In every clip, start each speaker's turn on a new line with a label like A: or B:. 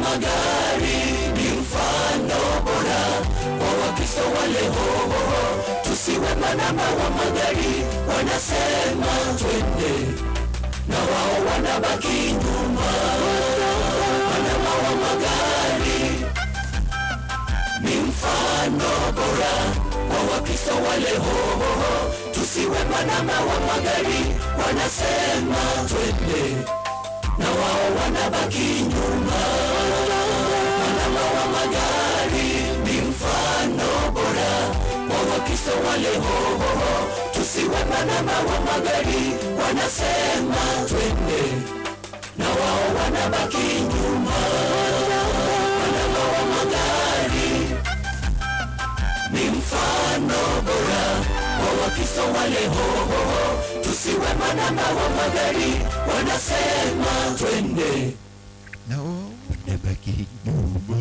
A: magari ni mfano bora kwa Wakristo wa leo. Tusiwe manamba wa magari, wanasema twende na wao wanabaki nyuma. Manamba wa magari ni mfano bora kwa Wakristo wa leo. Tusiwe manamba wa magari, wanasema twende na wao wanabaki nyuma. Manamba wa magari ni mfano bora kwa Wakristo wa leo. Tusiwe manamba wa magari, wanasema twende na wao wanabaki nyuma. Manamba wa magari ni mfano bora kwa Wakristo wa leo. Tusiwe manamba wa magari, wanasema twende
B: na wao wanabaki nyuma.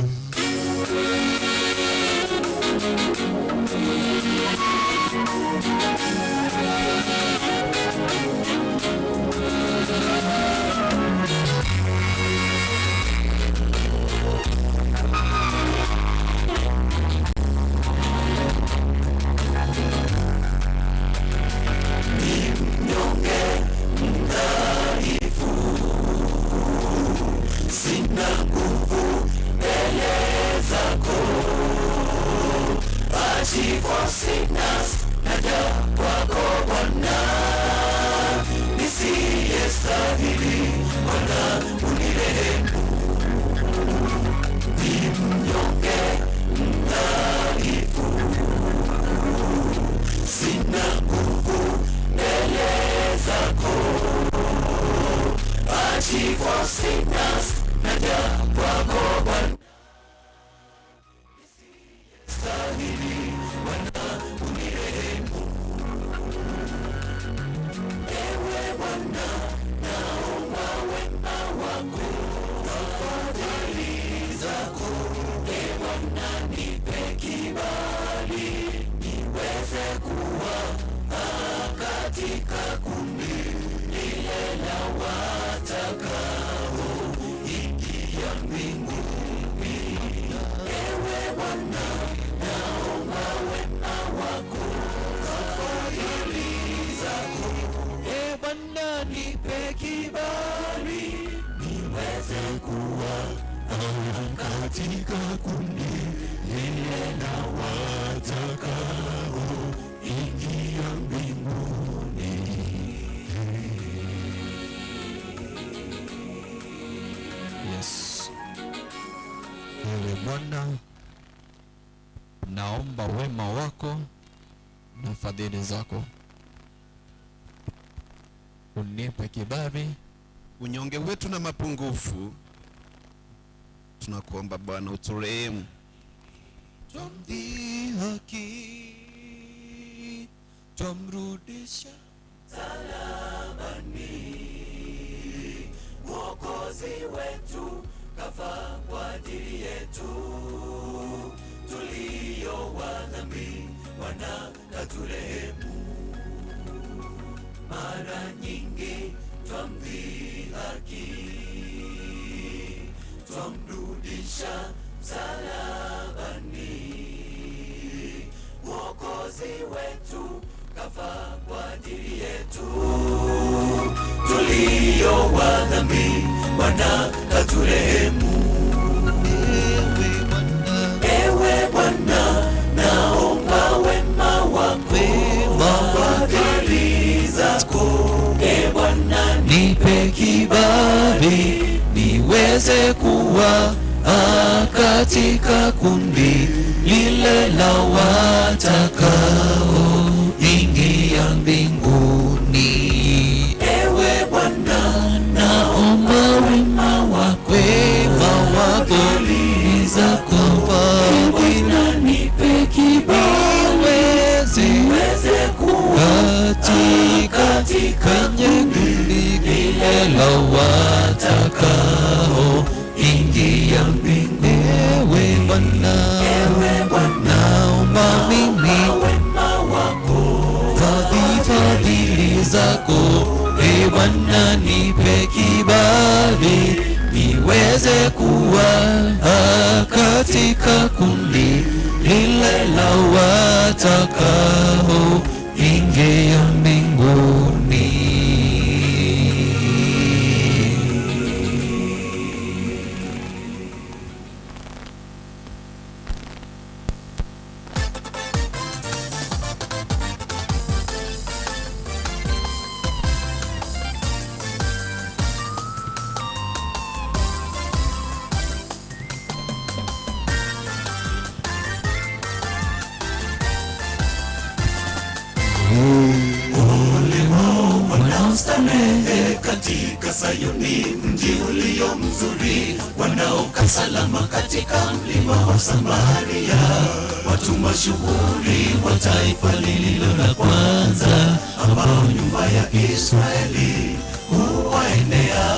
A: Sina nguvu mbele zako, for sinners, naja kwako Bwana, nisiyestahili Bwana unirehemu. Ni mnyonge mdhaifu, sina nguvu mbele zako. For sinners, naja kwako Bwana, nisiyestahili Bwana unirehemu. Ewe Bwana, naomba wema wako, tafadhali zako. Ewe Bwana, nipe kibali, niweze kuwa katika kundi lile la watakao ingia mbinguni. Ewe Bwana, naomba wema wako, tafadhali zako. Ewe Bwana, nipe kibali, niweze kuwa katika kundi lile la watakao ingia mbinguni.
B: Yes. Ewe Bwana, naomba wema wako na fadhili zako. Unipe kibali
C: unyonge wetu na mapungufu. Tunakuomba Bwana uturehemu.
A: Twamdhihaki, twamrudisha salabani. Mwokozi wetu kafa kwa ajili yetu, tulio wa dhambi Bwana katurehemu. Mara nyingi twamdhihaki, twamrudisha salabani. Mwokozi wetu kafa kwa ajili yetu, tulio wa dhambi Bwana katurehemu. Ewe Bwana, naomba wema wako, fadhili zako. Ewe Bwana, nipe kibali, niweze kuwa katika kundi lile la watakao ingia mbinguni. Ewe Bwana, naomba wema wako, fadhili zako. Ewe Bwana, nipe kibali, niweze kuwa katika kundi lile la watakao ingia mbinguni. Ewe Bwana, naomba mimi wema wako, fadhili zako. Ewe Bwana, nipe kibali, niweze kuwa katika kundi lile la watakao ingia mbinguni.
D: Katika Sayuni mji ulio mzuri, wanaokaa salama katika mlima wa Samaria, watu mashuhuri wa taifa lililo la kwanza, ambao nyumba ya Israeli huwaendea.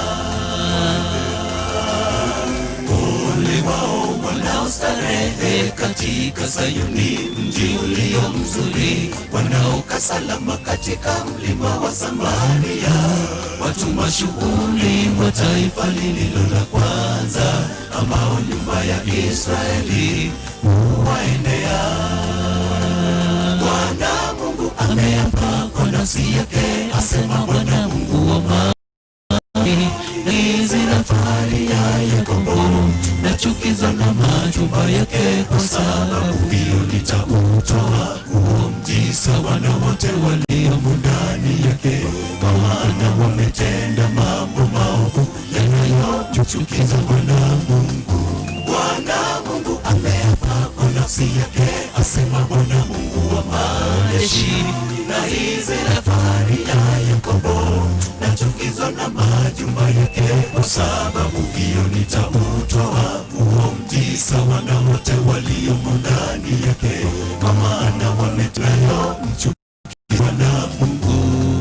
D: Ole wao wanaostarehe katika Sayuni mji ulio mzuri, wanaokaa salama katika mlima wa Samaria, watu mashuhuri wa taifa lililo la kwanza, ambao nyumba ya Israeli huwaendea. Bwana Mungu ameapa kwa nafsi yake, asema Bwana Mungu wa majeshi, safari ya Yakobo na chukizo na majumba yake, kwa sababu hiyo nitautoa huo mji sawa na wote waliomo ndani yake, kwa maana wametenda mambo maovu yanayochukiza Bwana Mungu. Bwana Mungu ameapa kwa nafsi yake, asema Bwana Mungu wa majeshi, na hizi safari ya Yakobo na chukizo na majumba yake, kwa sababu hiyo nitautoa huo mji sawa na wote waliomo ndani yake, kwa maana wametenda mchukizo na Mungu.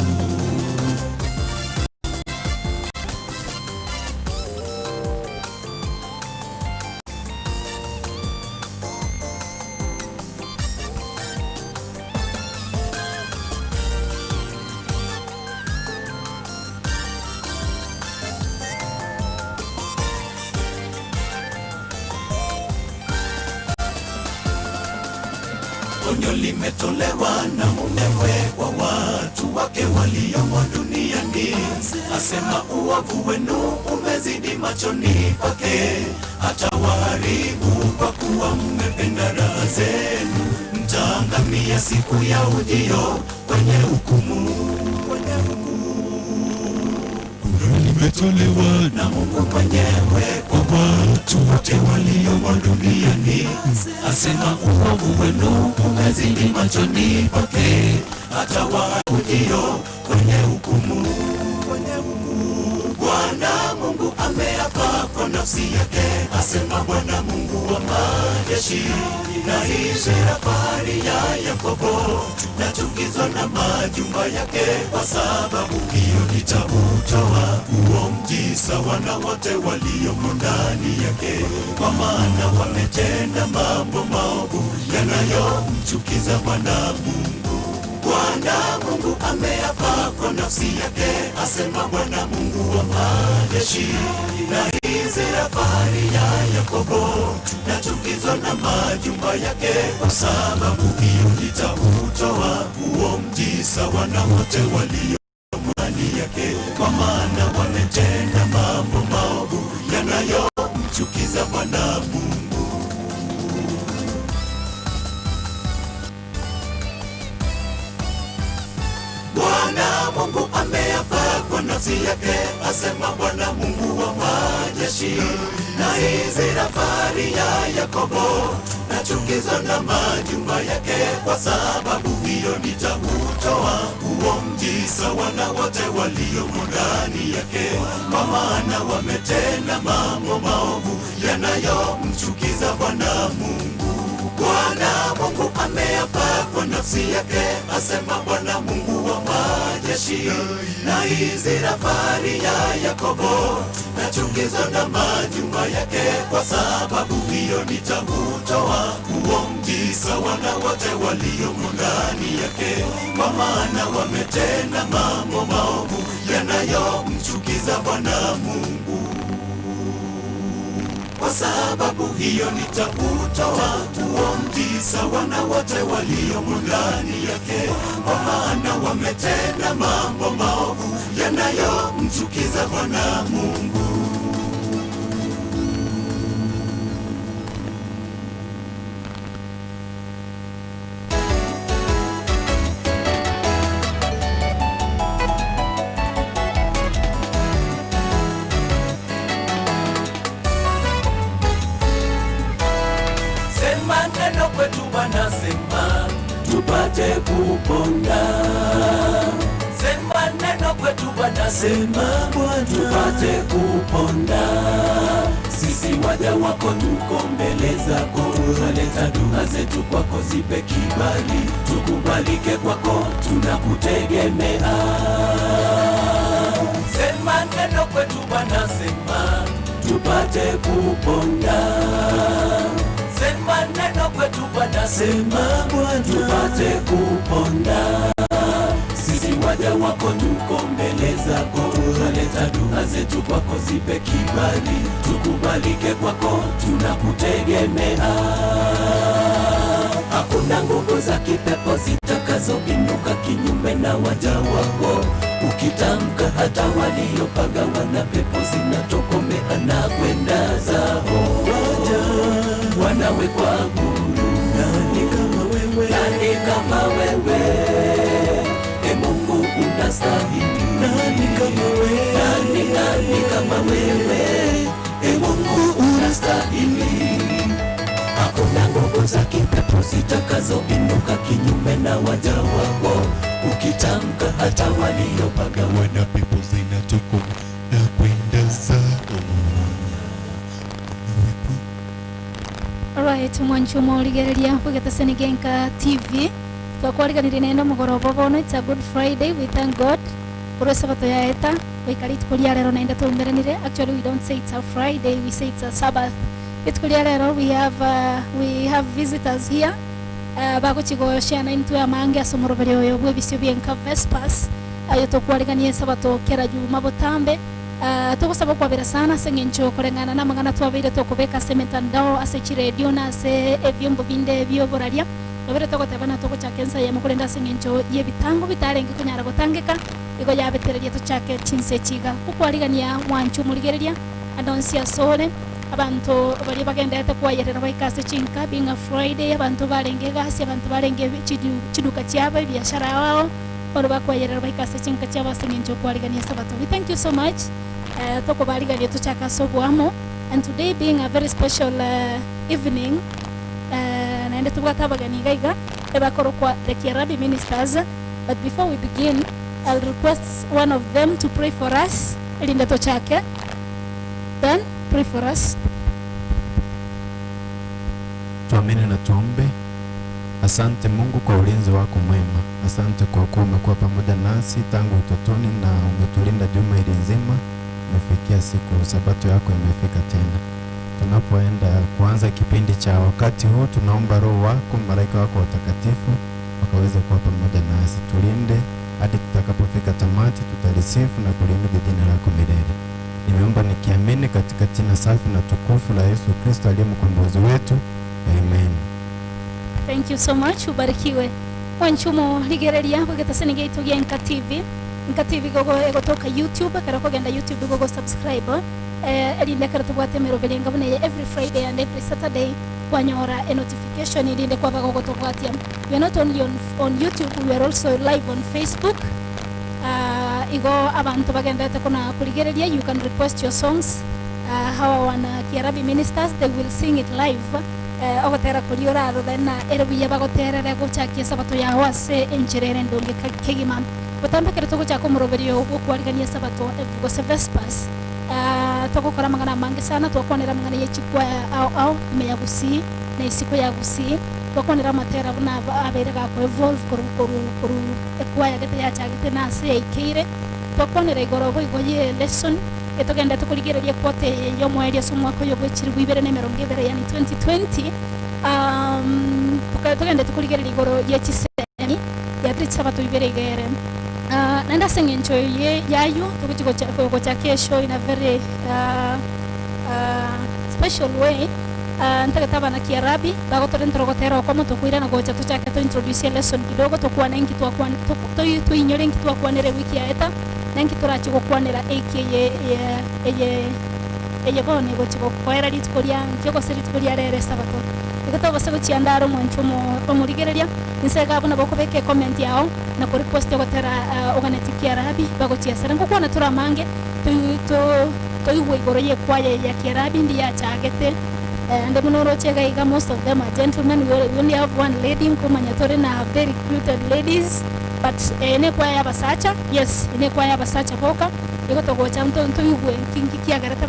D: Onyo limetolewa na mumewe kwa watu wake waliomo duniani, asema uovu wenu umezidi machoni pake, atawaharibu kwa kuwa mmependa raha zenu, mtaangamia siku ya ujio kwenye hukumu. Limetolewa na Mungu mwenyewe kwa watu wote waliomo duniani, asema uovu wenu umezidi machoni pake, atawahujio kwenye hukumu. Bwana Mungu ameapa kwa nafsi yake, asema Bwana Mungu wa majeshi, na hii safari ya Yakobo na chukizo na majumba yake, kwa sababu hiyo nitautoa huo mji sawa na wote waliomo ndani yake, kwa maana wametenda mambo maovu yanayomchukiza Bwana Mungu. Bwana Mungu ameapa kwa nafsi yake, asema Bwana Mungu wa majeshi, na hii safari ya Yakobo na chukizo na majumba yake, kwa sababu hiyo nitautoa huo mji sawa na wote waliomo ndani yake, kwa maana wametenda mambo maovu yanayomchukiza Bwana Mungu. Bwana Mungu ameapa kwa nafsi yake, asema Bwana Mungu wa majeshi, na hii safari ya Yakobo na chukizo na majumba yake, kwa sababu hiyo nitautoa huo mji sawa na wote waliomo ndani yake, kwa maana wametenda mambo maovu yanayomchukiza Bwana Mungu. Bwana Mungu ameapa kwa nafsi yake, asema Bwana Mungu wa majeshi, na hii safari ya Yakobo na chukizo na majumba yake, kwa sababu hiyo nitautoa huo mji sawa na wote waliomo ndani yake, kwa maana wametenda mambo maovu yanayomchukiza Bwana Mungu. kwa sababu hiyo nitautoa huo mti sawa na wote waliomo ndani yake, kwa maana wametenda mambo maovu yanayomchukiza Bwana Mungu.
A: Sema tupate kuponda. Sema neno kwetu Bwana, sema Bwana tupate kuponda. Sisi waja wako tuko mbele zako, tunaleta dua zetu kwako, zipe kibali, tukubalike kwako, tunakutegemea. Sema neno kwetu Bwana, sema tupate kuponda. Sema neno kwetu Bwana, sema Bwana tupate kuponda. Sisi waja wako tuko mbele zako, tunaleta dua zetu kwako, zipe kibali, tukubalike kwako, tunakutegemea. Hakuna nguvu za kipepo zitakazoinuka kinyume na waja wako. Ukitamka hata waliopagawa na pepo zinatokomea na kwenda zao. Wanawekwa huru. Nani kama wewe? Nani kama wewe? E Mungu unastahili. Nani kama wewe? Nani kama wewe? E Mungu unastahili. Hakuna nguvu za kipepo zitakazoinuka kinyume na waja wako. Ukitamka hata waliopagawa na pepo zinatokomea na kwenda zao.
E: Alright, mwanchumo uligereria kugeta INKA TV. Twakwariganire nendo mugoroba bono. It's a good Friday. We thank God. Uro sabato ya eta. Wikarit kulia rero naenda tumeranire. Actually we don't say it's a Friday, we say it's a Sabbath. It kulia rero we have visitors here. Bako chigo shana into ya mange asomoro bere yo EBISIO BIENKA VESPURS. Ayo tokwariganie sabato kera juma botambe. Tugusaba kwabera sana Senge ncho kurengana na magana twabire tokubeka semetandao ase chiredio na ase ebyombo binde byoboraria nobere tokotebana tokuchakensa ya mukurenda Senge ncho ye bitango bitarenge kunyara gutangika igo yabetereria tochake chinse chiga ukwarigania mwanchu murigereria adonsia sole abantu bari bagendete kwayerera baikase chinka being a Friday abantu barenge gasi abantu barenge chiduka cyaba biashara wao oro bakwayerera baikase chinka cyaba Senge ncho kwarigania sabato. We thank you so much. Toko barigania tochaka sobuamo, and today being a very special evening naende tukatabagani gaiga ebakoro kwa the KYRABI ministers. But before we begin, I'll request one of them to pray for us. Linda tochake, then pray for us.
B: Tuamini na tuombe. Asante Mungu kwa ulinzi wako mwema. Asante kwa kuwa umekuwa pamoja nasi tangu utotoni na umetulinda juma hili nzima. Umefikia siku sabato yako imefika tena. Tunapoenda kuanza kipindi cha wakati huu, tunaomba Roho wako, malaika wako watakatifu wakaweze kuwa pamoja nasi. Tulinde hadi tutakapofika tamati, tutalisifu na kulimidi jina lako milele. Nimeomba nikiamini katika jina safi na tukufu la Yesu Kristo aliye mkombozi wetu. Amen.
E: Thank you so much. Ubarikiwe. Wanchumo ligereria kugeta INKA TV. INKA TV gogo egotoka YouTube kara kugenda YouTube gogo subscribe. Elinde kara tubwate merobelenga bune every Friday and every Saturday kwanyora a notification ilinde kwa gogo tubwatia. We are not only on YouTube, we are also live on Facebook. Igo abantu bagenda kuna kuligereria, you can request your songs. How wana KYRABI ministers, they will sing it live. Ogotera kuriora then erebuya bagoterera gochakia sabato ya wase encherere ndonge kegima botambe kere togo chako muroberio okwarigania sabato gose VESPURS tokokora magana mange sana twakonera mangana yechikwa au meyagusi na isiko yagusi twakonera matera buna aberega ko evolve koru ekwaya gete ya chagite na se ikire twakonera igorogo igoye lesson etogenda tukurigereria kwote yo mweri somwako yo bwechirwa ibere na merongo ibere yani 2020 tugenda tukurigereria igoro ya chiseni ya sabato ibere igere nanda Senge ncho yayo tukuchiko cha kesho in a very special way. Ntakataba na KYRABI bago turentogotera kwa mtu kuira na gocha tuchake to introduce lesson kidogo tokuwa na ingi twa kwa to inyore ingi twa kwa nere wiki yaeta na ingi turachi gukwanira eye bone gochi gokwera litikolia njoko selitikolia rere sabato ikato base gochiandaro mwanchumo omurigereria nisega abona bokobeke comment yao na ko request gotera organize KYRABI bago chiasera ngoko na turamange to iwe igoro ye kwaye ya KYRABI ndi ya chagete. And most of them are gentlemen. We only have one lady, Kumanyatore, na very recruited ladies. But inekwaya basacha, yes, inekwaya basacha boka. Iko to gocha mto yuwe kingi agarata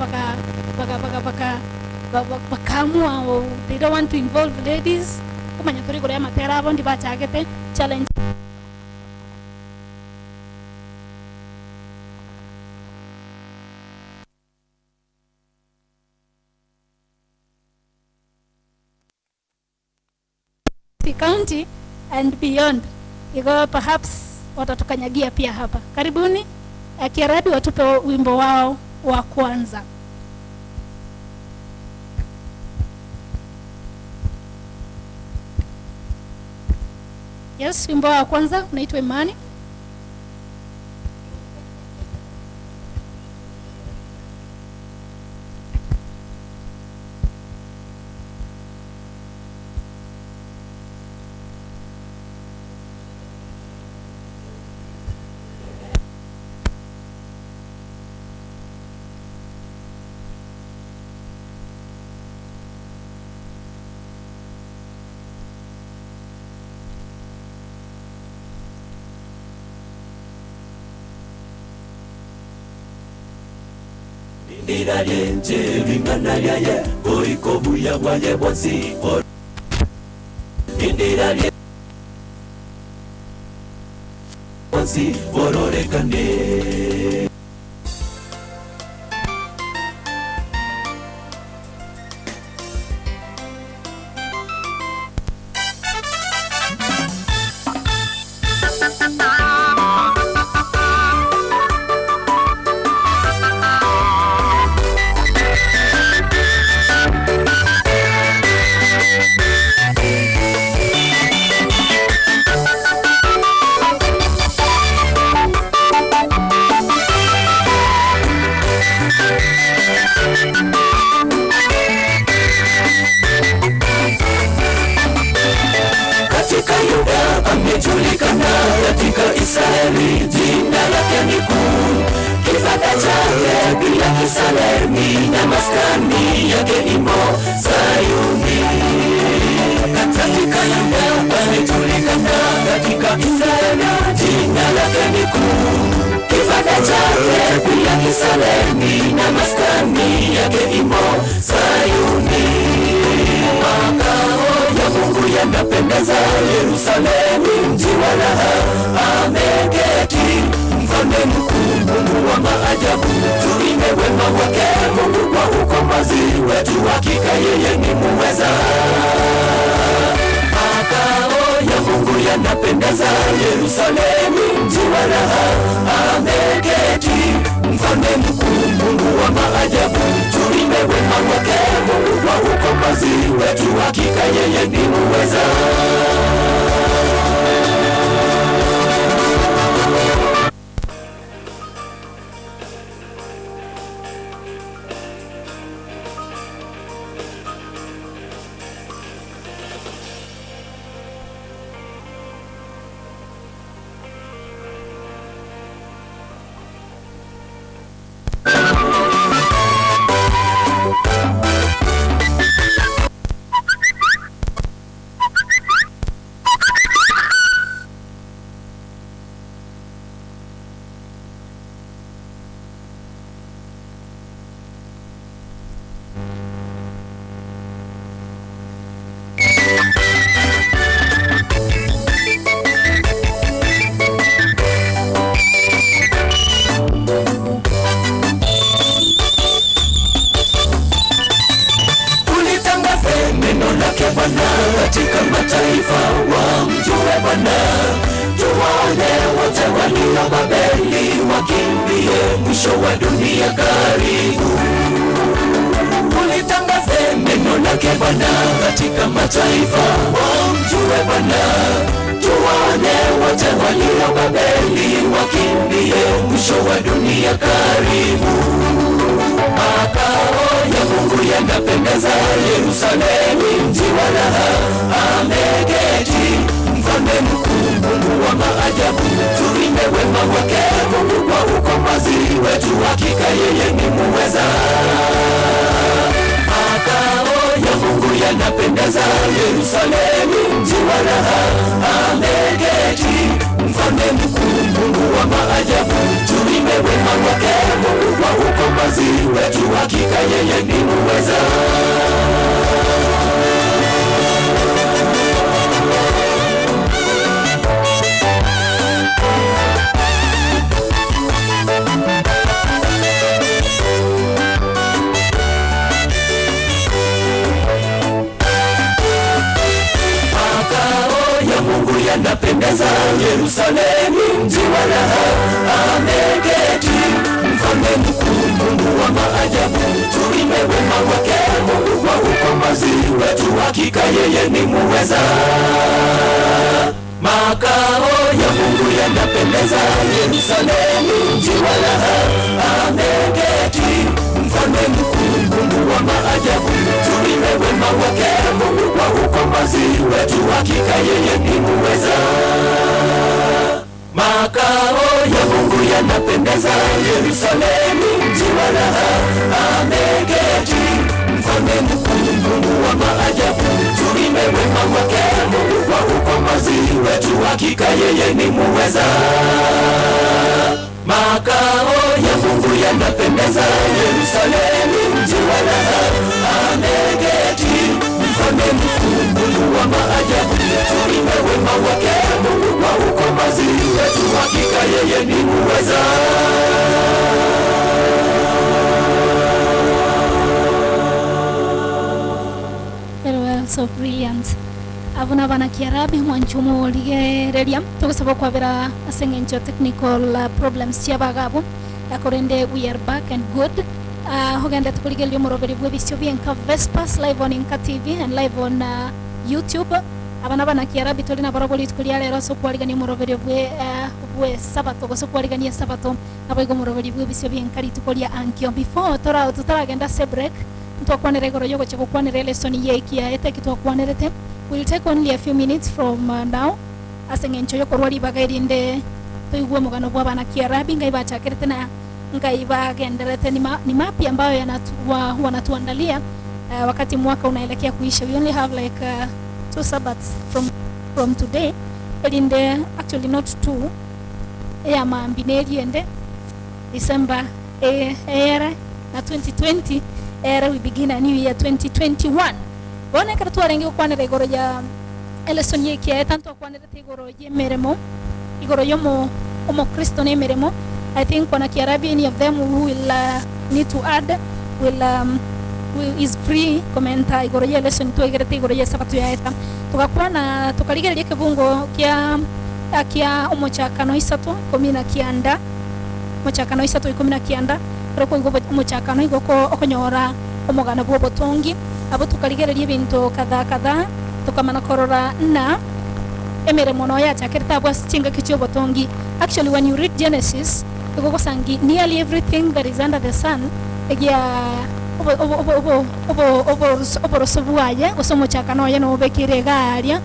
E: bakamua. They don't want to involve ladies. Kumanyatore gore matera bondi bachagete challenge. County and beyond. Iko perhaps watatukanyagia pia hapa. Karibuni. KYRABI watupe wimbo wao wa kwanza. Yes, wimbo wa kwanza unaitwa Imani.
A: Ira yenje bingana yaye oiko buya waye bonsi or Indira ye bonsi orore kane katika Israeli jina lake ni kuu, kibanda chake bila kisalemi na maskani yake imo Sayuni. Katika Yuda amejulikana, katika Israeli jina lake ni kuu, kibanda chake bila kisalemi na maskani yake imo Sayuni. Makao ya Mungu yanapendeza, Yerusalemu mji wa raha, ameketi mfalme mkuu, Mungu wa maajabu. Tuimbe wema wake Mungu kwa ukombozi wetu, hakika yeye ni muweza. Makao ya Mungu yanapendeza, Yerusalemu mji wa raha, ameketi mfalme mkuu, Mungu wa maajabu. Tuimbe wema wake Mungu kwa ukombozi wetu, hakika yeye ni muweza. Katika mataifa wamjue Bwana, tuwaone wote walio Babeli, wakimbie mwisho wa dunia karibu. Ulitangaza lake Bwana katika mataifa wamjue Bwana. Tuwaone wote walio Babeli wakimbie, mwisho wa dunia karibu. Makao ya Mungu yanapendeza, Yerusalemu mji wa raha. Ameketi mfalme mkuu, Mungu wa maajabu. Tuimbe wema wake Mungu kwa ukombozi wetu, hakika yeye ni muweza. Makao ya Mungu yanapendeza, Yerusalemu mji wa raha. Ameketi mfalme mkuu, Mungu wa maajabu. Tuimbe wema wake Mungu kwa ukombozi wetu, hakika yeye ni muweza. Yanapendeza, Yerusalemu mji wa raha. Ameketi mfalme mkuu, Mungu wa maajabu. Tuimbe wema wake Mungu kwa ukombozi wetu, hakika yeye ni muweza. Makao ya Mungu yanapendeza, Yerusalemu mji wa raha. Ameketi mfalme mkuu, Mungu wa maajabu. Tuimbe wema wake Mungu kwa ukombozi wetu, hakika yeye ni muweza. Makao ya Mungu yanapendeza, Yerusalemu mji wa raha. Ameketi mfalme mkuu, Mungu wa maajabu. Tuimbe wema wake Mungu kwa ukombozi wetu, hakika yeye ni muweza. Makao ya Mungu yanapendeza, Yerusalemu mji wa raha. Ameketi mfalme mkuu, Mungu wa maajabu. Tuimbe wema wake Mungu kwa ukombozi wetu, hakika yeye ni muweza.
E: Very well, so brilliant. Abuna bana KYRABI mwanchumo ligereria tugusaba kwabira Senge technical problems chiabagabu akorende. We are back and good. Hogenda tukuligelia moroberi bwebisio BIENKA VESPURS live on INKA TV and live on YouTube. Abana bana KYRABI tolina baraboli tukulia lero so kwaligani moroberi bwe sabato so kwaligani sabato abago moroberi bwebisio BIENKA litukolia ankyo before tutaragenda se break ntokwanere igoro yogo chekukwanere lesson yekia ete kitokwanerete. We'll take only a few minutes from now. Asengencho yoko rwali bagairinde toigwe mugano bwa bana KYRABI ngai bachakerete na ngai bagenderete ni mapi ambayo wanatuandalia wakati mwaka unaelekea kuisha. We only have like 2 Sabbaths from today. Elinde actually not 2. Ya maambineli ende December era na 2020 era we begin a new year 2021. Bona karatu arenge kwanere igoro ya lesson yekia tanto kwanere igoro ye meremo igoro yomo Kristo ne meremo. I think wana KYRABI any of them who will need to add is free commenta igoro ye lesson to igerete igoro ye sabato ya eta tukakwana tukaligereje kibungo kia Omochokoro isatu komina kianda Omochokoro isatu ikomina kianda roko igo Omochokoro igoko okonyora omogana bwo botongi abo tukaligereje bintu kadha tukamana korora na emeremo no ya chakerta bwa chinga kicho botongi. Actually when you read Genesis igoko sangi nearly everything that is under the sun egia obo Omochokoro ya no bekire garia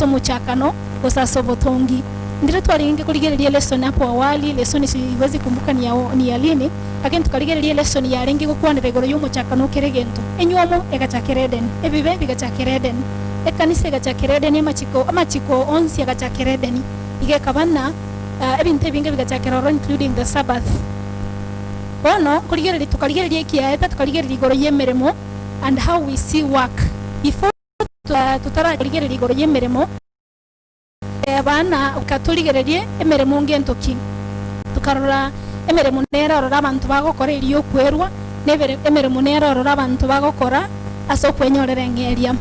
E: Omochokoro gosa botongi. Ndire twaringe kuligereje lesson hapo awali. Lesson siwezi kumbuka ni ya lini, lakini tukaligereje lesson ya rengi gukwanira igoro y'Omochokoro keregento enyomo egachakereden ebibe bigachakereden ekanise egachakereden amachiko onsi egachakereden igekabana ebintu ebinge bigachakero including the Sabbath. Bono tukaligereje kiaeta tukaligereje igoro y'emeremo and how we see work before tutara kuligereje igoro y'emeremo abana ukatuligereje emeremo ngentoki tukarora emeremo nera orora abantu bagokora iriyo kwerwa nebere emeremo nera orora abantu bagokora aso kwenyorera ngeria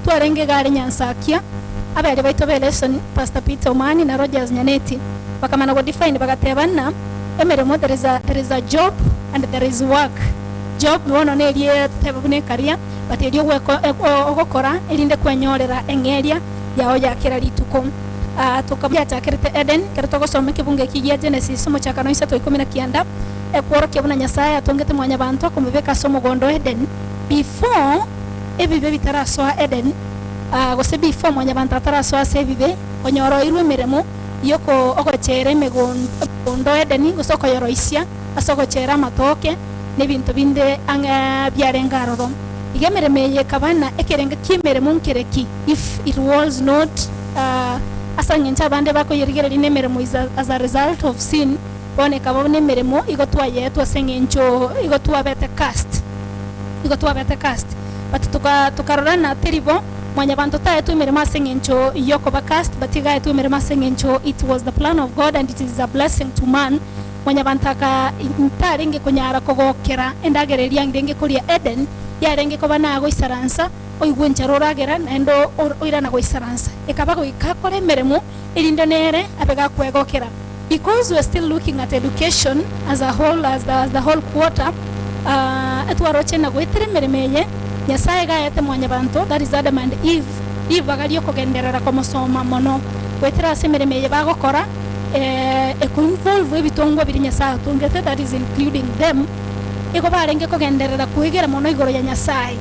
E: twarenge gari nyansakia abere baito lesson Pastor Peter Omani na Rogers Nyaneti bakamana go define bagatebana emeremo there is a job and there is work. Job wono nerie tebune karia but elio ogokora elinde kwenyorera engeria yao yakira rituko tukamya chakirite Eden kerto gosoma kibunge kigia Genesis somo chakano 3:19 ekworo kibuna Nyasaye atongete mwanya bantu akumubeka somo gondo Eden before ebibe bitaraswa Eden gose before mwanya bantu ataraswa sebibe onyoro irwe miremo yoko ogochere megondo Eden gosoko yoroisia asogochera matoke nebintu binde anga byarengaroro igemeremeye kabana ekerenge kimeremo nkereki if it was not asangencha bande bako yirigereri nemeremo is as a result of sin bone kabone meremo igotwa yetu sengencho igotwa bete cast but tukarora na teribo mwanya bantu taetu merema sengencho yoko ba cast but iga etu merema sengencho it was the plan of God and it is a blessing to man mwanya bantaka intarenge kunyara kogokera endagereria ngenge kuria Eden yarenge ko banago isaransa oigwencha roragera nendo oirana go isaransa ekabago ikakore meremo irinde nere abega kwegokera because we are still looking at education as a whole as the whole quarter atwaroche na goitere meremeye Nyasaye ga yete mwanya bantu that is Adam and Eve bagario kogenderera komosoma mono goitera semeremeye bagokora involve bitongo biri Nyasaye tungete that is including them ego barenge kogenderera kuigera mono igoro ya Nyasaye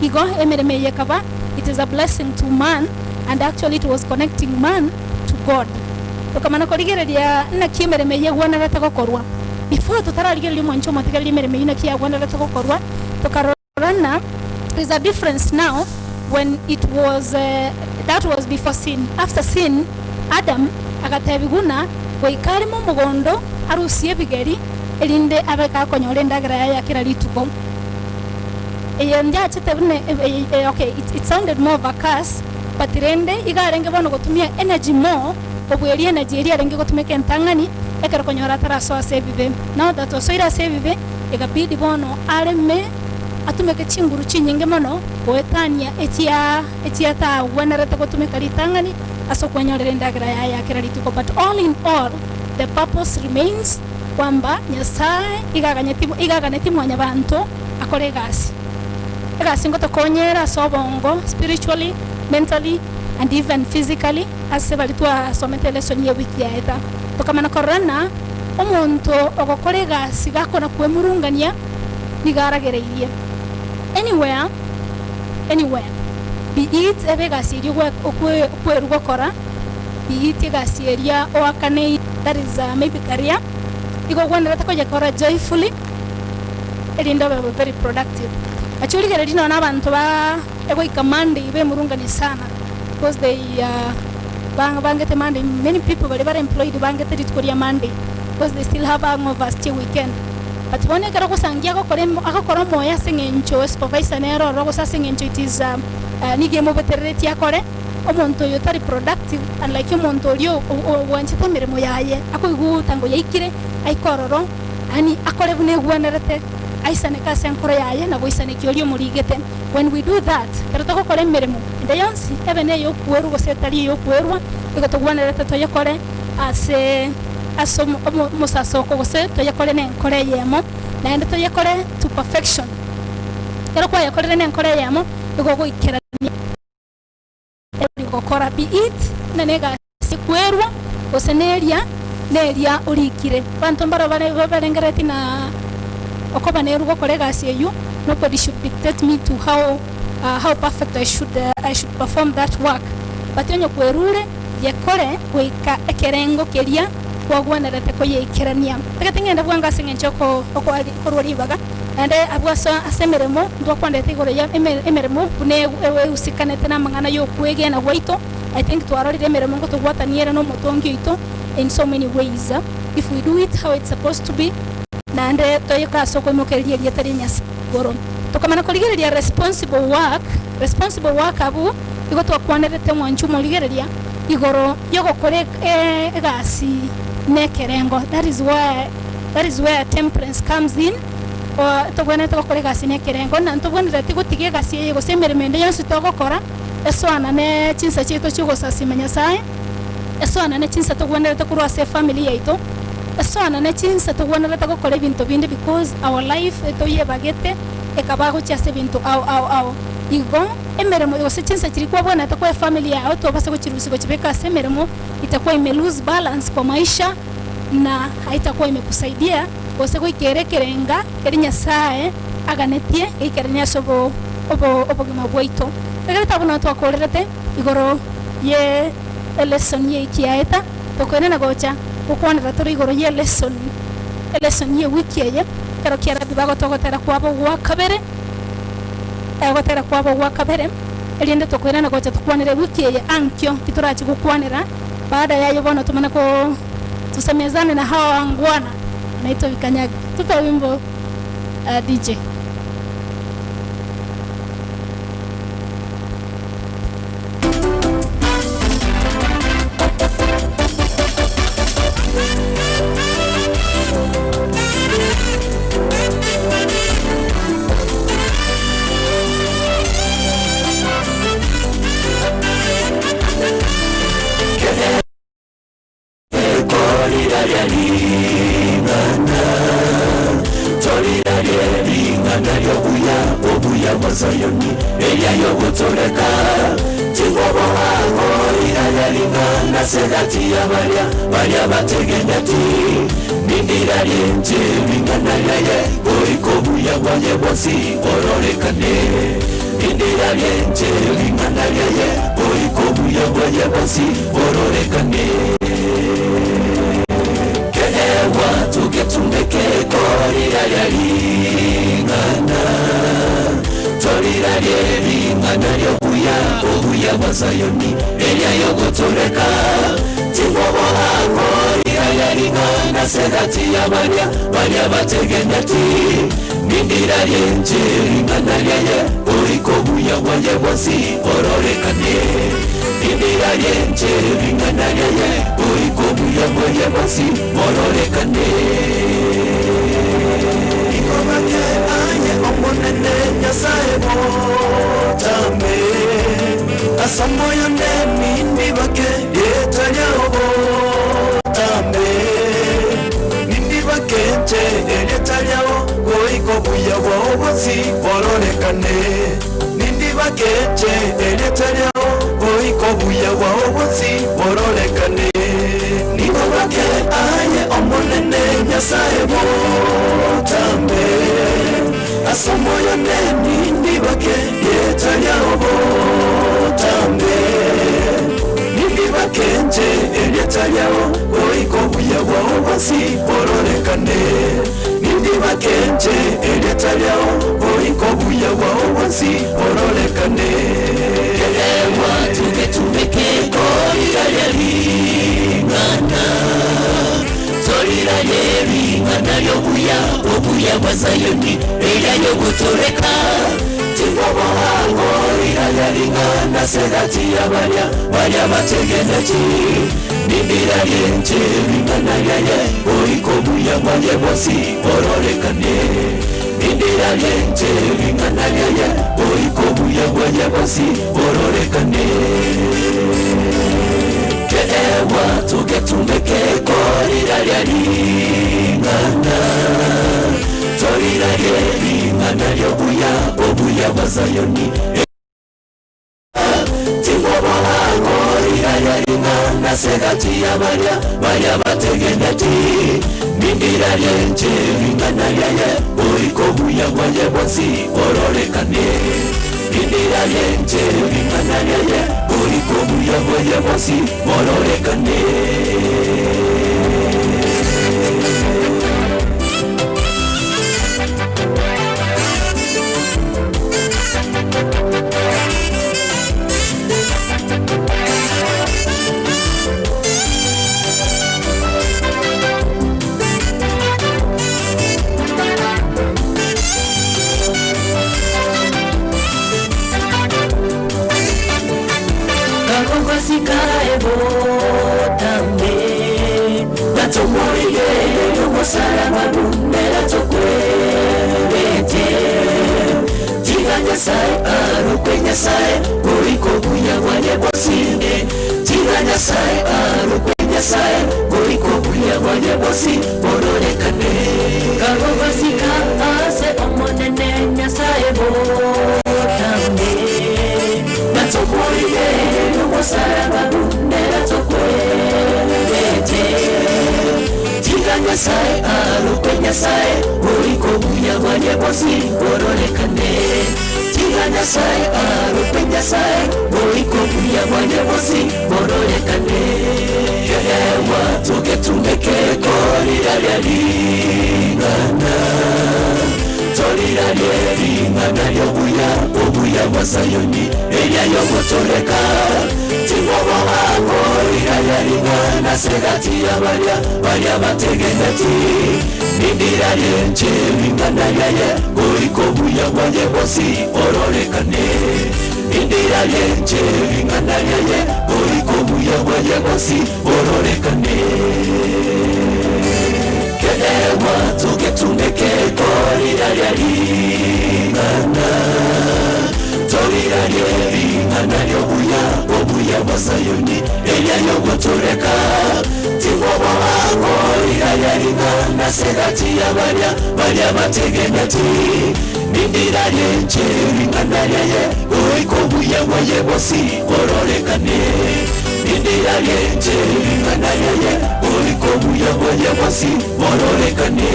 E: igo emeremeye kaba it is a blessing to man and actually it was connecting man to God tokamana korigereria na kimeremeye gwana gokorwa before tutararigereria mwancho matigereria meremeye na kia gwana gokorwa tokarona there is a difference now when it was that was before sin. After sin Adam agatebiguna goikari mu mugondo arusie bigeri elinde abeka konyore ndagara ya kira rituko okay it sounded more of a curse but rende igarenge bono gotumia energy more obweri energy eri arenge gotumeka entangani ekero konyora taraso asebibe now that osoira asebibe egabidi bono areme atumeke chinguru chinyinge mono goetania etia ta wanarete gotumeka ritangani asokwanyorere ndagara ya kira rituko but all in all the purpose remains kwamba Nyasaye igaganeti mwanya bantu akore gasi ngoto konyera sobongo spiritually mentally and even physically asebalitwa somete lesson ye wiki yaeta tokamana korana omuntu ogokore gasi gakona kwemurungania nigaragereirie anywhere be it ebegasi rigwe okwerugokora be it gasi eria oakane that is maybe career igogwanera takojekora joyfully elindo be very productive actually get dino na bantu ba ego ikamande ibe murungani sana because they bangete Monday many people were employed bangete ritkoria Monday because they still have hangover still weekend but one kara kusangia akakora moya sengencho supervisor nero rogo sengencho it is nige mo betereti akore omonto yo tari productive and like omonto lyo wanchita mirimo yaye akoigu tango yaikire aikororo ani akore bune gwanerete aisane kase ankore yaye na goisane kiolio murigete when we do that pero to kore mirimo ndayonsi ebene yo kweru gosetari yo kwerwa igoto gwanerete to yakore ase asom musasoko gose to yakore ne nkore yemo na ende to yakore to perfection pero kwa yakore ne nkore yemo igogo ikera gokora be it na nega sikwerwa goseneria neria urikire bantu mbaro barengereti na okoba neru gokore gasi eyu nobody should dictate me to how perfect I should perform that work but onyo kwerure yekore kuika ekerengo keria kwagwanerete ko yekerania tegatingenda bwanga sengenchoko okwali korwali baga ande abwasa asemeremo ndo kwandete igoro ya emeremo kune usikanete na mangana yo kwege na waito I think to arori emeremo ngo tugwataniera no motongi ito in so many ways if we do it how it's supposed to be na ande toyeka soko mokeria yetari nyas goro tokamana koligeria responsible work abu igoto kwanderete mwanchu moligeria igoro yogo kore gasi nekerengo that is where temperance comes in togwene tokore gasi nekerengo na togwene tigutige gasi yego semeremende yansu togokora eswana ne chinsa chito chigosasi Nyasaye eswana ne chinsa togwene tokurwa se family yaito eswana ne chinsa togwene togokora bintu bindi because our life toye bagete ekabago chase bintu au igo emeremo yose chensa chilikuwa bwana atakuwa family yao to basa kuchiruhusu kuchipeka semeremo itakuwa ime lose balance kwa maisha na haitakuwa imekusaidia bose kuikerekerenga kerinya sae aganetie ikerenya sobo obo gima bwaito tegere tabuna to akorerete igoro ye lesson ye kiaeta to kwena gocha ukwanira to igoro ye lesson ye wiki ye pero KYRABI bago to gotera kwabo gwa kabere gotera kwabo gwa kabere eliende to kwena gocha tukwanire wiki ye ankyo kiturachi gukwanira baada ya yobona tumana ko tusemezane na hawa wangwana naitwa Vikanyaga tupa wimbo DJ
A: Zayoni, ella yo gutoleka, tingobo hango, ila lingana sedati ya Maria bategendati, mindira yenje, lingana yaye, oikobu ya wanye bosi, orolekane, mindira yenje, lingana yaye, oikobu ya wanye bosi, orolekane. Kene watu getumeke, korira ya lingana, Torira yebi manaryo kuya Zayoni ella yo gutoleka tingobo hango ila lingana sedati ya Maria bategendati mindira yenje lingana yaye oikobu ya wanye bosi orolekane mindira yenje lingana yaye oikobu ya wanye bosi orolekane ikomake anye omonene nyasaye tambe asamoyo ne mindi bake yetanya obo tambe mindi bake che yetanya o iko buya wa obosi orolekane mindi bake che yetanya o iko buya wa obosi orolekane niko bake anye omonene nyasaye tambe asamoyo ne mindi bake yetanya obo tambe mindi bake nje yetanya o iko buya wa obosi orolekane mindi bake nje yetanya o iko buya wa obosi orolekane kelewa tumetumeke korira yelingana torira yelingana obuya wa Zayoni ella yo gutoleka tingobo hango ila lingana sedati ya Maria bategendati mindira yenje lingana yaye oikobu ya wanye bosi orolekane mindira yenje lingana yaye oikobu ya wanye bosi orolekane keewa tugetumeke korira lingana torira lingana obuya wa Zayoni tingobo hango ila lingana sedati ya Maria bategendati mindira yenje lingana yaye oikobu ya wanye bosi orolekane mindira yenje lingana yaye oikobu ya wanye bosi orolekane Salama numera tokwete Tiganya sae arukenya sae Goriko buya wanye bosinde Tiganya sae arukenya sae Goriko buya wanye bosi Orolekane Kago basika ase omo monene nyasaye botambe natokoye n'umusaraba natokoye tiga nyasaye arukwe nyasaye uriko buya banye bosi borolekane tiga nyasaye arukwe nyasaye uriko buya banye bosi borolekane yewa tugetumeke korira lingana torira lingana yobuya obuya masayoni eya yogotoleka tiwobo akorira lingana segati abaria bategeneti nindira yenche lingana yaye uriko buya banye bosi borolekane nindira yenche lingana yaye uriko buya banye bosi borolekane kedewa tugetumeke korira lingana torira lingana yobuya obuya masayoni eya yogotoleka tiwobo akorira lingana segati abaria bategeneti nindira yenche lingana yaye uriko buya banye bosi borolekane nindira yenche lingana yaye uriko buya banye bosi borolekane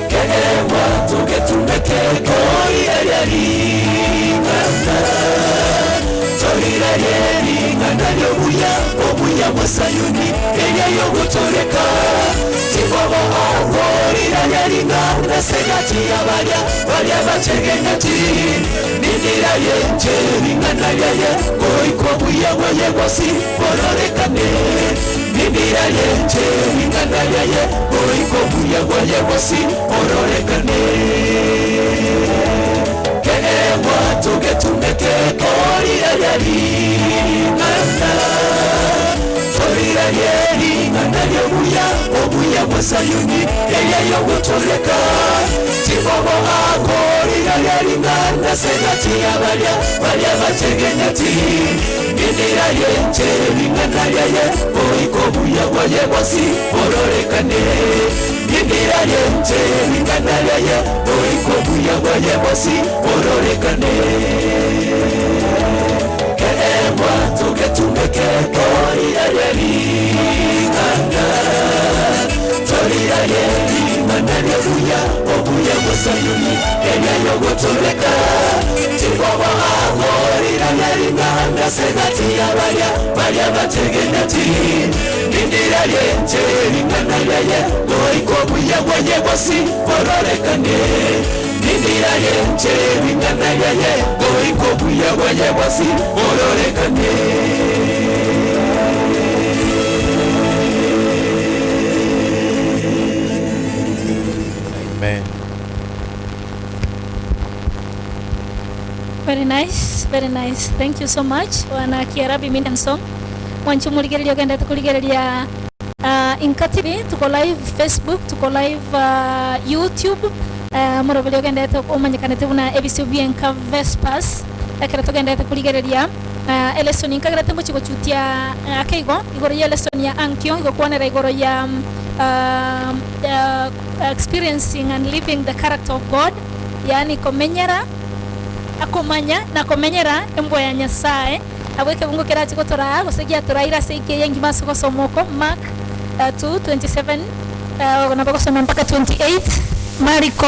A: kedewa tugetumeke korira lingana torira lingana yobuya obuya masayoni eya yogotoleka tiwobo akorira lingana segati abaria bategeneti nindira yenche lingana yaye uriko buya banye bosi borolekane nindira yenche lingana yaye uriko buya banye bosi borolekane kedewa tugetumeke korira lingana torira lingana yobuya obuya masayoni eya yogotoleka tiwobo akorira lingana segati abaria bategeneti nindira yenche lingana yaye uriko buya banye bosi borolekane nindira yenche lingana yaye uriko buya banye bosi borolekane kedewa tugetumeke korira lingana torira lingana yobuya obuya masayoni eya yogotoleka tiwobo akorira lingana segati abaria bategeneti nindira yenche lingana yaye uriko buya banye bosi borolekane nindira yenche lingana yaye uriko buya banye bosi borolekane
B: Amen.
E: Very nice, very nice. Thank you so much. Wana KYRABI Minden Song. Mwanchu muligerelia genda tukuligerelia INKA TV, tuko live Facebook, tuko live YouTube. Murabili genda umanyikane tuna EBISIO BIENKA VESPURS. Akira tugenda tukuligerelia lesson INKA grate muchi gochutia akeigo igoro ya lesson ya ankyo igo kwanera igoro ya experiencing and living the character of God, yani komenyera akomanya na komenyera embo ya nyasaye abweke bungo kirati kotora gosegia turaira seike yengi masoko somoko Mark 2:27 nabako soma mpaka 28 Mariko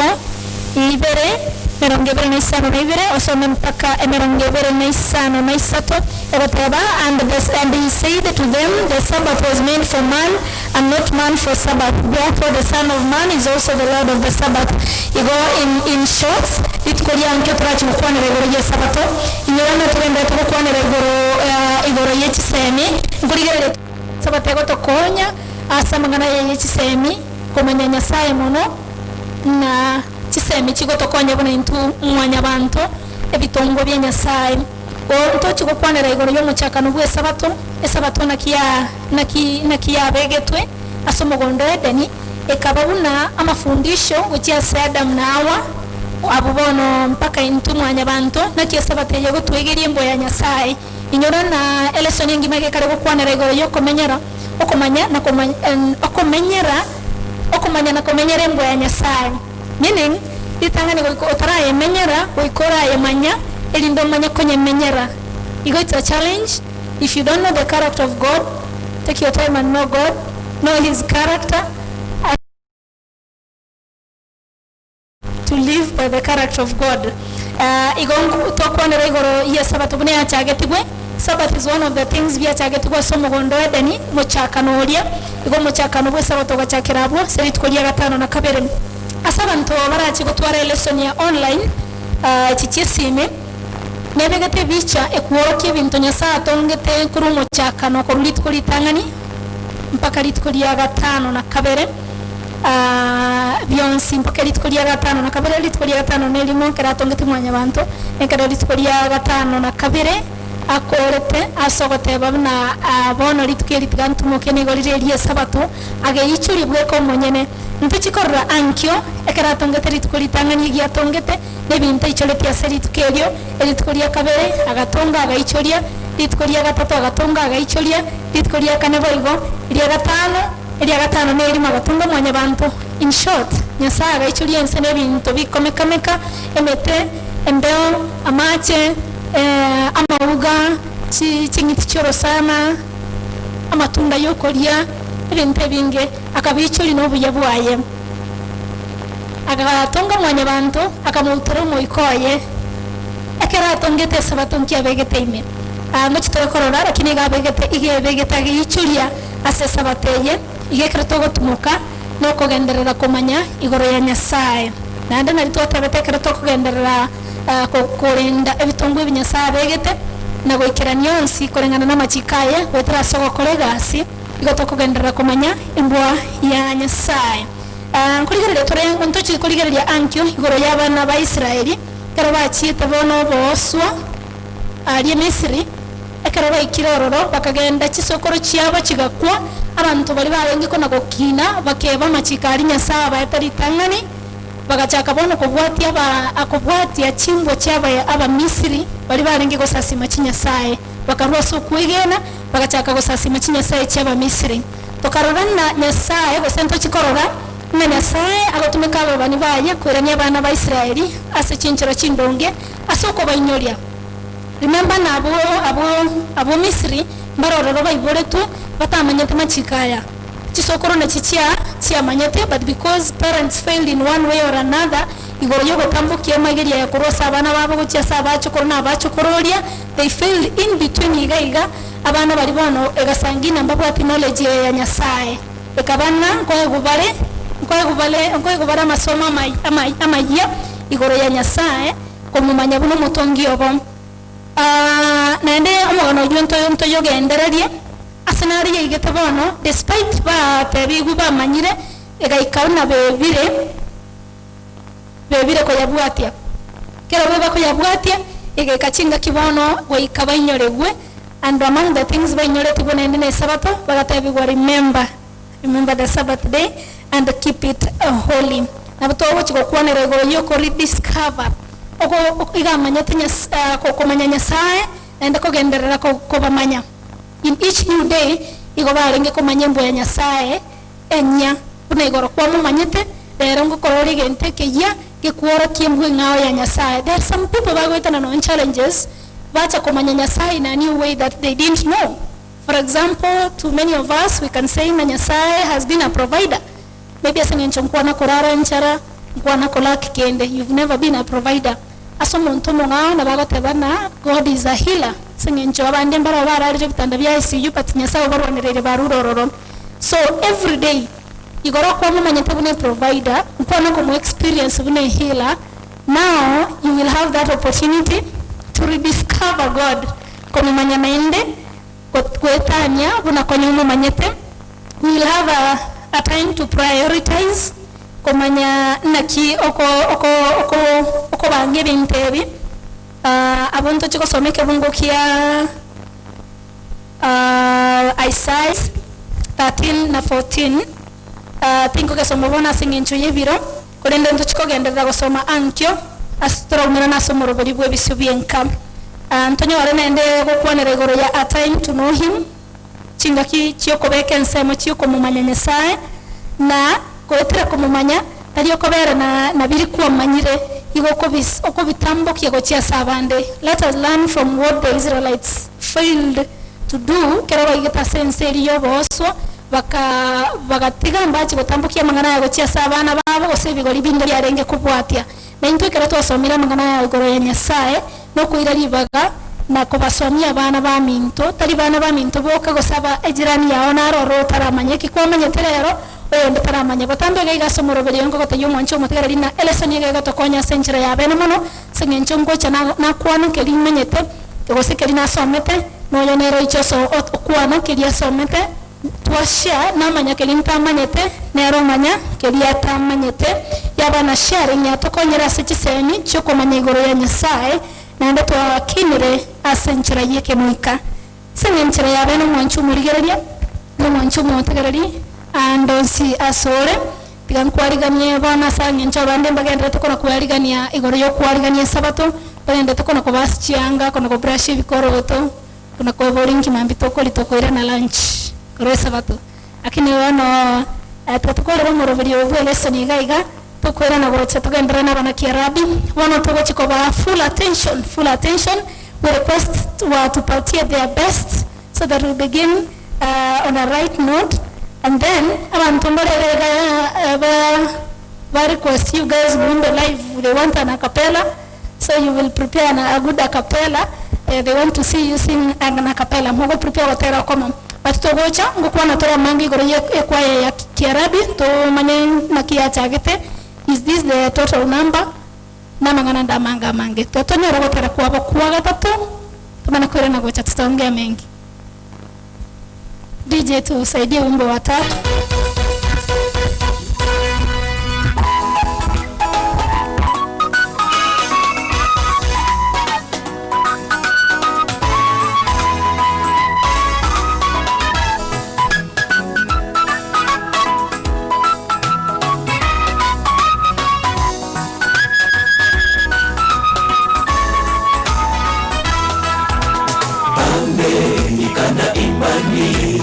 E: ibere merongevere na isano na ibere osome mpaka merongevere na isano na isato egotaba and he said to them, the Sabbath was made for man and not man for Sabbath, therefore the Son of Man is also the Lord of the Sabbath. Igo in short itkolia ankyo turachi mukwanira igoro ye sabato inyorana turenda tukwanira igoro ye chisemi ngurigere sabato egotokonya asamangana ye chisemi komanya nyasaye mono na chisemi chigotokonya bona intu mwanya bantu ebitongo bya nyasaye onto chigokwanira igoro yo muchakano bwe esabato nakia begetwe asomogondo edeni ekababuna amafundisho uchiya Adam na Hawa abubono mpaka intu mwanya bantu nakia sabato yego twegerie mbo ya nyasaye inyora na eleson ngimage kare gokwanira igoro yo komenyera okomanya na okomenyera okumanya na kumenyera embo ya Nyasaye, meaning litangani ko otara yemenyera ko ikora yemanya elindo manya konye menyera. It's a challenge. If you don't know the character of God, take your time and know God, know his character, and to live by the character of God. Sabbath is one of the things we are targeting. Somogondo edeni mochakano olia igo mochakano bwe sabato gachakirabwo serit kolia gatano na kabere asabantu barachi gutwara lesson ya online chichesime nebegate bicha ekuoroki bintu nyasa atongete kuri mochakano korulit kuri tangani mpaka lit kolia gatano na kabere bionsi mpaka lit kolia gatano na kabere lit kolia gatano nelimo kera tongete mwanya bantu ekera lit kolia gatano na kabere akorete asogote babna abono litukeli tigantu mokene golire sabato age yichuri bweko monyene ntichikorra ankyo ekera tongete litukoli tangani gi atongete nebinta icholeti aseri tukelio elitukoli akabere agatonga agaichoria litukoli agatatu agatonga agaichoria litukoli akaneboigo ili gatano neri magatunga mwanya bantu. In short, nyasa agaichoria ensene bintu bikomekameka emete embeo amache amauga chingiti choro sana amatunda yokolia ebintu binge akabicholi no buyabwaye agatonga mwanya bantu akamutoro moikoye ekera tongete sabato nkia begete ime mochitoro korora lakini gabegete igebegeta gichulia ase sabateye igekreto gotumuka no kogenderera komanya igoro ya Nyasaye nanda nalitotebete kreto kogenderera kurinda ebitongo ebinyasa begete na goikera nyonsi korengana na machikaye wetara sogo kolegasi igoto kugendera kumanya imbwa ya Nyasaye. Kuligerera tore ontochi kuligerera ankyo igoro y'abana ba Israeli kero bachiete bono boswa ali Misiri ekero baikirororo bakagenda chisokoro cyaba kigakwa abantu bali barengi ko nagokina bakeba machikari Nyasaye batari tangani bagachaka bono kubwatia chimbo cyaba aba Misiri bali barengi ko sasima Nyasaye bakarwaso kwigena bagachaka ko sasima Nyasaye cyaba Misiri tokarorana Nyasaye gosento chikorora na Nyasaye agotumeka abana baye kweranya abana ba Israeli ase chinchiro chindonge asoko bainyoria. Remember na abo Misiri barororo baiboretu batamanyete machikaya chisokoro na chia manyete, but because parents failed in one way or another igoro yogo tambukiye mageria ya kurosa abana babo guchya sabachokoro na abachokororia they failed in between igaiga abana bali bono egasangina mbabwa knowledge ya Nyasaye ekabana ngoye gubara masomo amaya igoro ya Nyasaye komumanya buno mutongi obo naende omugano yonto yogendererie asenari yigete bono despite ba tebigu bamanyire egaikana bebire ko yabwatia kera beba ko yabwatia egekachinga kibono goikaba inyoregwe. And among the things bainyore tibonende ne sabato bagatebiwa remember the Sabbath day and keep it holy. Nabato wochiko kwanere go yoko rediscover oko igamanyete komanya Nyasaye and kogenderera ko bamanya. In each new day igobarenge komanya mbo ya Nyasaye enya kuna igoro kwa manyete rero ngo korori gente ke ya ke kuora kiembwe ngao ya Nyasaye. There are some people who are going challenges bacha komanya Nyasaye in a new way that they didn't know. For example, to many of us we can say na Nyasaye has been a provider. Maybe asengencho mkwana korara nchara mkwana kola kikende. You've never been a provider. Aso montomo ngao na bago tebana God is a healer. Sengencho abande mbara arije bitanda bya ICU but Nyasaye barwanirere barurororo. So every day igoro kwa mama nyetebune provider mkwana komo experience bune healer. Now you will have that opportunity to rediscover God komo manya maende kwetanya buna konyo manyete. We will have a time to prioritize komanya naki oko bange bintebi abunto chiko someke bungo kia Isaiah 13 na 14 tinko ke somobona singincho yebiro kolende ndo chiko gendera gosoma ankyo astro mera na somoro bari bwe BIENKA BIENKA Antonio arenende gokwanera igoro ya a time to know him chingaki chioko beke nsemo chioko mumanya Nyasaye na kwetera kumumanya tari okobera na biri kwamanyire igo okobitambukia gochia sabande. Let us learn from what the Israelites failed to do. Kera baigeta sense iriyo boswa bagatiga mbachi gutambukia mangana ya gochia sabana babo gose bigori bindi yarenge kubwatia na intwe kera twasomira mangana ya igoro ya Nyasaye no kuiraribaga na kubasomia abana ba minto tari bana ba minto boka gosaba ejirani yao naroro taramanyeki kwamanya terero oyo nditaramanya batambe gaiga somoroberi yongo gotayo mwancho mutegereri na elesoni gaiga tokonya senchira ya bene muno sengencho ngocha na kwano keri menyete gose keri na somete no yonero ichoso okwana keri asomete twashia na manya keri ntamanyete nero manya keri atamanyete yabana sharing ya tokonyera sechiseni choko manya igoro ya Nyasaye na ndo twakinire asenchira yeke muika sengenchira ya bene mwancho murigereria no mwancho mutegereri andonsi asore tigankwariganiye bana sangencho bande bagenda tokona kwarigania igoro yo kwarigania sabato bagenda tokona kubaschianga kono ko brush bikoroto kuna ko boringi mambito ko litokoira na lunch koro sabato akini wano tatokolera moroberi obu lesson gaiga tokoira na gocha togenda na bana KYRABI wano togochi ko ba full attention. We request to party their best so that we begin on a right note. And then, I request you guys win the live. They want an acapella, so you will prepare a good acapella. They want to see you sing an acapella. Mogo prepare whatever common. But to go cha, go kwa na toa mangi goro ya KYRABI to mane na kiachagete. Is this the total number? Namangana nda manga mange. To nyora wotera kwa kwa gatatu. Tumana kwere na gocha tutaongea mengi. DJ tusaidie wimbo wa tatu.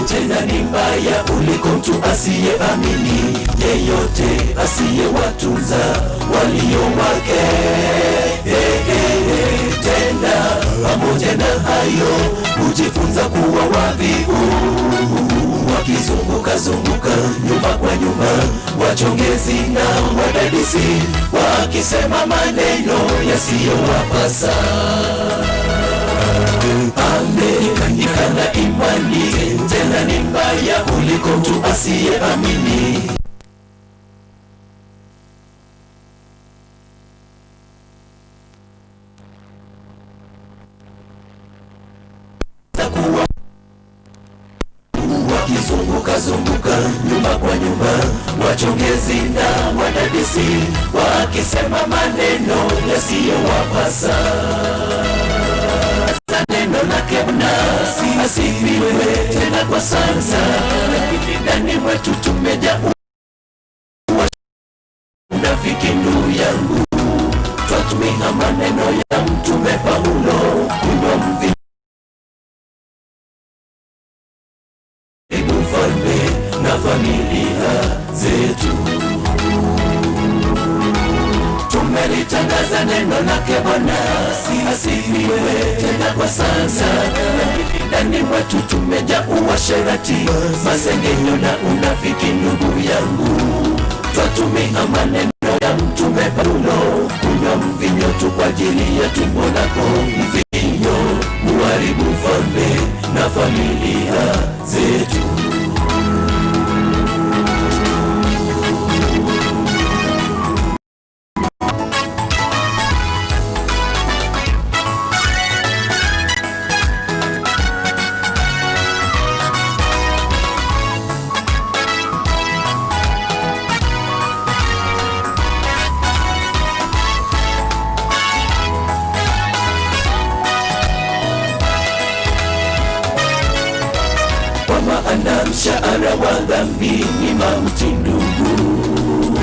A: Tena ni mbaya kuliko mtu asiye amini, yeyote asiye watunza walio wake. Tena pamoja na hayo hujifunza kuwa wavivu, wakizunguka nyumba kwa nyumba, wachongezi na wadadisi, wakisema maneno yasiyowapasa. Ikana imani, tena ni mbaya kuliko mtu asiye amini. Wakizunguka nyumba kwa nyumba, wachongezi na wadadisi, wakisema maneno yasiyowapasa. Neno lake Bwana asifiwe tena kwa sasa, lakini ndani mwetu tumejaa unafiki. Ndugu yangu, twatumia maneno ya mtume Paulo kunywa mvinyo ufalme na familia zetu. Tumelitangaza neno lake Bwana asifiwe tena kwa sasa, lakini ndani mwetu tumejaa uasherati, masengenyo na unafiki. Ndugu yangu, twatumia maneno ya mtume Paulo kunywa mvinyo tu kwa ajili ya tumbo lako. Mvinyo huharibu ufalme na familia zetu. Na mshahara wa dhambi ni mauti ndugu,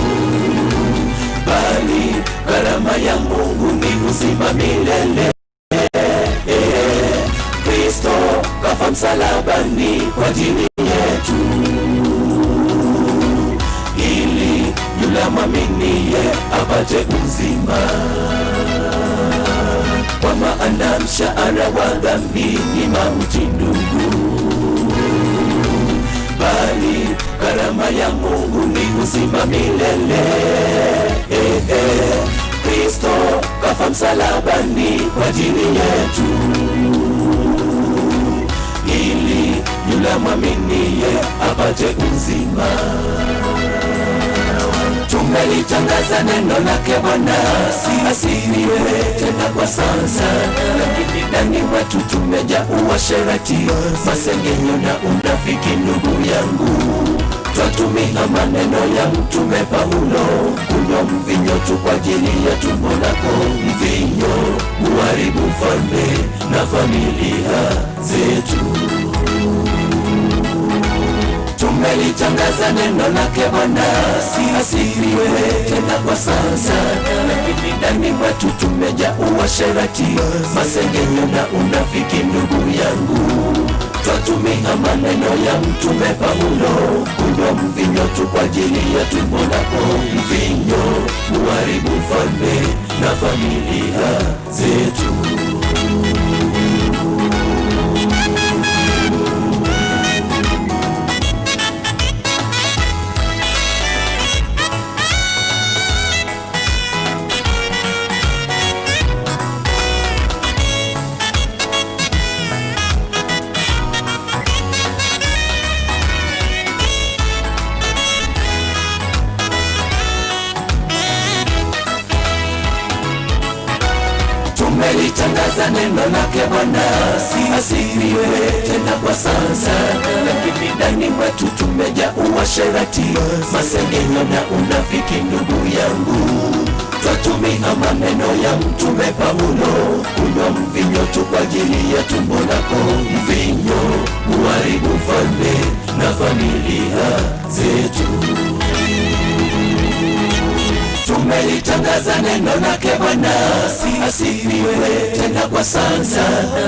A: bali gharama ya Mungu ni uzima milele. Kristo kafa msalabani kwa ajili yetu, ili apate uzima. Kwa maana mshahara wa dhambi ni mauti ndugu, bali karama ya Mungu ni uzima milele. Kristo kafa msalabani kwa ajili yetu, ili yule mwaminiye apate uzima. Tumelitangaza neno lake Bwana, asifiwe tena kwa sasa. Lakini ndani mwetu tumejaa uasherati, masengenyo na unafiki ndugu yangu. Twatumia maneno ya mtume Paulo, kunywa mvinyo tu kwa ajili ya tumbo lako. Mvinyo huharibu ufalme na familia zetu. Tumelitangaza neno lake Bwana, asifiwe tena kwa sasa. Lakini ndani mwetu tumejaa uasherati, masengenyo na unafiki ndugu yangu. Twatumia maneno ya mtume Paulo, kunywa mvinyo tu kwa ajili ya tumbo lako. Mvinyo huharibu ufalme na familia zetu. Tumelitangaza neno lake Bwana, asifiwe tena kwa sasa. Lakini ndani mwetu tumejaa uasherati, masengenyo na unafiki ndugu yangu. Twatumia maneno ya mtume Paulo, kunywa mvinyo tu kwa ajili ya tumbo lako. Mvinyo huharibu ufalme na familia zetu. Tumelitangaza neno lake Bwana, asifiwe tena kwa sasa.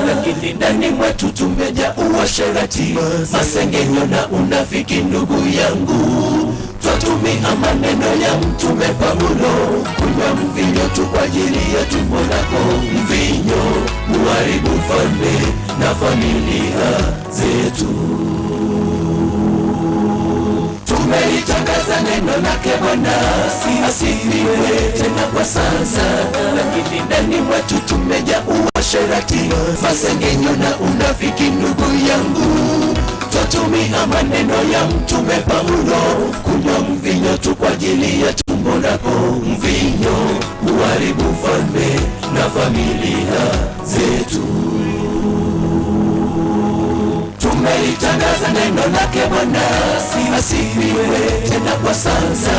A: Lakini ndani mwetu tumejaa uasherati, masengenyo na unafiki ndugu yangu. Twatumia maneno ya mtume Paulo, kunywa mvinyo tu kwa ajili ya tumbo lako. Mvinyo huharibu ufalme na familia zetu. Tumelitangaza neno lake Bwana, asifiwe tena kwa sasa. Lakini ndani mwetu tumejaa uasherati, masengenyo na unafiki ndugu yangu. Twatumia maneno ya mtume Paulo, kunywa mvinyo tu kwa ajili ya tumbo lako. Mvinyo huharibu ufalme na familia zetu. Tumelitangaza neno lake Bwana, asifiwe tena kwa sasa.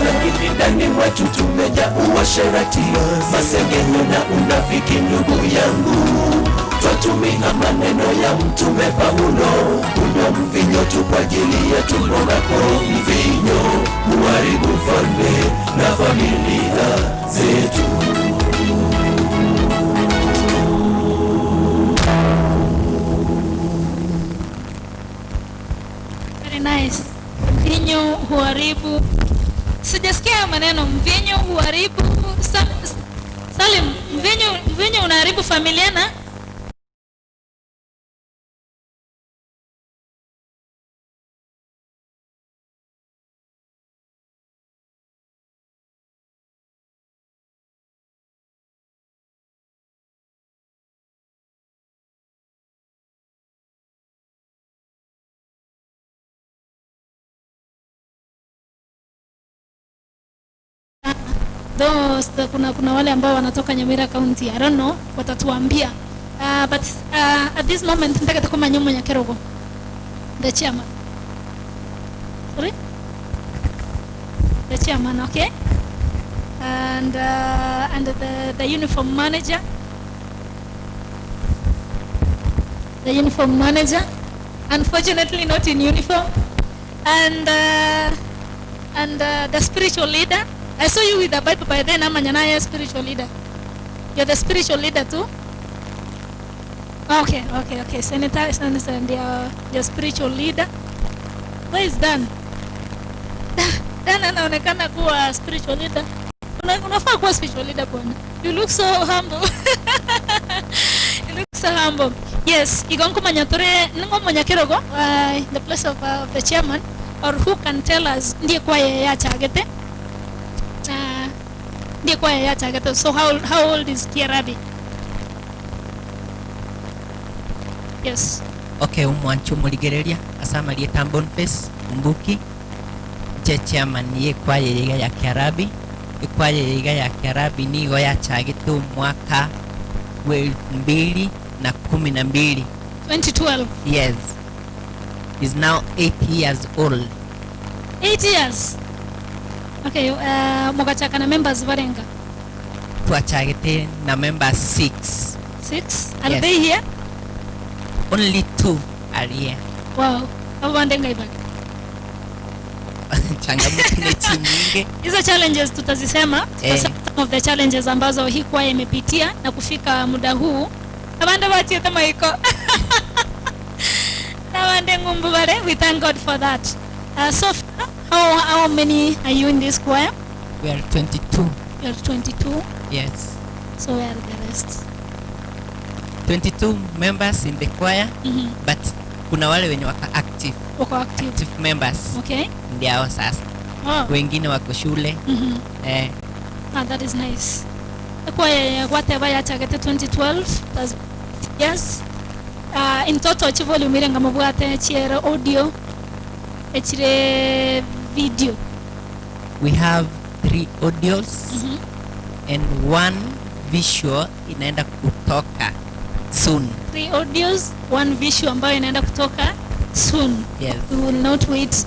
A: Lakini ndani mwetu tumejaa uasherati, masengenyo na unafiki ndugu yangu. Twatumia maneno ya mtume Paulo, kunywa mvinyo tu kwa ajili ya tumbo lako. Mvinyo huharibu ufalme na familia zetu.
E: Nice. Mvinyo huharibu. Sijasikia maneno mvinyo huharibu. Salim, mvinyo unaharibu familia na kuna wale ambao wanatoka Nyamira County. I don't know watatuambia. But at this moment nataka tukoma nyumo ya Kerogo. The chairman. Sorry? The chairman, okay? And the uniform manager. The uniform manager, unfortunately not in uniform. And the spiritual leader. I saw you with the Bible by then. I'm a spiritual leader. You're the spiritual leader too? Okay. Senator and your spiritual leader. Where is Dan? Dan anaonekana kuwa spiritual leader. Unafaa kuwa spiritual leader bwana. You look so humble. You look so humble. Yes, igonko manyatore ngo manyakerogo the place of the chairman or who can tell us ndiye kwa ya chagete. Ndiye kwa ya chagete. So how old is KYRABI? Yes.
F: Okay, umwanchu muligereria asama lieta Boniface Mbuki chairman ye kwa ya KYRABI. Kwa ya KYRABI nigo ya chagitu mwaka 2012.
E: 2012.
F: Yes. He's now 8 years old.
E: 8 years. Okay, mugachaka na members barenga.
F: Tuachagite na members 6.
E: 6? Are
F: Yes.
E: they here?
F: Only 2 are here.
E: Wow. Awandenga ibaki.
F: Changamoto ni nyingi.
E: Hizo challenges tutazisema,
F: Eh.
E: some of the challenges ambazo hii kwa imepitia na kufika muda huu. Abanda bati kama iko. Nawande ngumbu bare, we thank God for that. So far, how many are you in this choir?
F: We are 22.
E: You are 22.
F: Yes.
E: So where are the rest?
F: 22 members in the choir, but kuna wale wenye wako active.
E: Wako active.
F: Active members.
E: Okay.
F: Ndio sasa.
E: Oh.
F: Wengine wako shule.
E: That is nice. Choir whatever ya chagete 2012. Yes. In total volume irenga mabwate chire audio chire video.
F: We have 3 audios and 1 visual inaenda kutoka soon.
E: 3 audios, 1 visual ambayo inaenda kutoka soon.
F: Yes.
E: We will not wait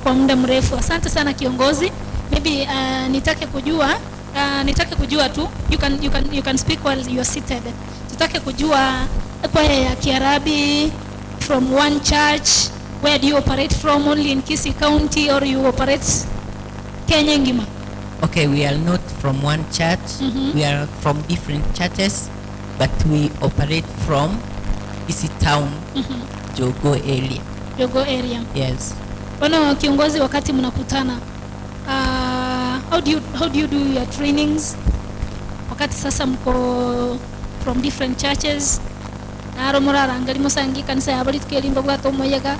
E: kwa muda mrefu. Asante sana kiongozi. Maybe nitake kujua tu. You can speak while you are seated. Tutake kujua kwa ya KYRABI from one church. Where do you operate from? Only in Kisii County or you operate Kenya ngima?
F: Okay, we are not from one church. We are from different churches, but we operate from Kisii town, Jogo area.
E: Jogo area.
F: Yes.
E: Bwana kiongozi, wakati mnakutana, how do you do your trainings? Wakati sasa mko from different churches. Naro murara ngali musangi kanisa ya bali tukelimba bwato moyega.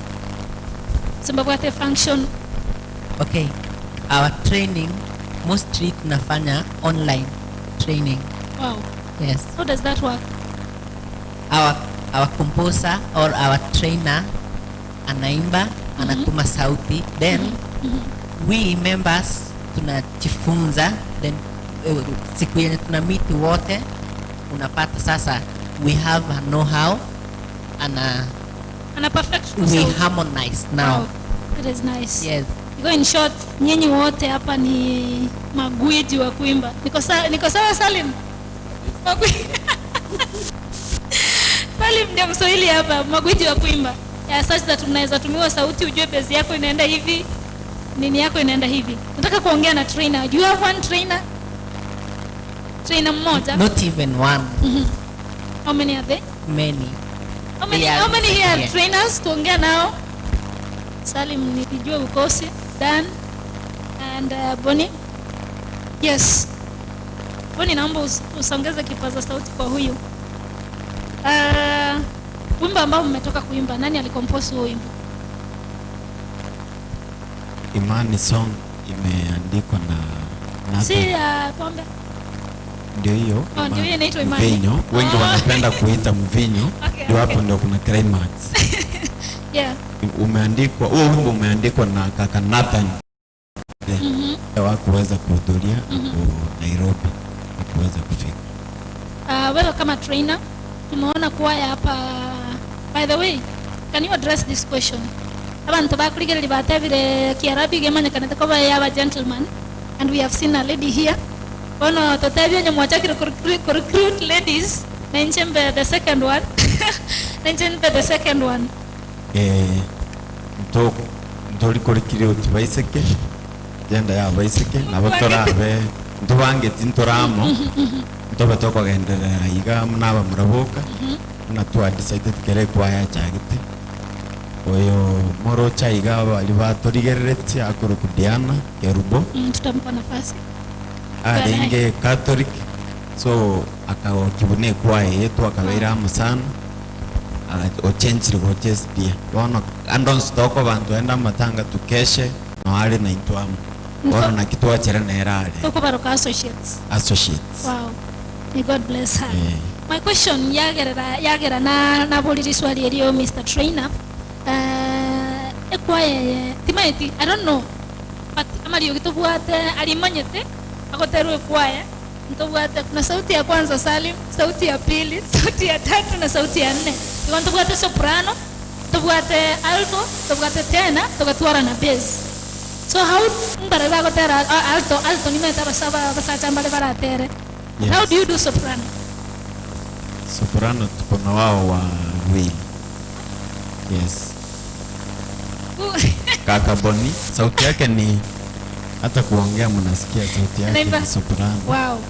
E: Simba bwate function.
F: Okay. Our training mostly tunafanya online training.
E: Wow.
F: Yes.
E: How does that work?
F: Our composer or our trainer anaimba, anatuma sauti, then we members tunajifunza, then siku yenye tuna meet wote unapata sasa we have a know-how and
E: perfect.
F: we harmonize now.
E: Wow. That is nice.
F: Yes.
E: In short, nyinyi wote hapa ni magwiji wa kuimba. Niko sawa Salim? Salim ndio Mswahili hapa, magwiji wa kuimba. Yeah, such that tunaweza tumiwa sauti ujue bezi yako inaenda hivi, nini yako inaenda hivi. Nataka kuongea na trainer. Do you have one trainer? Trainer mmoja?
F: Not even one.
E: How many are there?
F: Many.
E: How many here are trainers? Tuongea nao. Salim nilijua ukosi. Dan and Bonnie. Yes. Bonnie, naomba usongeze kipaza sauti kwa huyu. Wimbo ambao mmetoka kuimba, nani alicompose huo wimbo?
B: Imani song imeandikwa na
E: Si pombe.
B: Ndio hiyo.
E: Ndio hiyo inaitwa Imani.
B: Mvinyo. Wengi wanapenda kuita mvinyo. Ndio hapo ndio kuna climax.
E: Yeah.
B: Umeandikwa, huo wimbo umeandikwa na kaka Nathan. Hawakuweza kuhudhuria Nairobi, hakuweza kufika.
E: Wewe kama trainer, tumeona kwaya hapa. By the way, can you address this question? Abantu bakurigera libate bire KYRABI gemanya kanata ko yaba gentleman, and we have seen a lady here. Ono totabyo nyamwachakira recruit ladies. Nenchembe the second one. Nenchembe the second one.
B: Ntorikurikire uti baiseke genda ya baiseke nabatorabe ndubange tintoramo ndobe tokogenderera iga munaba murabuka na tu decided kere kwaya chagite oyo moro chaiga bali batorigerereti akuru kudiana kerubo
E: tutampa nafasi.
B: Inge Catholic, so akawakibune kwa yetu akawera musana ochenjiri goches pia bono andon stoko bantu enda matanga tukeshe no ali na intwamu bono na kitu achere na erale
E: toko baroka associates. Wow, may God bless her. My question yagera na boliri swali elio Mr. Trainer ekwaye timaiti I don't know but amali yogitobuate alimanyete akoterwe kwaye ntobuate kuna sauti ya kwanza Salim, sauti ya pili, sauti ya tatu na sauti ya nne. Ntobuate soprano, ntobuate alto, ntobuate tena, tokatwara na bass. So how mbara ba kotera alto ni meta basaba basacha mbale baratere. How do you do soprano?
B: Soprano tuko na wao wawili. Yes. Kaka Boni, sauti yake ni hata kuongea mnasikia sauti yake ni soprano.
E: Wow.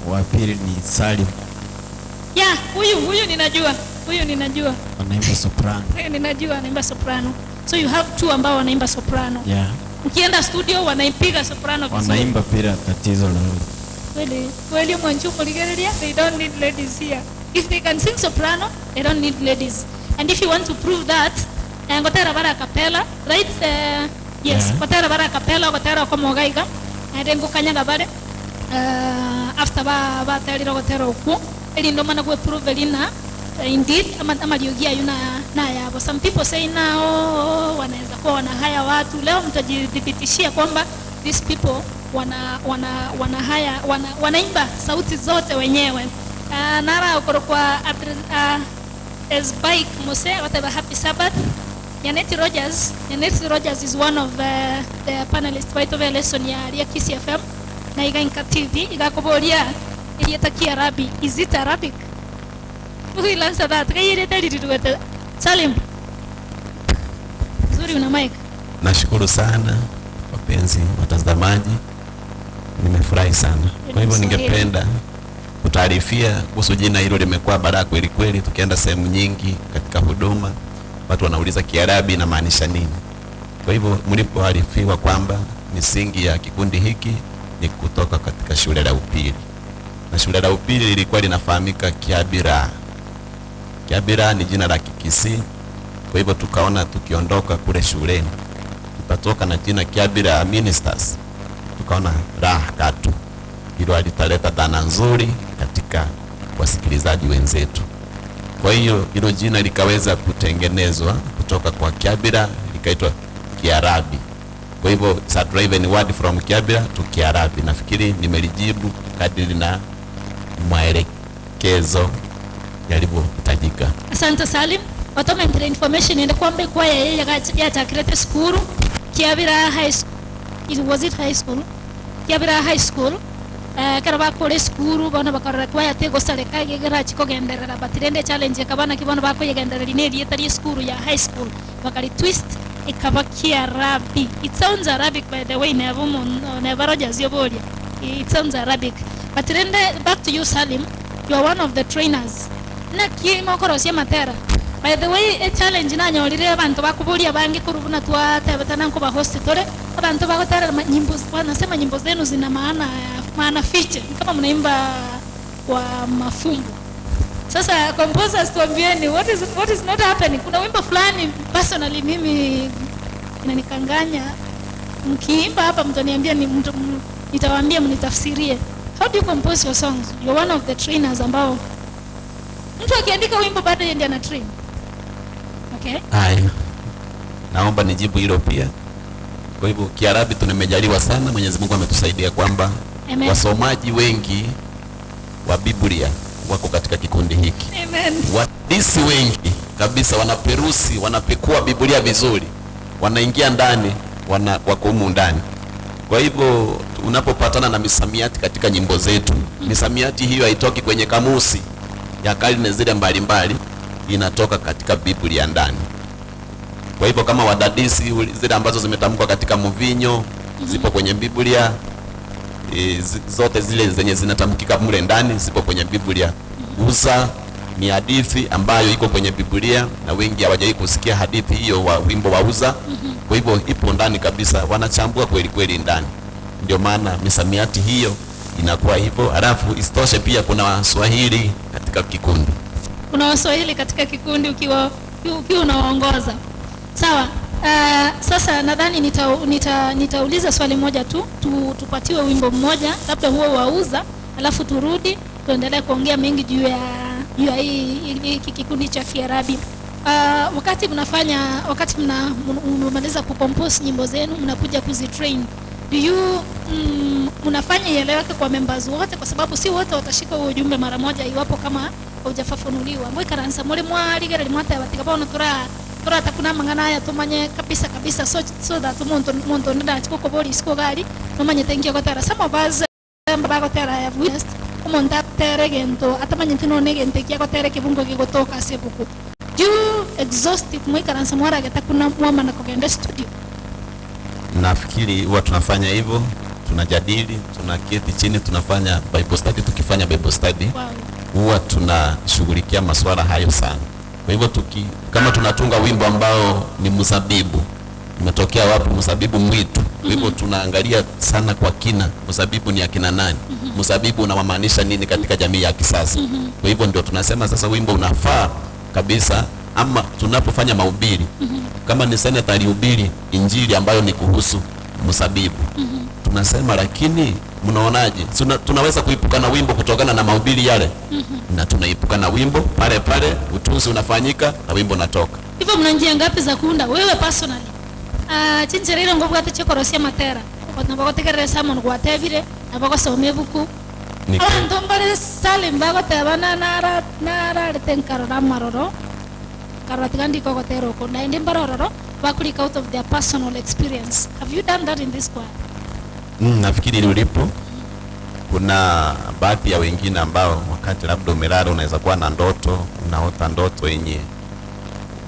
B: Wa pili ni Salim.
E: Yeah, huyu ninajua.
B: Anaimba soprano.
E: Ninajua anaimba soprano. So you have two ambao wanaimba soprano.
B: Yeah.
E: Ukienda studio wanaipiga soprano vizuri.
B: Wanaimba pira tatizo lolote.
E: Kweli mwanchuko ligerelia, they don't need ladies here. If they can sing soprano, they don't need ladies. And if you want to prove that, ngotera bara capella, right? Yes, ngotera bara capella, ngotera kwa mogaiga. Ndengo kanyaga bare. After ba teriro ngotera uku. Eli ndo mana kwe prove lina indeed ama liogia yuna na yabo. Some people say now wanaweza kuwa wana haya watu. Leo mtajidhibitishia kwamba these people wanaimba sauti zote wenyewe. Nara ukoro kwa as bike mose whatever happy Sabbath. Yaneti Rogers is one of the panelists by the lesson ya KYRABI FM na INKA TV igakoboria iliyeta KYRABI. Is it Arabic? We'll answer that. Salim. Zuri una mic.
C: Nashukuru sana wapenzi watazamaji. Nimefurahi sana. Kwa hivyo ningependa kutaarifia kuhusu jina hilo limekuwa baraka kweli kweli. Tukienda sehemu nyingi katika huduma watu wanauliza KYRABI inamaanisha nini. Kwa hivyo mlipoarifiwa kwamba misingi ya kikundi hiki ni kutoka katika shule la upili. Na shule la upili lilikuwa linafahamika Kiabira. Kiabira ni jina la Kikisi. Kwa hivyo tukaona tukiondoka kule shuleni tutatoka na jina Kiabira Ministers. Tukaona raha katu. Hilo alitaleta dhana nzuri katika wasikilizaji wenzetu. Kwa hiyo hilo jina likaweza kutengenezwa kutoka kwa Kiabira likaitwa KYRABI. Kwa hivyo it's a driven word from Kiabira to KYRABI. Nafikiri nimelijibu kadiri na maelekezo yalivyohitajika.
E: Asante Salim. Watome mpira information ende kwamba kwa yeye ya takrete school Kiabira High School. Was it high school? Kiabira High School. Karaba kole school bana bakarra kwa yate gosale kage garachi ko genderera batirende challenge kabana kibona bako yegenderera ineri yetari school ya high school bakari twist ikaba KYRABI. It sounds Arabic by the way, never Rogers yobolia. It sounds Arabic. Batirende, back to you Salim. You are one of the trainers. Na Mogotu matera. By the way, a challenge na nyolire abantu bakubulia bangi kurubuna tuate batananko ba hospitale. Abantu bakotara nyimbo wanasema nyimbo zenu zina maana fiche kama mnaimba kwa mafumbo. Sasa composers tuambieni what is not happening. Kuna wimbo fulani personally mimi inanikanganya. Mkiimba hapa mtaniambia nitawaambia mnitafsirie. How do you compose your songs? You're one of the trainers ambao mtu akiandika wimbo bado yeye ndiye ana train. Okay?
C: Haya. Naomba nijibu hilo pia. Kwa hivyo KYRABI tumejaliwa sana, Mwenyezi Mungu ametusaidia kwamba wasomaji wengi wa Biblia wako katika kikundi hiki.
E: Amen.
C: Wadisi wengi kabisa wanaperusi, wanapekua Biblia vizuri. Wanaingia ndani, wako humu ndani. Kwa hivyo unapopatana na misamiati katika nyimbo zetu, misamiati hiyo haitoki kwenye kamusi ya karne zile mbalimbali, inatoka katika Biblia ndani. Kwa hivyo kama wadadisi zile ambazo zimetamkwa katika mvinyo zipo kwenye Biblia, zote zile zenye zinatamkika mule ndani zipo kwenye Biblia. Uza ni hadithi ambayo iko kwenye Biblia na wengi hawajai kusikia hadithi hiyo wa wimbo wa Uza. Kwa hivyo ipo ndani kabisa, wanachambua kweli kweli ndani. Ndio maana misamiati hiyo inakuwa hivyo. Halafu isitoshe pia kuna Waswahili katika kikundi.
E: Kuna Waswahili katika kikundi ukiwa unaongoza. Sawa. Sasa nadhani nitauliza swali moja tu, tupatiwe wimbo mmoja labda huo wauza, alafu turudi tuendelee kuongea mengi juu ya hii kikundi cha KYRABI. Wakati mnamaliza kucompose nyimbo zenu, mnakuja kuzitrain, do you mnafanya ieleweke kwa members wote, kwa sababu si wote watashika huo ujumbe mara moja iwapo kama haujafafanuliwa. Mwe karansa muri mwarigera limwata batikabona turata kuna mangana haya tumanye kabisa so that umuntu ndachi kuko boli siko gali tumanye tengia gotera. Some of us bagotera have witnessed umuntu atere gento atamanye tino negente kia gotera kibungo kigotoka sebuku. Do you exhaust it mwe karansa mwara geta kuna mwama na kugenda studio?
C: Nafikiri huwa tunafanya hivyo, tunajadili, tunaketi chini, tunafanya Bible study. Tukifanya Bible study huwa tunashughulikia masuala hayo sana. Kwa hivyo kama tunatunga wimbo ambao ni mzabibu, umetokea wapi mzabibu mwitu, kwa hivyo tunaangalia sana kwa kina mzabibu ni akina nani, mzabibu unamaanisha nini katika jamii ya kisasa. Kwa hivyo ndio tunasema sasa wimbo unafaa kabisa. Ama tunapofanya mahubiri, kama ni senator alihubiri injili ambayo ni kuhusu mzabibu, tunasema lakini mnaonaje, tunaweza kuipukana wimbo kutokana na mahubiri yale, na tunaipukana wimbo pale utunzi unafanyika na wimbo natoka.
E: Hivyo mna njia ngapi za kuunda wewe personally? Chincherero ngovu ate chokorosia matera nabagotegereza mono gwatebire nabagosome buku ntombare sale mbagotebana nara retenkaro ramaroro karatigandi kokotero ko na ndi mbaroro bakulika out of their personal experience. Have you done that in this choir?
C: Nafikiri ulipo kuna baadhi ya wengine ambao wakati labda umelala unaweza kuwa na ndoto, unaota ndoto yenye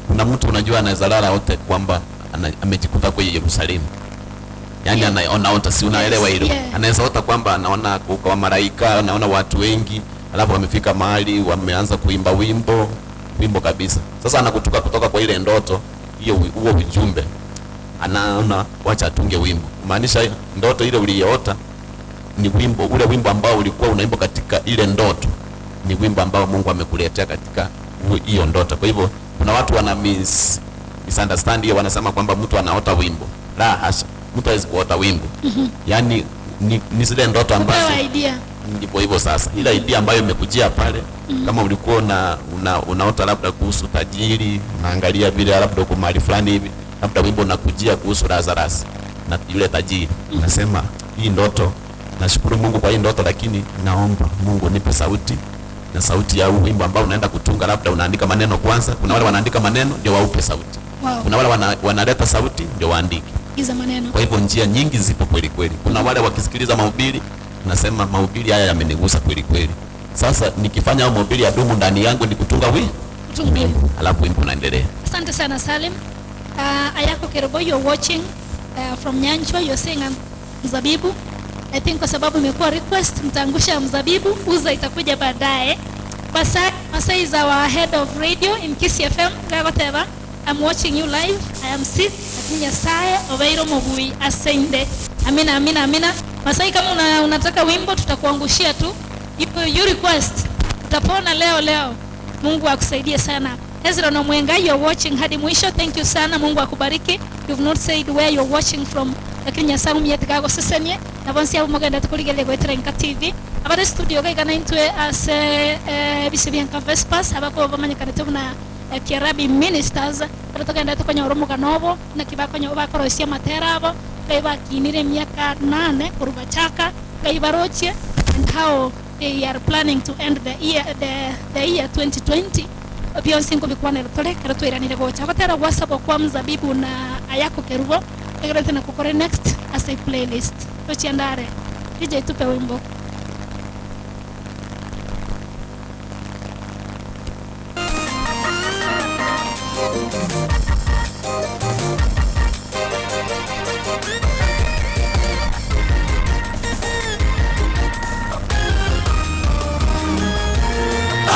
C: kuna mtu unajua anaweza lala wote kwamba amejikuta kwa Yerusalemu. Yaani anaota, si unaelewa hilo? Anaweza ota kwamba anaona kwa malaika, anaona watu wengi, alafu wamefika mahali wameanza kuimba wimbo kabisa. Sasa anakutoka kutoka kwa ile ndoto hiyo, huo ujumbe anaona wacha atunge wimbo. Maanisha ndoto ile uliyoota ni wimbo, ule wimbo ambao ulikuwa unaimba katika ile ndoto ni wimbo ambao Mungu amekuletea katika hiyo ndoto. Kwa hivyo kuna watu wana misunderstand hiyo, wanasema kwamba mtu anaota wimbo. La hasha, mtu hawezi kuota wimbo. Yaani ni zile ndoto ambazo ndipo hivyo. Sasa ile idea ambayo imekujia pale, kama ulikuwa unaota labda kuhusu tajiri, unaangalia vile labda uko mahali fulani hivi, labda wimbo unakujia kuhusu Lazarus na yule tajiri, unasema hii ndoto, nashukuru Mungu kwa hii ndoto, lakini naomba Mungu nipe sauti, na sauti ya wimbo ambao unaenda kutunga, labda unaandika maneno kwanza. Kuna wale wanaandika maneno ndio waupe sauti. Kuna wale wanaleta sauti ndio waandike
E: hizo maneno.
C: Kwa hivyo njia nyingi zipo kweli. Kuna wale wakisikiliza mahubiri, nasema mahubiri haya yamenigusa kweli. Sasa nikifanya mahubiri ya dumu ndani yangu ni kutunga wimbo, alafu wimbo unaendelea.
E: Asante sana Salim. Ayako Kerobo, you're watching from Nyanchwa, you're saying mzabibu. I think kwa sababu imekuwa request, mtangusha mzabibu, uza itakuja baadaye. Masai is our head of radio in KYSS FM. Whatever. I'm watching you live. I am Sid Nyasaye Obeiro Mogui Asende. Amina. Masai, kama unataka wimbo tutakuangushia tu. You request. Utapona leo. Mungu akusaidie sana. Ezra na Mwenga, you're watching hadi mwisho. Thank you sana. Mungu akubariki. You've not said where you're watching from. Lakini Nyasaye muyetikago sesenye. Nabonsi abo mogenda tukuligele gwetera INKA TV. Abare studio gaigana intwe as EBISIO BIENKA VESPURS abako bamanyikana tubuna KYRABI ministers tugenda tukonya oromuga nobo na kibakonya bakorosia matera abo kaiba kinire miaka 8 kuruga chaka kaibarochie, and how they are planning to end the year 2020. Beyonce ngo bikwana rutore karatwiranire gocha batera wasabo kwa mzabibu na Ayako Kerubo egrete na kukore next as a playlist tochiandare DJ tupe wimbo.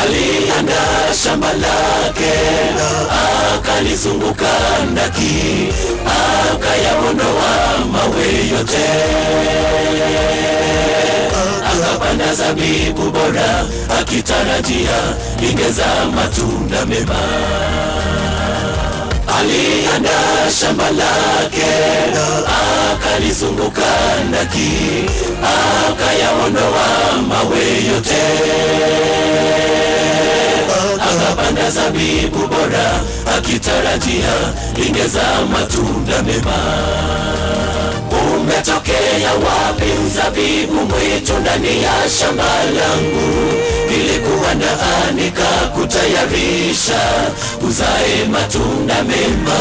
A: Alianda shamba lake, akalizunguka ndaki, akayaondoa mawe yote, akapanda zabibu bora akitarajia ingezaa matunda mema. Aliandaa shamba lake akalizunguka ndaki, akayaondoa mawe yote, akapanda zabibu bora akitarajia ingezaa matunda mema. Umetokea wapi mzabibu mwitu ndani ya shamba langu? Nilikuwa naanika kutayarisha uzae matunda mema.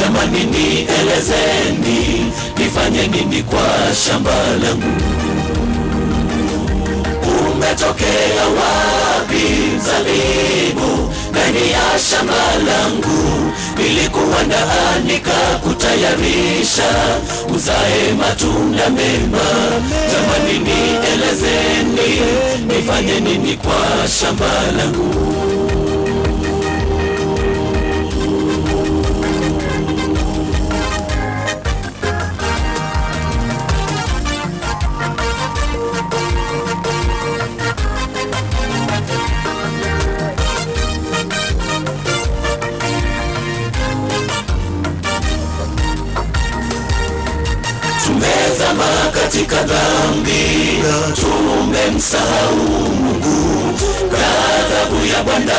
A: Jamani nielezeni, nifanye nini kwa shamba langu? Umetokea wapi mzabibu ndani ya shamba langu? Nilikuwa naanika kutayarisha uzae matunda mema. Jamani nielezeni, nifanye nini kwa shamba langu? Tumezama katika dhambi, tumemsahau Mungu, ghadhabu ya Bwana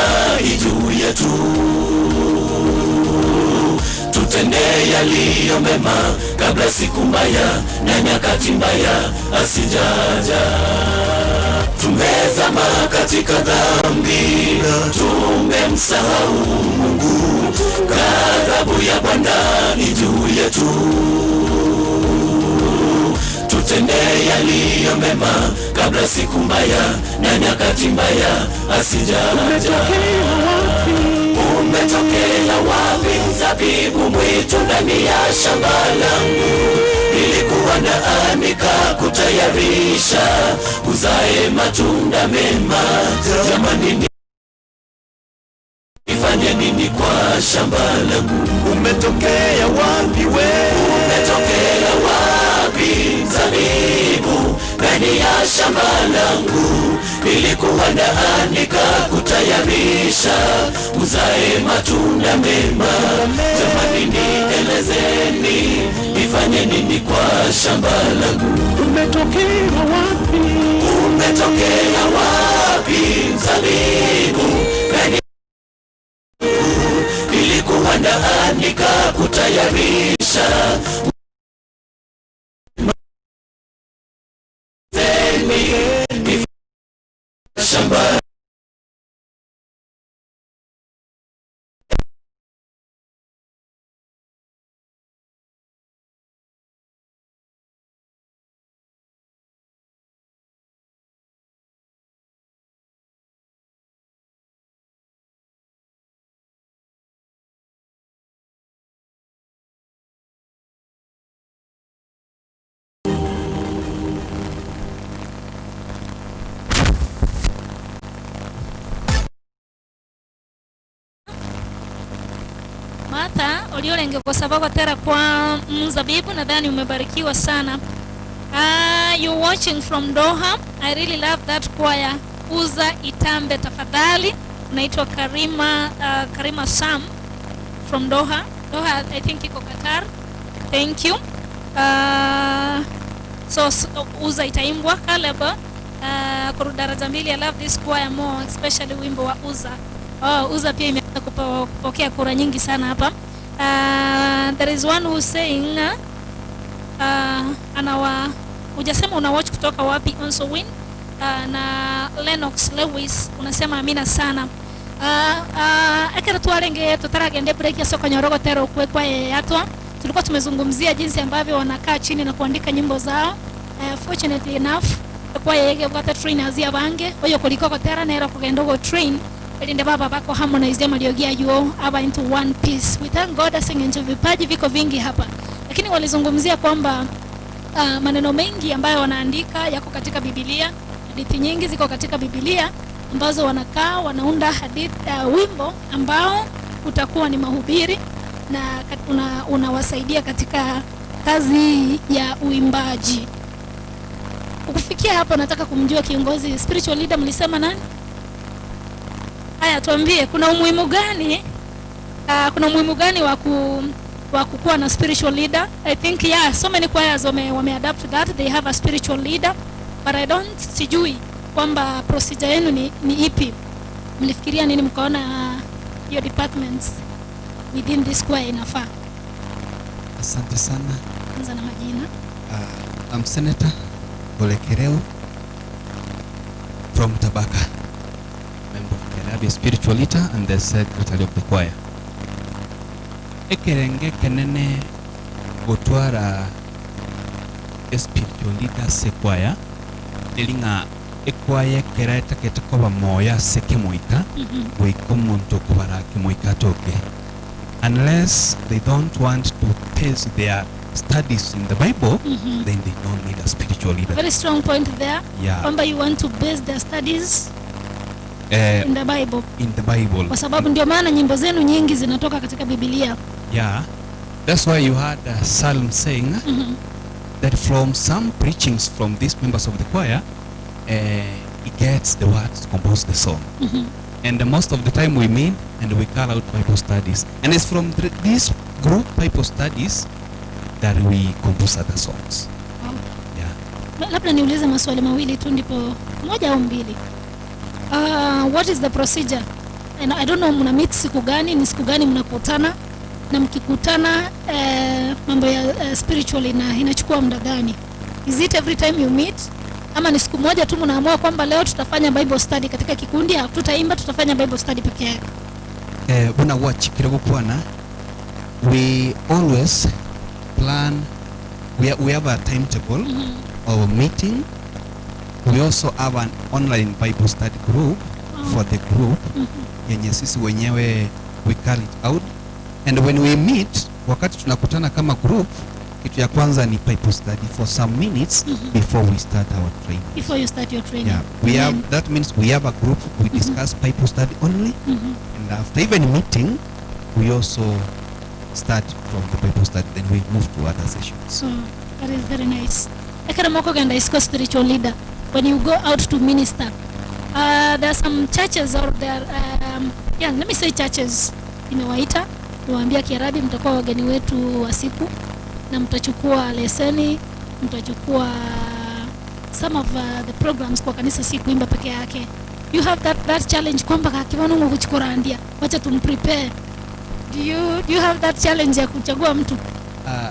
A: juu yetu. Tutende yaliyo mema kabla siku mbaya na nyakati mbaya asijaja. Tumezama katika dhambi, tumemsahau Mungu, ghadhabu ya Bwana juu yetu. Tutende yaliyo mema kabla siku mbaya na nyakati mbaya asijaja. Umetokea wapi mzabibu mwitu ndani ya shamba langu? Nilikuwa naanika kutayarisha uzae matunda mema. Jamani nifanye nini kwa shamba langu? Umetokea wapi we? Umetokea wapi mzabibu ndani ya shamba langu? Nilikuwa naanika kutayarisha uzae matunda mema. Jamani nielezeni, nifanye nini kwa shamba langu? Umetokea wapi? Umetokea wapi mzabibu ndani nilikuwa naanika kutayarisha shamba.
E: Mata uliolenge kwa sababu tera kwa mzabibu, nadhani umebarikiwa sana. You're watching from Doha. I really love that choir. Uza itambe tafadhali. Unaitwa Karima Sam from Doha. Doha I think iko Qatar. Thank you. So uza itaimbwa Kaleba kurudaraja mbili. I love this choir more, especially wimbo wa Uza. Uza pia imeanza kupokea kura nyingi sana hapa. There is one who's saying hujasema una watch kutoka wapi also win. Na Lennox Lewis unasema amina sana. Akira tuarenge tutaragende break ya soko nyorogo tero kwa yatwa. Tulikuwa tumezungumzia jinsi ambavyo wanakaa chini na kuandika nyimbo zao. Fortunately enough kwa yeye wakati trainers ya bange oyo kuliko tera nero kugenda go train elinde baba bako harmonize maliogia yuo aba into one piece. We thank God asengenje vipaji viko vingi hapa. Lakini walizungumzia kwamba maneno mengi ambayo wanaandika yako katika Biblia. Hadithi nyingi ziko katika Biblia ambazo wanakaa wanaunda hadithi wimbo ambao utakuwa ni mahubiri na unawasaidia katika kazi ya uimbaji. kufikia hapo nataka kumjua kiongozi spiritual leader mlisema nani? Haya tuambie kuna umuhimu gani wa kukuwa na spiritual leader? I think so many choirs wame adapt that they have a spiritual leader, but I don't sijui kwamba procedure yenu ni ipi. Mlifikiria nini mkaona your departments within this choir inafaa?
G: Asante sana.
E: Anza na majina.
G: I'm Senator Olekereu from Tabaka, member of KYRABI spiritual leader and the secretary of the choir. Ekerenge kenene gutwara spiritual leader se choir elinga ekwaya kereta ketakoba moya sekemoika wiko muntu kubara kemoika toke, unless they don't want to test their studies in the Bible, then they don't need a spiritual leader.
E: Very strong point there.
G: Yeah.
E: Kwamba you want to base their studies in the Bible.
G: In the Bible.
E: Kwa sababu ndio maana nyimbo zenu nyingi zinatoka katika Biblia.
G: Yeah. That's why you had a psalm saying that from some preachings from these members of the choir, it gets the words to compose the song. And most of the time we meet and we call out Bible studies. And it's from this group Bible studies that we compose other songs. Yeah.
E: Labda niulize maswali mawili tu ndipo moja au mbili. What is the procedure? And I don't know mna meet siku gani, ni siku gani mnakutana, na mkikutana mambo ya spiritual inachukua muda gani? Is it every time you meet? Ama ni siku moja tu mnaamua kwamba leo tutafanya Bible study katika kikundi, tutaimba, tutafanya Bible study peke yake?
G: Buna watch kirego kwana, we always plan, we have a timetable of meeting. We also have an online Bible study group for the group. Yenye sisi wenyewe we carry it out. And when we meet, wakati tunakutana kama group, kitu ya kwanza ni Bible study for some minutes before we start our training.
E: Before you start your training.
G: Yeah, we have, that means we have a group, we discuss Bible study only. And after even meeting, we also start from the Bible study, then we move to other sessions.
E: That is very nice. Ekaramokoga is spiritual leader. When you go out to minister, there are some churches out there, let me say churches, imewaita niwaambia KYRABI mtakuwa wageni wetu wa siku na mtachukua leseni, mtachukua some of the programs kwa kanisa, si kuimba peke yake. You have that challenge kwamba kakimano ngokuchukura ndia wacha tumprepare. Do you have that challenge ya kuchagua mtu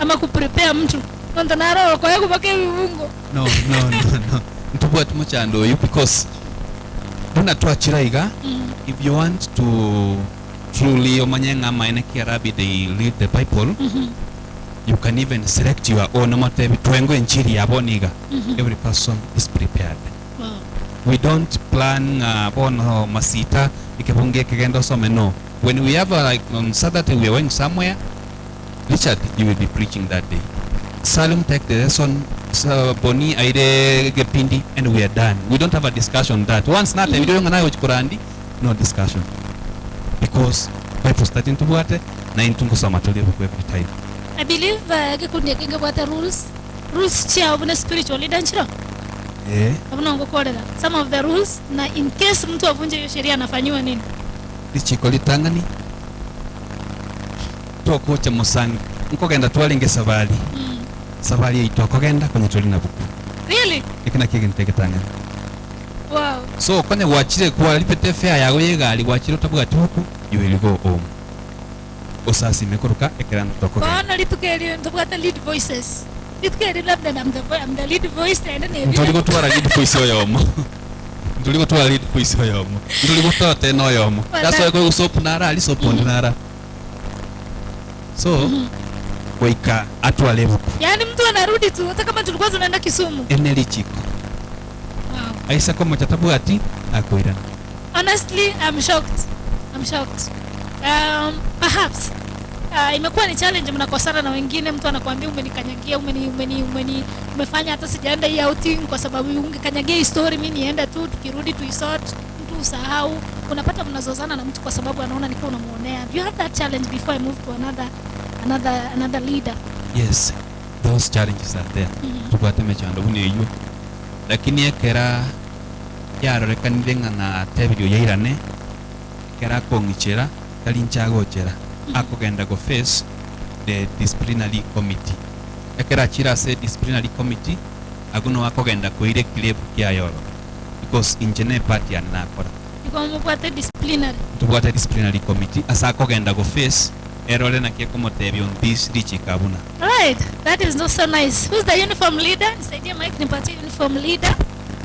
E: ama kuprepare mtu ndo naro kwa yako pake viungo?
G: No. Ntubwa tumuchando you, because unatoa chiraiga. If you want to truly omanyenga maene KYRABI they lead the Bible, you can even select your own matebi twengo enchiri yaboniga. Every person is prepared.
E: Wow.
G: We don't plan bono masita ikebunge kegendo some. No, when we have like on Saturday we are going somewhere, Richard, you will be preaching that day. Salim take the lesson, Boni aide gepindi, and we are done. We don't have a discussion that once not we don't know which Qurandi, no discussion, because Bible starting to water na intungo samatoli every time.
E: I believe gikundi kinga bwata rules chia of spiritual leader nchiro. Abuna ngokorera some of the rules, na in case mtu avunje hiyo sheria anafanywa nini?
G: Lichiko litangani toko cha musangi nkogenda twalinge sabali. Sabali yetu akogenda kwenye tolina buku.
E: Really?
G: Ikina kigenteketanga.
E: Wow.
G: So kwenye wachire kwa lipete fare yawe yegali wachire tabuga tuku, you will go home. Osasi mekoroka ekirana toko.
E: Kono litukeli ntubwata lead voices. Litukeli labda I'm the lead voice and then
G: Ntuliko tuwa lead voice yoyomo. Ntuliko tuwa lead voice yoyomo. Ntuliko tuwa teno yoyomo. That's why kwa usopu nara ali sopu nara. So Waika atwa level.
E: Yani mtu anarudi tu hata kama tulikuwa tunaenda Kisumu.
G: Eneli chiko.
E: Wow.
G: Aisa kwa mchatabu ati akoira.
E: Honestly, I'm shocked. Perhaps imekuwa ni challenge, mnakosana na wengine, mtu anakuambia umenikanyagia, umefanya hata sijaenda hii outing kwa sababu ungekanyagia hii story, mimi nienda tu, tukirudi tuisort, mtu usahau, unapata mnazozana na mtu kwa sababu anaona niko unamuonea. Do you have that challenge before I move to another leader?
G: Yes, those challenges are there. Tupate mechando une hiyo. lakini ekera yarorekanire ng'ang'a tebirio yairane kera kongichera talinchagochera akogenda go face the disciplinary committee ekera chira se disciplinary committee aguno akogenda koire clip kya yoro because injene party anakora
E: ikomubwate disciplinary
G: tubwate disciplinary committee asa akogenda go face erole na kieko motebio this richi kabuna.
E: Right, that is not so nice. Who's the uniform leader? Nisaidie Mike nipatie uniform leader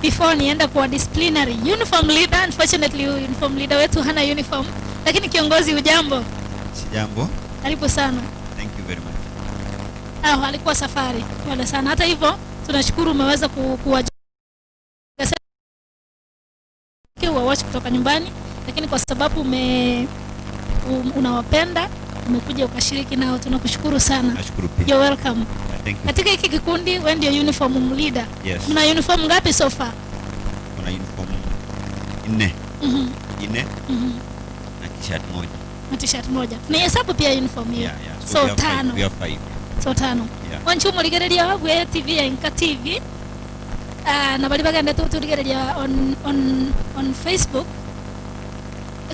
E: before nienda kwa disciplinary. Uniform leader, unfortunately uniform leader wetu hana uniform, lakini kiongozi ujambo?
H: Sijambo.
E: Karibu sana.
H: Thank you very much.
E: Alikuwa safari. Pole sana. Hata hivyo tunashukuru umeweza kuwajua watch kutoka nyumbani, lakini kwa sababu unawapenda umekuja ukashiriki nao, tunakushukuru sana.
H: Nashukuru pia.
E: You're welcome.
H: Thank you.
E: Katika hiki kikundi wewe ndio uniform leader.
H: Yes.
E: Mna uniform ngapi so far?
H: Kuna uniform 4. Ine. Na t-shirt moja.
E: Na t-shirt moja. Tunahesabu pia uniform hiyo.
H: Yeah.
E: So 5.
H: We have 5.
E: So 5.
H: Yeah.
E: Wanchu muligereria wa Bwari TV ya INKA TV. Na bali baganda tuligereria on Facebook.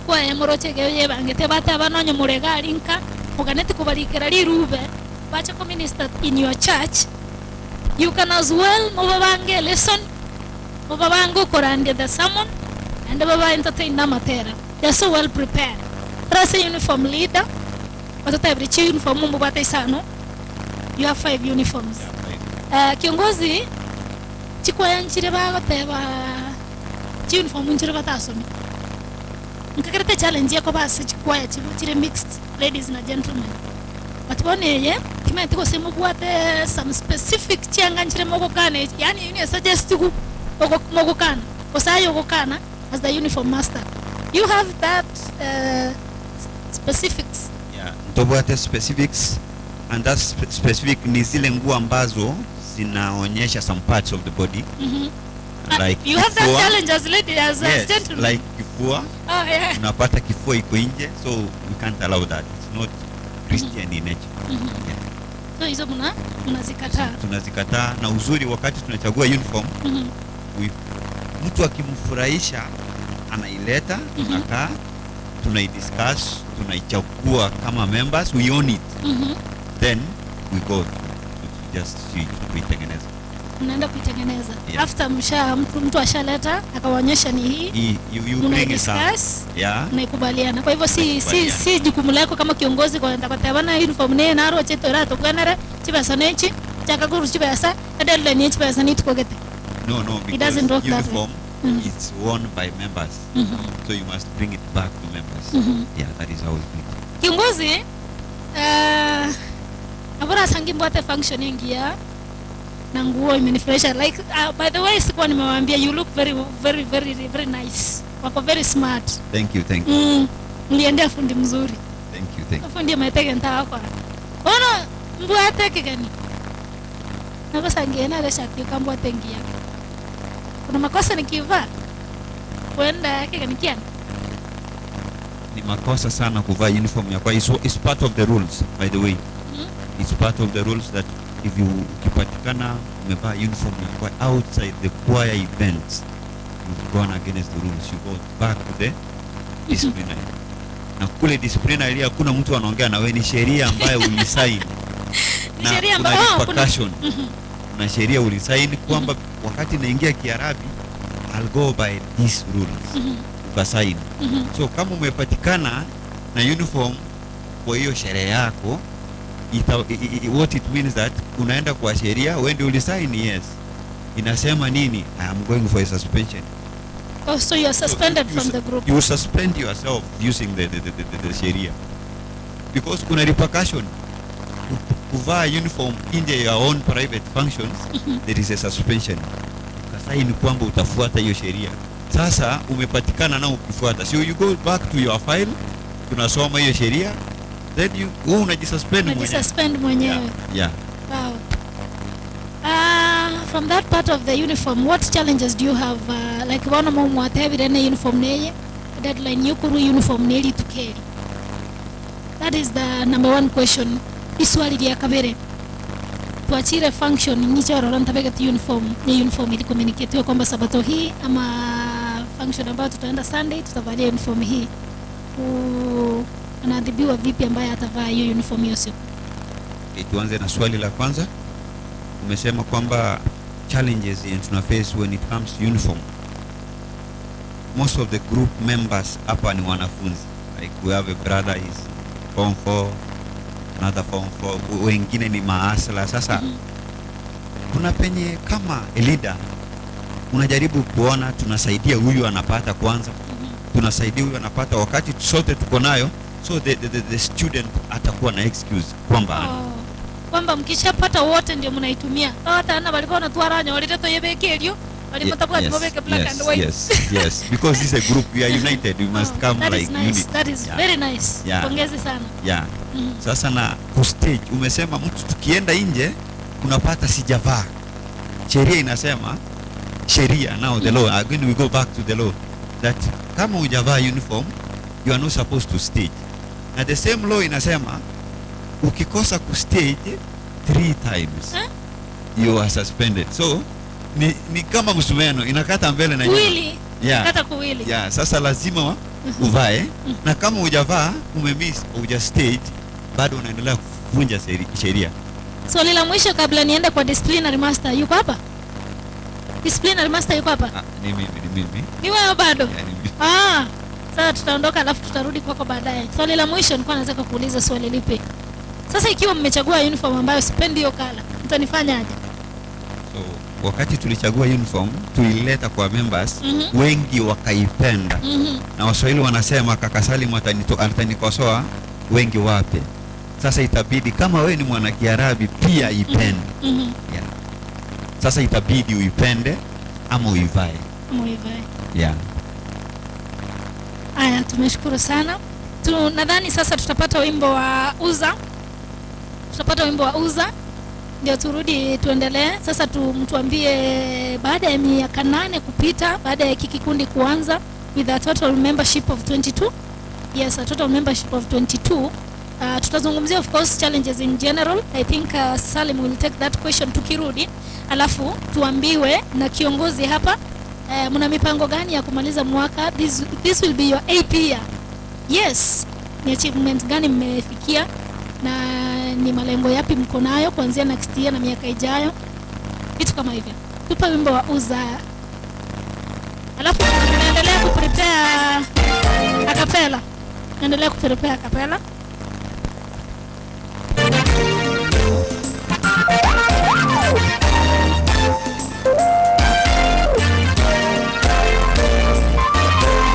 E: Kwa emorochege yebangete bata banonyo murega linka muganeti kubalikira lirube bacha ko minister in your church. You can as well mubabange lesson mubabango korande the sermon and baba entertain na matera. They are so well prepared. Rasa uniform leader watoto every uniform mubata isano. You have 5 uniforms. Kiongozi chikwa yanchire bagoteba uniform nchire batasomi. Nkakarete challenge yako basi chikwaya chire mixed ladies na gentlemen. Batuboneye kimete ko semu bwate some specific chianga nchire mogokane, yani you suggest ku mogokana osayo gokana as the uniform master. You have that specifics.
H: Yeah, tobwate specifics, and that specific ni zile nguo ambazo zinaonyesha some parts of the body. Like
E: you have that challenge as lady as
H: yes,
E: gentlemen.
H: like kifua.
E: Oh yeah.
H: Unapata kifua iko nje, so we can't allow that. It's not Christian in nature. Yeah.
E: So hizo mnazikataa.
H: Tunazikataa, na uzuri wakati tunachagua uniform mtu akimfurahisha anaileta, tunakaa, tunaidiscuss, tunaichagua kama members, we own it. Then we go to just kuitengeneza.
E: Unaenda kuitengeneza.
H: Yeah.
E: After mtu ashaleta akawaonyesha ni hii.
H: You bring it up. Yeah.
E: Naikubaliana. Kwa hivyo si jukumu lako kama kiongozi kwa ndabatabana uniform ne naro chetora to kanara chibasa nechi chakaguru chibasa adalla ni chibasa ni tukogete.
H: No,
E: it doesn't work that way.
H: Uniform is worn by members. So you must bring it back to members. Yeah, that is how it is.
E: Kiongozi abora sangi mbwate functioning ya na nguo imenifurahisha, like by the way sikuwa nimewaambia you look very nice, wako very smart.
H: Thank you.
E: Mliendea fundi mzuri.
H: Thank you.
E: Fundi ametega ntaa kwa ona mbwate kigani na basa ngena ile shati kambwa tengia. Kuna makosa nikivaa kwenda kigani kiana
H: Ni makosa sana kuvaa uniform ya kwa is part of the rules, by the way. It's part of the rules that if you ukipatikana umevaa uniform ya kwa outside the choir events, you've gone against the rules. You go back to the disciplinary. Na kule disciplinary hakuna mtu anaongea na wewe, ni sheria ambayo ulisign.
E: Ni sheria ambayo
H: kuna sheria ulisign kwamba wakati naingia KYRABI I'll go by these rules. Ukasign. So kama umepatikana na uniform kwa hiyo sherehe yako, what it means that unaenda kwa sheria, wewe ndio ulisign, yes. Inasema nini? I am going for a suspension.
E: Oh, so you are suspended from the group.
H: You suspend yourself using the sheria. Because kuna repercussion. Kuvaa uniform nje your own private functions, there is a suspension. Ukasaini kwamba utafuata hiyo sheria. Sasa umepatikana na ukifuata. So you go back to your file, tunasoma hiyo sheria, then you unajisuspend mwenyewe. Yeah.
E: Wow. From that part of the uniform, what challenges do you have? Like one of them what have in uniform neye deadline yukuru uniform neli to carry. That is the number one question. Iswali ya kabere. tuachire function nicho roro ntabega uniform ni uniform ili communicate kwamba sabato hii ama function ambayo tutaenda Sunday tutavalia uniform hii. Anaadhibiwa vipi ambaye atavaa hiyo uniform hiyo siku?
H: Tuanze na swali la kwanza. Umesema kwamba challenges tuna face when it comes to uniform. Most of the group members hapa ni wanafunzi. Like we have a brother is form 4, another form 4, wengine ni maasla. Sasa kuna penye kama leader unajaribu kuona tunasaidia huyu anapata kwanza, tunasaidia huyu anapata, wakati sote tuko nayo, so the student atakuwa na excuse
E: kwamba mkishapata wote ndio mnaitumia. Hata ana walikuwa wanatuaranya walitoto yebekelio walimtakuwa tubeke black and white.
H: Yes, because this is a group, we are united, we must come like unit.
E: That is very nice. Pongezi sana.
H: Sasa na stage umesema mtu tukienda nje unapata sijavaa. Sheria inasema, sheria now the law, again we go back to the law, that kama hujavaa uniform you are not supposed to stage. Na the same law inasema ukikosa ku stage 3 times you are suspended. So ni kama msumeno inakata mbele na nyuma.
E: Kata kuwili.
H: Sasa lazima uvae, na kama hujavaa umemiss huja stage bado unaendelea kuvunja sheria.
E: Swali la mwisho kabla niende kwa disciplinary master, yuko hapa? Disciplinary master yuko hapa?
H: Ni mimi.
E: Ni wewe bado? Sasa tutaondoka alafu tutarudi kwako baadaye. Swali la mwisho nilikuwa nataka kuuliza swali lipi? Sasa ikiwa mmechagua uniform ambayo sipendi hiyo kala, mtanifanya aje?
H: So wakati tulichagua uniform tuileta kwa members, wengi wakaipenda. Na Waswahili wanasema kaka Salim atanikosoa wengi wape. Sasa itabidi kama wewe ni mwana Kiarabi pia ipende. Sasa itabidi uipende ama uivae.
E: Aya, tumeshukuru sana. Nadhani sasa tutapata wimbo wa Uza. Ndio turudi tuendelee. Sasa mtuambie baada ya miaka 8 kupita, baada ya kikundi kuanza with a total membership of 22. Yes, a total membership of 22. Tutazungumzia of course challenges in general. I think Salim will take that question tukirudi. Alafu tuambiwe na kiongozi hapa mna mipango gani ya kumaliza mwaka? This will be your 8th year. Yes, ni achievement gani mmefikia na ni malengo yapi mko nayo kuanzia next year na miaka ijayo? Vitu kama hivyo. Tupa wimbo wa Uza. Alafu tunaendelea kuprepare acapella.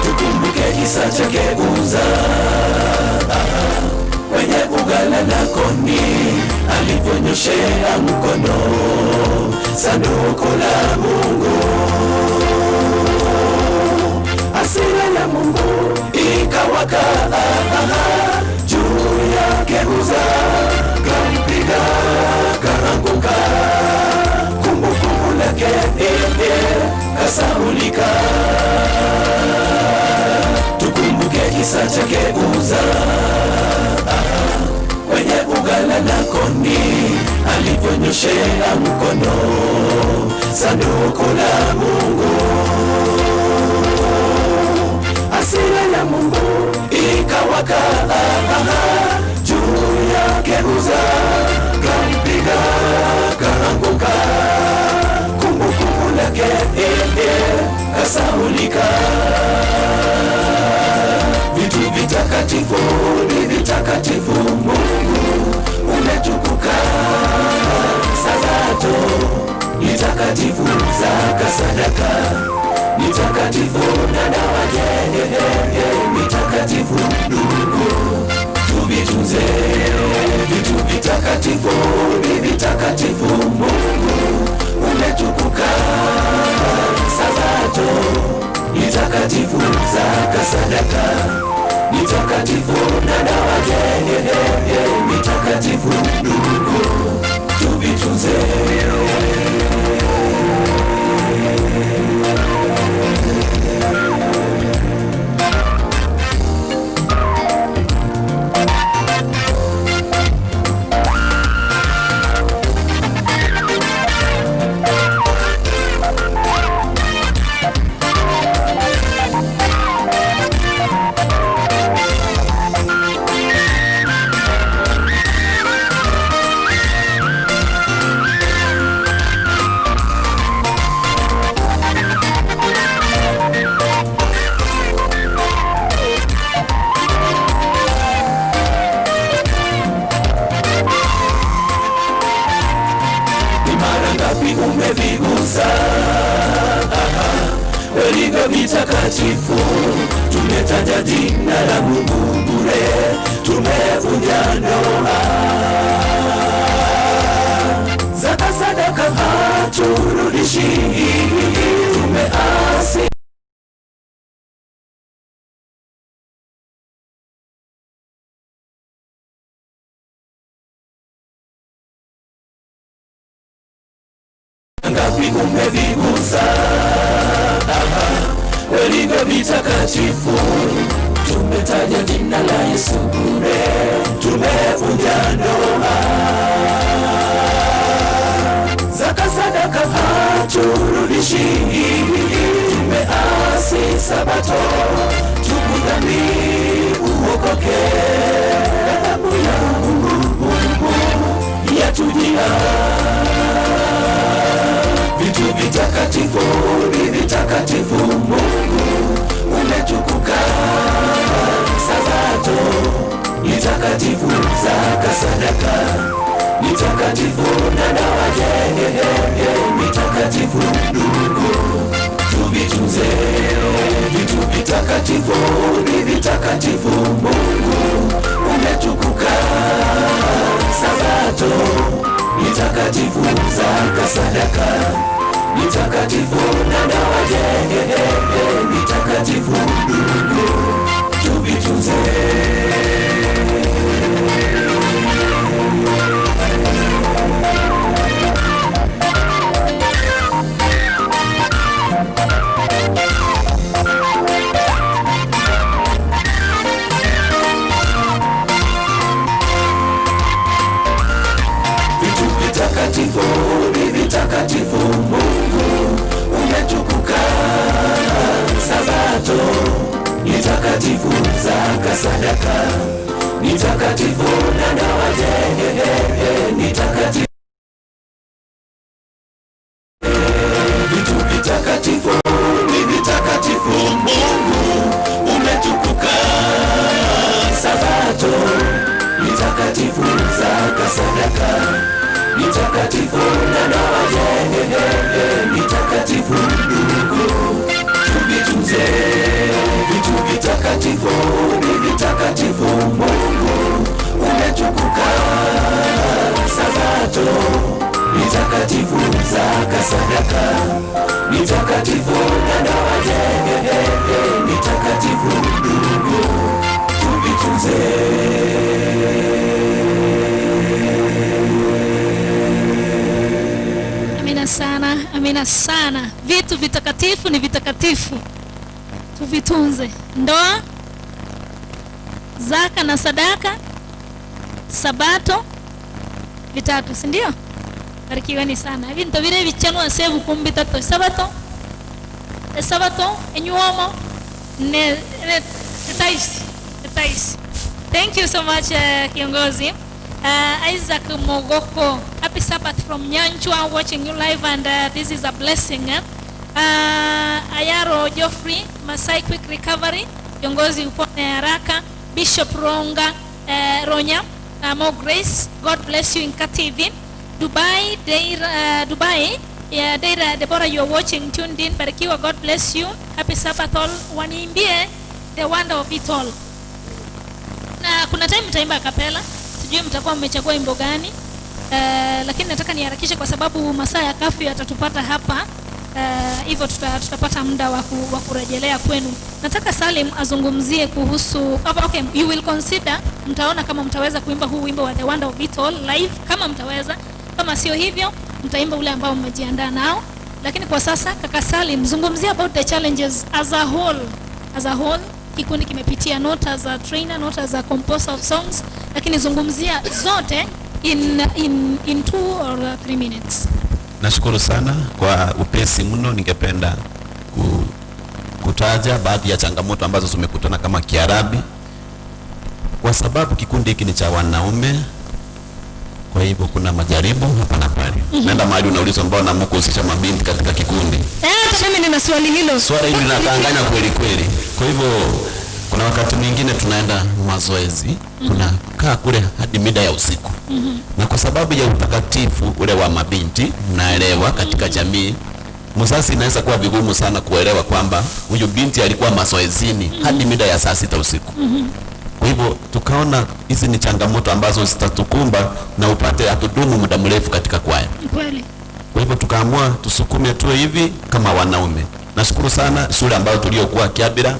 A: Tukumbuke kisa chake Uza kwenye bugala la koni, aliponyoshea mkono sanduku la Mungu. Hasira ya Mungu ikawaka juu yake Uza, kampiga kaanguka, kumbukumbu lake kasaulika. Tukumbuke kisa chake Uza kwenye bugala la koni, aliponyoshea mkono sanduku la Mungu. Hasira ya Mungu ikawaka juu yake Uza, kampiga kaanguka, kumbukumbu lake kasaulika. Vitu vitakatifu ni vitakatifu, Mungu umetukuka. Sabato ni takatifu, zaka sadaka ni takatifu, na dawa ni takatifu. Ndugu tuvitunze vitu vitakatifu, ni vitakatifu, Mungu umetukuka. Sabato ni takatifu, zaka sadaka ni takatifu, na dawa ni takatifu. Ndugu tuvitunze. ngapi umevigusa, walivyo vitakatifu. Tumetaja jina la Mungu bure, tumevunja ndoa. Zaka sadaka haturudishi, tumeasi. Ngapi umevigusa, walivyo vitakatifu. Tumetaja jina la Yesu bure, tumevunja ndoa. Zaka sadaka haturudishi, tumeasi sabato. Tubu dhambi uokoke, damu ya Mungu yatujia. Vitu vitakatifu ni vitakatifu, Mungu umetukuka. Sabato ni takatifu, zaka sadaka ni takatifu, na dawa ni takatifu. Ndugu tuvitunze vitu vitakatifu, ni vitakatifu, Mungu umetukuka. Sabato ni takatifu, zaka sadaka ni takatifu, na dawa ni takatifu. Ndugu tuvitunze. Vitakatifu ni vitakatifu, Mungu umetukuka. Sabato ni takatifu, zaka sadaka ni takatifu, na dawa ni takatifu. Vitu vitakatifu ni vitakatifu, Mungu umetukuka. Sabato ni takatifu, zaka sadaka ni takatifu, na dawa ni takatifu. Ndugu tuvitunze vitu vitakatifu, ni vitakatifu, Mungu umetukuka. Sabato ni takatifu, zaka sadaka ni takatifu, na dawa ni takatifu. Ndugu tuvitunze.
E: Amina sana. Vitu vitakatifu ni vitakatifu, tuvitunze. Ndoa, zaka na sadaka, sabato, vitatu, si ndio? Barikiweni sana. Hivi ndio vile vichanua sevu kumbi tatu. Sabato, enyuomo ne taisi. Thank you so much kiongozi. Isaac Mogoko, happy Sabbath from Nyanchwa, watching you live, and this is a blessing. Ayaro Geoffrey, Masai quick recovery, kiongozi upone haraka. Bishop Ronga Ronya, more grace, God bless you. INKA TV, Dubai, Deborah, you are watching, tuned in, barikiwa, God bless you. Happy Sabbath all, waniimbie the wonder of it all. Na kuna time mtaimba kapela, sijui mtakuwa mmechagua wimbo gani, lakini nataka niharakishe kwa sababu masaa ya kafu yatatupata hapa, hivyo tutapata muda wa kurejelea kwenu. Nataka Salim azungumzie kuhusu, okay, you will consider, mtaona kama mtaweza kuimba huu wimbo wa The Wonder of It All live, kama mtaweza. Kama sio hivyo, mtaimba ule ambao mmejiandaa nao. Lakini kwa sasa kaka Salim, zungumzia about the challenges as a whole. Kikundi kimepitia, not as a trainer, not as a composer of songs, lakini zungumzia zote in 2 or 3 minutes.
C: Nashukuru sana kwa upesi mno. Ningependa kutaja baadhi ya changamoto ambazo tumekutana kama KYRABI, kwa sababu kikundi hiki ni cha wanaume. Kwa hivyo kuna majaribu hapa na pale. Nenda mahali unaulizwa mbona mkuhusisha mabinti katika kikundi.
E: Mimi nina swali hilo.
C: Swali hili linakanganya kweli kweli. Kwa hivyo kuna wakati mwingine tunaenda mazoezi, tunakaa kule hadi mida ya usiku. Na kwa sababu ya utakatifu ule wa mabinti naelewa katika jamii, mzazi inaweza kuwa vigumu sana kuelewa kwamba huyu binti alikuwa mazoezini hadi mida ya saa 6 usiku. Kwa hivyo tukaona hizi ni changamoto ambazo zitatukumba na upate atudumu muda mrefu katika kwaya.
E: Kweli.
C: Kwa hivyo tukaamua tusukume tu hivi kama wanaume. Nashukuru sana shule ambayo tuliokuwa Kiabira,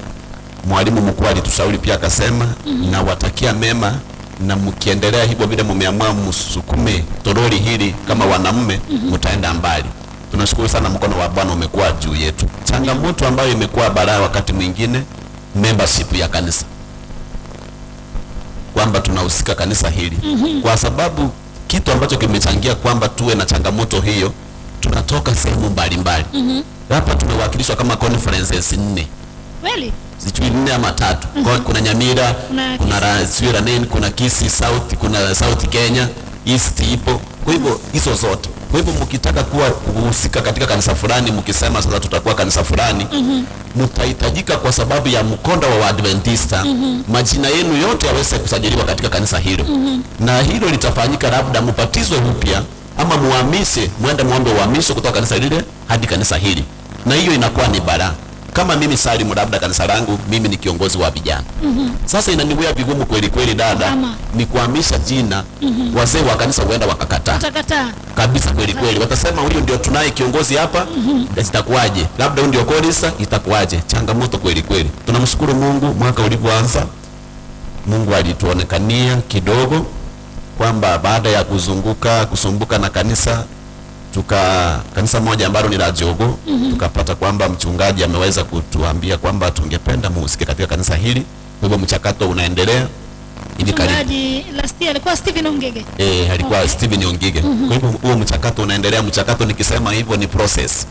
C: mwalimu mkuu alitushauri pia akasema na watakia mema, na mkiendelea hivyo vile mmeamua msukume toroli hili kama wanaume mtaenda mbali. Tunashukuru sana, mkono wa Bwana umekuwa juu yetu. Changamoto ambayo imekuwa balaa wakati mwingine, membership ya kanisa, kwamba tunahusika kanisa hili kwa sababu kitu ambacho kimechangia kwamba tuwe na changamoto hiyo, tunatoka sehemu mbalimbali. Hapa tumewakilishwa kama conferences 4.
E: Kweli?
C: Sijui 4 ama 3. Kuna Nyamira, kuna Raswira Nene, kuna Kisii South, kuna South Kenya, East ipo. Kwa hivyo hizo zote. Kwa hivyo mkitaka kuwa kuhusika katika kanisa fulani, mkisema sasa tutakuwa kanisa fulani, mtahitajika kwa sababu ya mkondo wa Adventista, majina yenu yote yaweze kusajiliwa katika kanisa hilo. Na hilo litafanyika labda mpatizwe upya ama muhamishe, muende muombe uhamisho kutoka kanisa lile hadi kanisa hili. Na hiyo inakuwa ni balaa. Kama mimi Salimu, labda kanisa langu mimi ni kiongozi wa vijana. Sasa inaniwia vigumu kweli kweli dada, ni kuhamisha jina. Wazee wa kanisa huenda wakakataa.
E: Utakataa.
C: Kabisa kweli kweli. Watasema huyu ndio tunaye kiongozi hapa, itakuwaje? Labda huyu ndio korisa, itakuwaje? Changamoto kweli kweli. Tunamshukuru Mungu, mwaka ulivyoanza Mungu alituonekania kidogo kwamba baada ya kusumbuka na kanisa, kanisa moja ambalo ni la Jogo, tukapata kwamba mchungaji ameweza kutuambia kwamba tungependa muhusike katika kanisa hili. Kwa hivyo mchakato unaendelea.
E: Mchungaji last year alikuwa Steven Ongege.
C: Alikuwa Steven Ongege. Kwa hivyo huo mchakato unaendelea. Mchakato nikisema hivyo ni process.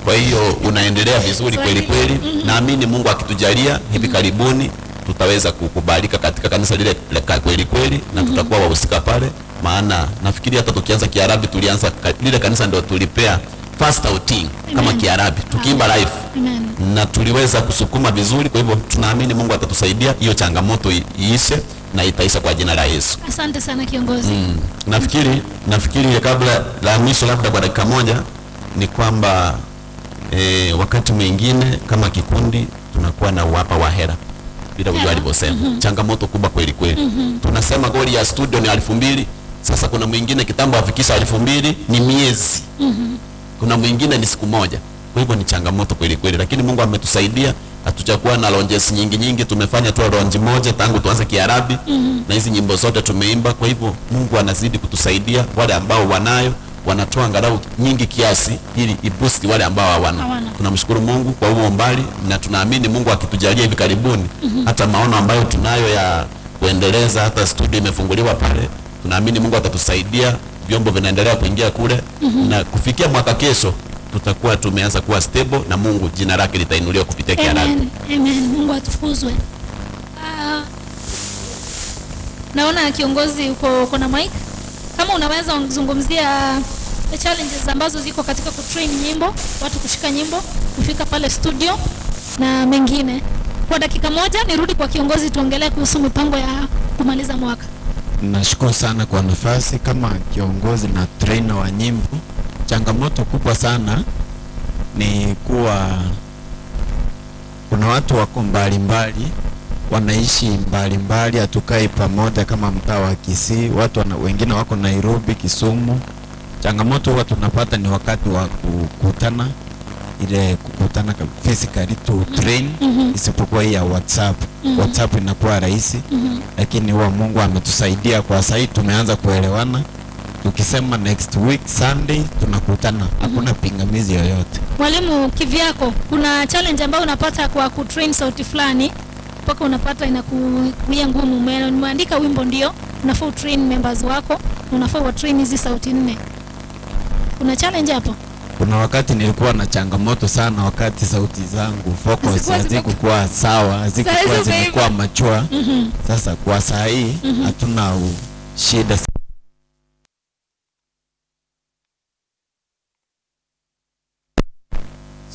C: Kwa hiyo unaendelea vizuri kweli kweli. Naamini Mungu akitujalia hivi karibuni tutaweza kukubalika katika kanisa lile kweli kweli, na tutakuwa wahusika pale. Maana nafikiri hata tukianza Kiarabi tulianza lile kanisa ndio tulipea first outing kama Kiarabi tukiimba live. Na tuliweza kusukuma vizuri. Kwa hivyo tunaamini Mungu atatusaidia hiyo changamoto iishe na itaisha kwa jina la Yesu.
E: Asante sana kiongozi.
C: Nafikiri kabla la mwisho labda kwa dakika moja ni kwamba wakati mwingine kama kikundi tunakuwa na uhaba wa hela bila ujua alivyosema. Changamoto kubwa kweli kweli. Tunasema goli ya studio ni 2,000. Sasa kuna mwingine kitambo afikisha 2,000 ni miezi. Kuna mwingine ni siku moja. Kwa hivyo ni changamoto kweli kweli, lakini Mungu ametusaidia. Hatujakuwa na launches nyingi. Tumefanya tu launch moja tangu tuanze Kiarabi, na hizi nyimbo zote tumeimba. Kwa hivyo Mungu anazidi kutusaidia. Wale ambao wanayo wanatoa angalau nyingi kiasi ili iboost wale ambao hawana. Tunamshukuru Mungu kwa huo mbali, na tunaamini Mungu akitujalia hivi karibuni hata maono ambayo tunayo ya kuendeleza, hata studio imefunguliwa pale, tunaamini Mungu atatusaidia, vyombo vinaendelea kuingia kule, na kufikia mwaka kesho tutakuwa tumeanza kuwa stable, na Mungu jina lake litainuliwa kupitia Kiarabi.
E: Amen. Mungu atukuzwe. Naona kiongozi uko na mic. Kama unaweza kuzungumzia the challenges ambazo ziko katika kutrain nyimbo, watu kushika nyimbo, kufika pale studio na mengine. Kwa dakika moja nirudi kwa kiongozi tuongelee kuhusu mipango ya kumaliza mwaka.
B: Nashukuru sana kwa nafasi kama kiongozi na trainer wa nyimbo. Changamoto kubwa sana ni kuwa kuna watu wako mbalimbali, wanaishi mbalimbali, hatukai pamoja kama mtaa wa Kisii. Watu wengine wako Nairobi, Kisumu. Changamoto huwa tunapata ni wakati wa kukutana, ile kukutana physically to train, isipokuwa hii ya WhatsApp. WhatsApp inakuwa rahisi, lakini huwa Mungu ametusaidia kwa sasa tumeanza kuelewana. Tukisema next week Sunday tunakutana, hakuna pingamizi yoyote.
E: Mwalimu, kivyako kuna challenge ambayo unapata kwa kutrain sauti fulani mpaka unapata inakuia ngumu? Umeandika wimbo ndio unafaa train members wako, unafaa train hizi sauti 4. Kuna challenge hapo?
B: Kuna wakati nilikuwa na changamoto sana wakati sauti zangu focus hazikuwa sawa, hazikuwa zimekuwa mature. Sasa kwa saa hii hatuna shida.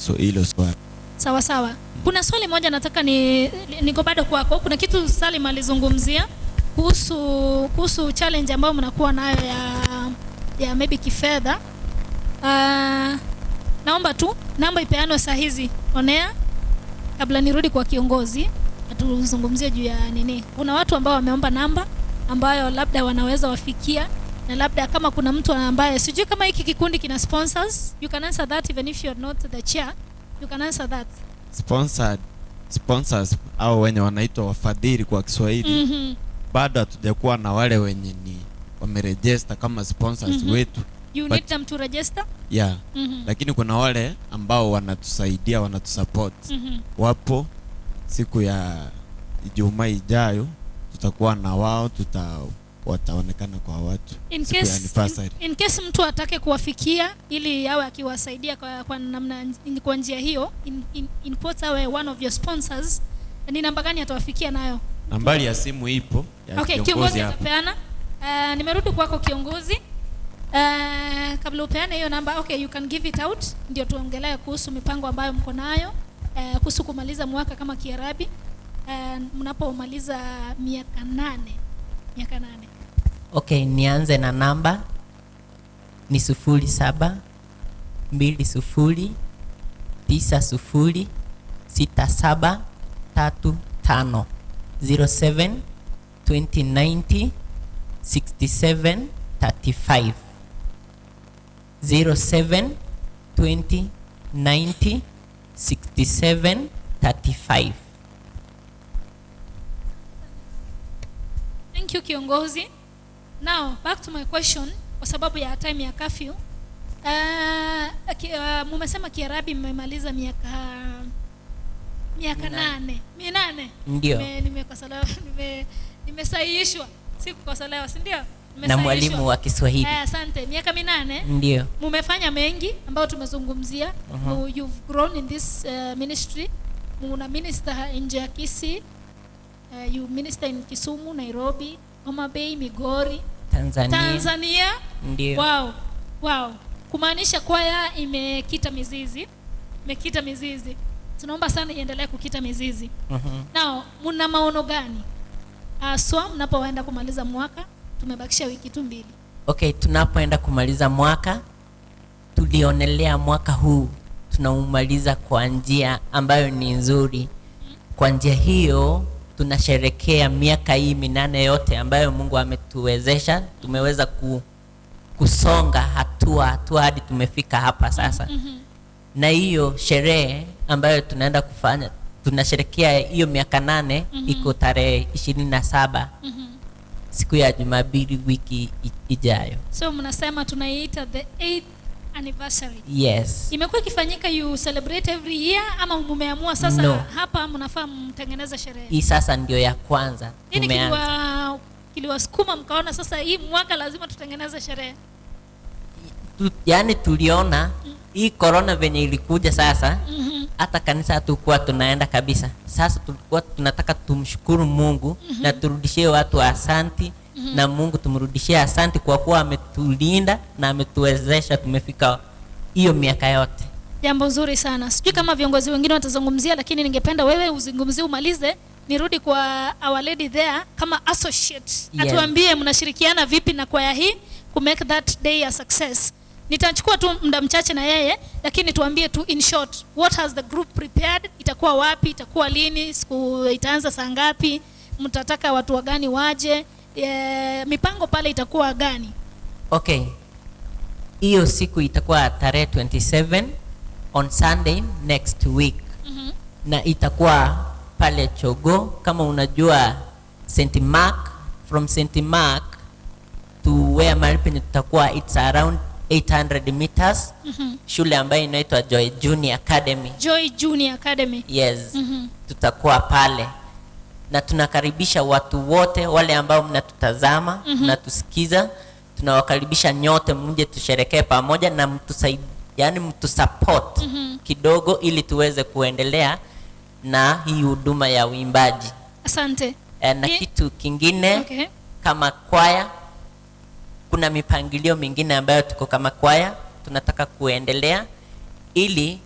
B: So hilo swali.
E: Sawa. Kuna swali moja nataka niko bado kwako. Kuna kitu Salim alizungumzia kuhusu challenge ambayo mnakuwa nayo ya maybe kifedha. Naomba tu namba ipeanwe saa hizi onea kabla nirudi kwa kiongozi atuzungumzie juu ya nini. Kuna watu ambao wameomba namba ambayo labda wanaweza wafikia, na labda kama kuna mtu ambaye sijui kama hiki kikundi kina sponsors, you can answer that even if you are not the chair, you can answer that.
B: Sponsors au wenye wanaitwa wafadhili kwa Kiswahili. Bado hatujakuwa na wale wenye ni wameregister kama sponsors wetu.
E: You need them to register?
B: Yeah. Lakini kuna wale ambao wanatusaidia, wanatusupport. Wapo siku ya Ijumaa ijayo tutakuwa na wao, wataonekana kwa watu.
E: In case mtu atake kuwafikia ili yawe akiwasaidia kwa namna kwa njia hiyo, input awe one of your sponsors, ni namba gani atawafikia nayo?
B: Nambari ya simu ipo ya
E: okay, kiongozi atapeana. Nimerudi kwako kiongozi. Kabla upeane hiyo namba, okay, you can give it out ndio tuongelee kuhusu mipango ambayo mko nayo kuhusu kumaliza mwaka kama KYRABI mnapomaliza miaka 8.
F: Okay, nianze na namba ni 07 20 90 67 35 07 2090 67 35 07 2090 67 35.
E: Thank you kiongozi. Now back to my question kwa sababu ya time ya curfew. Mumesema KYRABI mmemaliza miaka 8.
F: Ndio.
E: Nimekosolewa, nimesahihishwa. Sikukosolewa, si ndio?
F: Na mwalimu wa Kiswahili.
E: Asante. Miaka 8.
F: Ndio.
E: Mumefanya mengi ambayo tumezungumzia. You've grown in this ministry. Muna minister nje ya Kisii. You minister in Kisumu, Nairobi, Homa Bay, Migori, Tanzania.
F: Ndio.
E: Wow. Kumaanisha kwaya imekita mizizi. Tunaomba sana iendelee kukita mizizi. Now, muna maono gani? Mnapoenda kumaliza mwaka, tumebakisha wiki 2.
F: Okay, tunapoenda kumaliza mwaka, tulionelea mwaka huu tunaumaliza kwa njia ambayo ni nzuri. Kwa njia hiyo tunasherekea miaka hii 8 yote ambayo Mungu ametuwezesha, tumeweza kusonga hatua hadi tumefika hapa sasa. Na hiyo sherehe ambayo tunaenda kufanya, tunasherekea hiyo miaka 8 iko tarehe 27 siku ya Jumapili wiki ijayo.
E: So mnasema tunaiita the 8th anniversary.
F: Yes.
E: Imekuwa ikifanyika you celebrate every year ama mumeamua sasa?
F: No.
E: Hapa mnafaa mtengeneza sherehe?
F: Hii sasa ndio ya kwanza.
E: Tumeanza. Kiliwasukuma mkaona sasa hii mwaka lazima tutengeneze sherehe?
F: Yaani tuliona hii corona venye ilikuja sasa, hata kanisa hatukuwa tunaenda kabisa. Sasa tulikuwa tunataka tumshukuru Mungu na turudishie watu asanti, na Mungu tumrudishie asanti kwa kuwa ametulinda na ametuwezesha tumefika hiyo miaka yote.
E: Jambo nzuri sana. Sijui kama viongozi wengine watazungumzia, lakini ningependa wewe uzungumzie umalize, nirudi kwa our lady there kama associate. Atuambie mnashirikiana vipi na kwaya hii ku make that day a success. Nitachukua tu muda mchache na yeye, lakini tuambie tu in short, what has the group prepared? Itakuwa wapi? Itakuwa lini? Siku itaanza saa ngapi? Mtataka watu wagani waje? Mipango pale itakuwa gani?
F: Okay. Hiyo siku itakuwa tarehe 27 on Sunday next week. Na itakuwa pale Chogo, kama unajua St. Mark, from St. Mark to where Maripenye tutakuwa, it's around 800 meters. Shule ambayo inaitwa Joy Junior Academy.
E: Joy Junior Academy.
F: Yes. Tutakuwa pale. Na tunakaribisha watu wote wale ambao mnatutazama, mnatusikiza. Tunawakaribisha nyote mje tusherekee pamoja na mtusupport kidogo ili tuweze kuendelea na hii huduma ya uimbaji.
E: Asante.
F: Na kitu kingine, kama kwaya kuna mipangilio mingine ambayo tuko kama kwaya tunataka kuendelea ili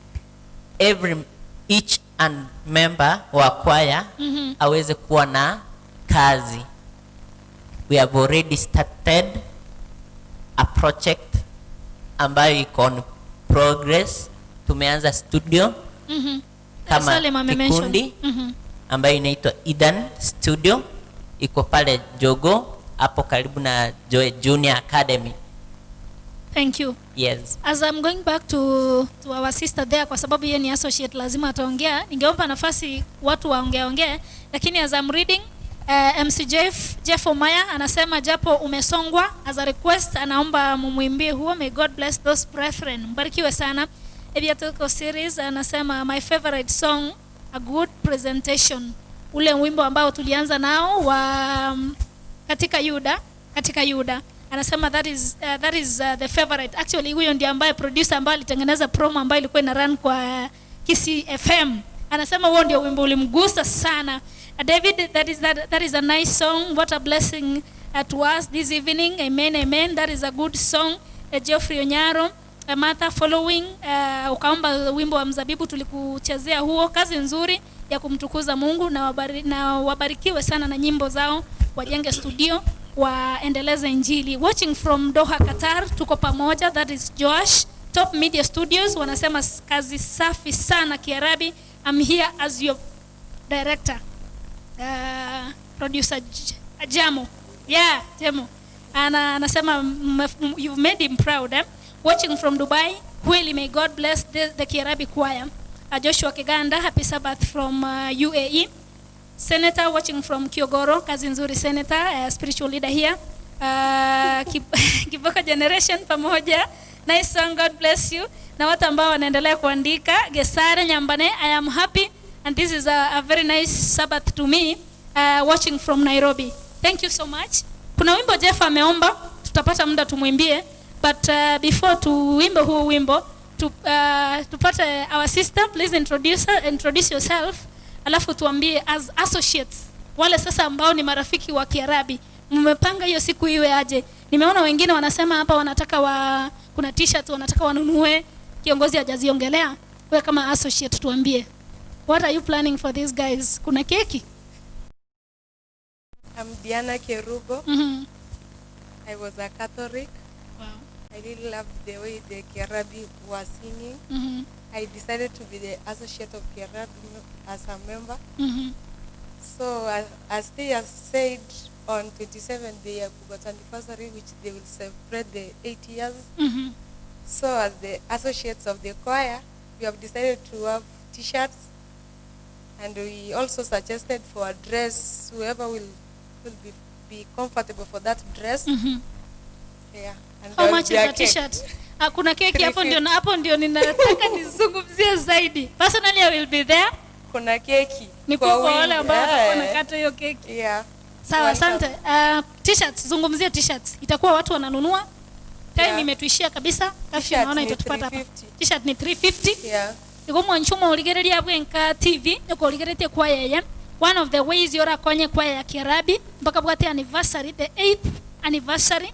F: each and member wa kwaya aweze kuwa na kazi. we have already started a project ambayo iko on progress. Tumeanza studio kama kikundi ambayo inaitwa Eden Studio, iko pale Jogo hapo karibu na Joy Junior Academy.
E: Thank you.
F: Yes.
E: As I'm going back to our sister there, kwa sababu yeye ni associate lazima ataongea, ningeomba nafasi watu waongee, lakini as I'm reading MC Jeff Omaya anasema japo umesongwa, as a request anaomba mumuimbie huo. May God bless those brethren. Mbarikiwe sana. Ebiatoko series anasema my favorite song, a good presentation. Ule wimbo ambao tulianza nao wa katika Yuda. Anasema that is the favorite. Actually huyo ndiye ambaye producer ambaye alitengeneza promo ambayo ilikuwa ina run kwa Kisi FM. Anasema huo ndio wimbo ulimgusa sana. David, that is a nice song. What a blessing to us this evening. Amen, amen. That is a good song. Geoffrey Onyaro, Martha following, ukaomba wimbo wa mzabibu, tulikuchezea huo. Kazi nzuri ya kumtukuza Mungu, na wabarikiwe sana na nyimbo zao, wajenge studio, waendeleze injili. Watching from Doha, Qatar, tuko pamoja. That is Josh, Top Media Studios. Wanasema kazi safi sana KYRABI. I'm here as your director. Producer Jamo. Yeah, Jamo. Anasema you've made him proud. Watching from Dubai, really may God bless the KYRABI choir. Joshua Kiganda, happy Sabbath from UAE. Senator watching from Kiogoro, kazi nzuri Senator, spiritual leader here. Kiboko Generation pamoja. Nice song, God bless you. Na watu ambao wanaendelea kuandika, Gesare Nyambane, I am happy and this is a very nice Sabbath to me. Watching from Nairobi. Thank you so much. Kuna wimbo Jeff ameomba, tutapata muda tumuimbie, but before tuimbe huo wimbo, tupate our sister, please introduce yourself, alafu tuambie as associates, wale sasa ambao ni marafiki wa KYRABI, mmepanga hiyo siku iwe aje? Nimeona wengine wanasema hapa wanataka kuna t-shirt wanataka wanunue, kiongozi hajaziongelea. Wewe kama associate tuambie, what are you planning for these guys? Kuna keki?
I: I'm Diana Kerubo. I was a Catholic.
E: Wow.
I: I really loved the way the KYRABI was singing. I decided to be the associate of KYRABI as a member. So as they have said, on 27th they have got anniversary, which they will celebrate the 8 years. So as the associates of the choir, we have decided to have t-shirts, and we also suggested for a dress, whoever will be comfortable for that dress. Yeah. And
E: how much is a t-shirt? Kuna keki hapo ndio ninataka nizungumzie zaidi. Personally I will be there.
I: Kuna keki.
E: Ni kwa wale ambao watakuwa nakata hiyo keki.
I: Yeah.
E: Sawa, asante. T-shirts, zungumzie t-shirts. Itakuwa watu wananunua. Time imetuishia kabisa. Kafi naona itatupata hapa. T-shirt ni 350.
I: Yeah.
E: Iko mwanchumo uligereria BIENKA TV, iko uligeretie kwa yeye. One of the ways yora konye kwa ya KYRABI mpaka bwate anniversary, the 8th anniversary,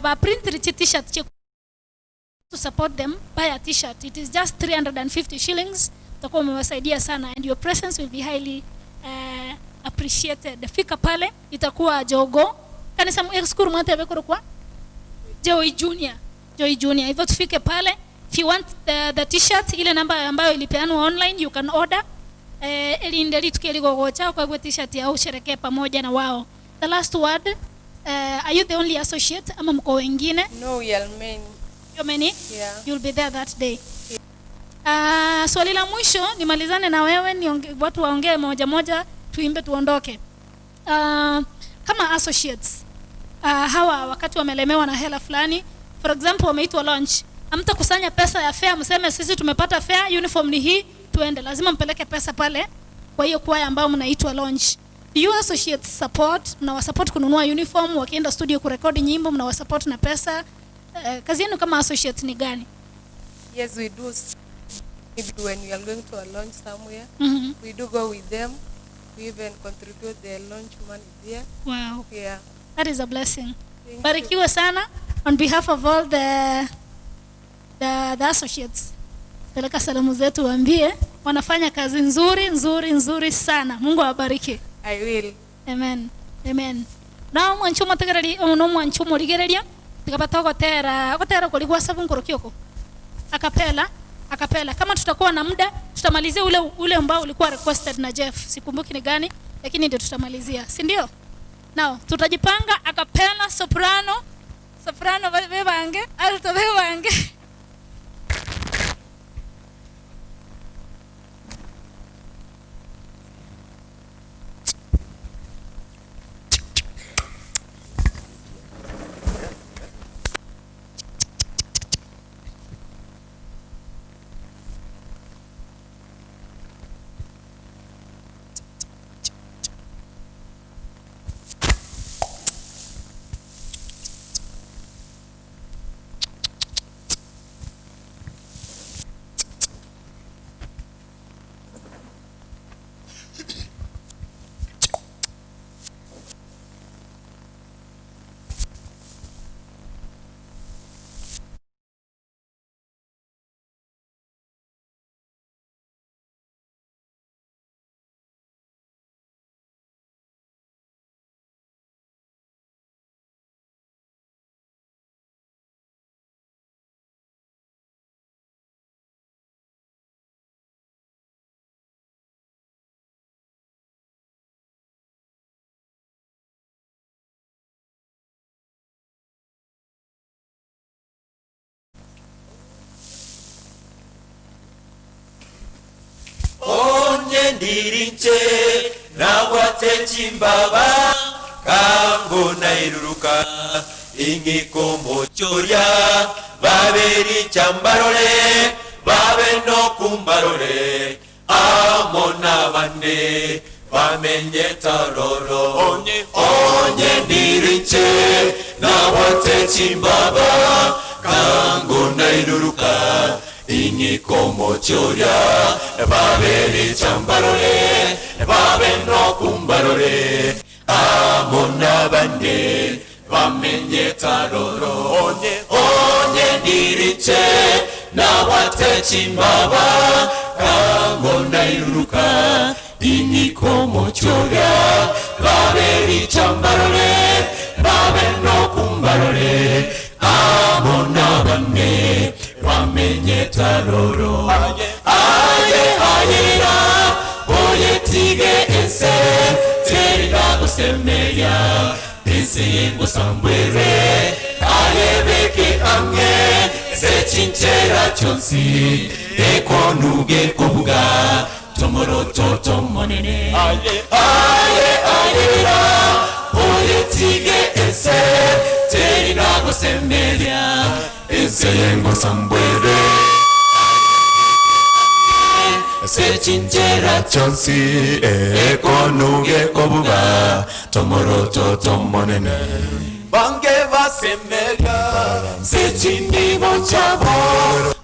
E: ba print t-shirt to support them, buy a t-shirt. It is just 350 shillings. Utakuwa umewasaidia sana, and your presence will be highly appreciated. Fika pale, itakuwa Jogo kanisa mskuru mwate bekoro kwa Joy Junior. Hivyo tufike pale. If you want the t-shirt, ile namba ambayo ilipeanwa online, you can order. Elindeli tukeligogocha kwa t-shirt ya ushereke pamoja na wao. The last word, are you the only associate ama mko wengine?
I: No, we are many.
E: You're many?
I: Yeah.
E: You'll be there that day. Swali la mwisho nimalizane na wewe, watu waongee moja tuimbe tuondoke. Kama associates, hawa wakati wamelemewa na hela fulani, for example wameitwa launch, hamtakusanya pesa ya fare mseme sisi tumepata fare, uniform ni hii, tuende. Lazima mpeleke pesa pale kwa hiyo kwaya ambao mnaitwa launch. Do you associates support? Mnawasupport kununua uniform, wakienda studio kurekodi nyimbo mnawasupport na pesa? Kazi yenu kama associates ni gani?
I: Yes, we do. When we are going to a launch somewhere, we do go with them. We even contribute the launch money there.
E: Wow.
I: Yeah.
E: That is a blessing. Barikiwa sana. On behalf of all the associates, peleka salamu zetu, waambie wanafanya kazi nzuri sana. Mungu awabariki.
I: I will.
E: Amen. na mwanchu mategereri no mwanchu morigereria tikapata gotera kuligwa sabu ngorokioko akapela kama tutakuwa na muda tutamalizia ule ambao ulikuwa requested na Jeff, sikumbuki ni gani, lakini ndio tutamalizia, si ndio? Now tutajipanga akapela, soprano bebange, alto bebange.
D: Ndirinche na wate chimbaba kango na iruruka ingiko mochoria baberi chambarole babe no kumbarole amona bande bamenye taroro onye ndirinche na wate chimbaba kango na iruruka ingiko mochoria baberi chambarole babe no kumbarole amona bande bamenye taroro onye ndirinche na wate chimbaba kango na iruruka ingiko mochoria baberi chambarole babe no kumbarole amona bande bamenye taroro ayera oye tige ese terina gusemeya ese yengo sambwere ayebeke ange se chinchera chonsi ekonuge kobuga tomoro toto monene ayera oye tige ese terina gusemeya ese yengo sambwere se chinchera chonsi ekonuge kobuga tomoro toto monene bange vasemelia se chinibo chavo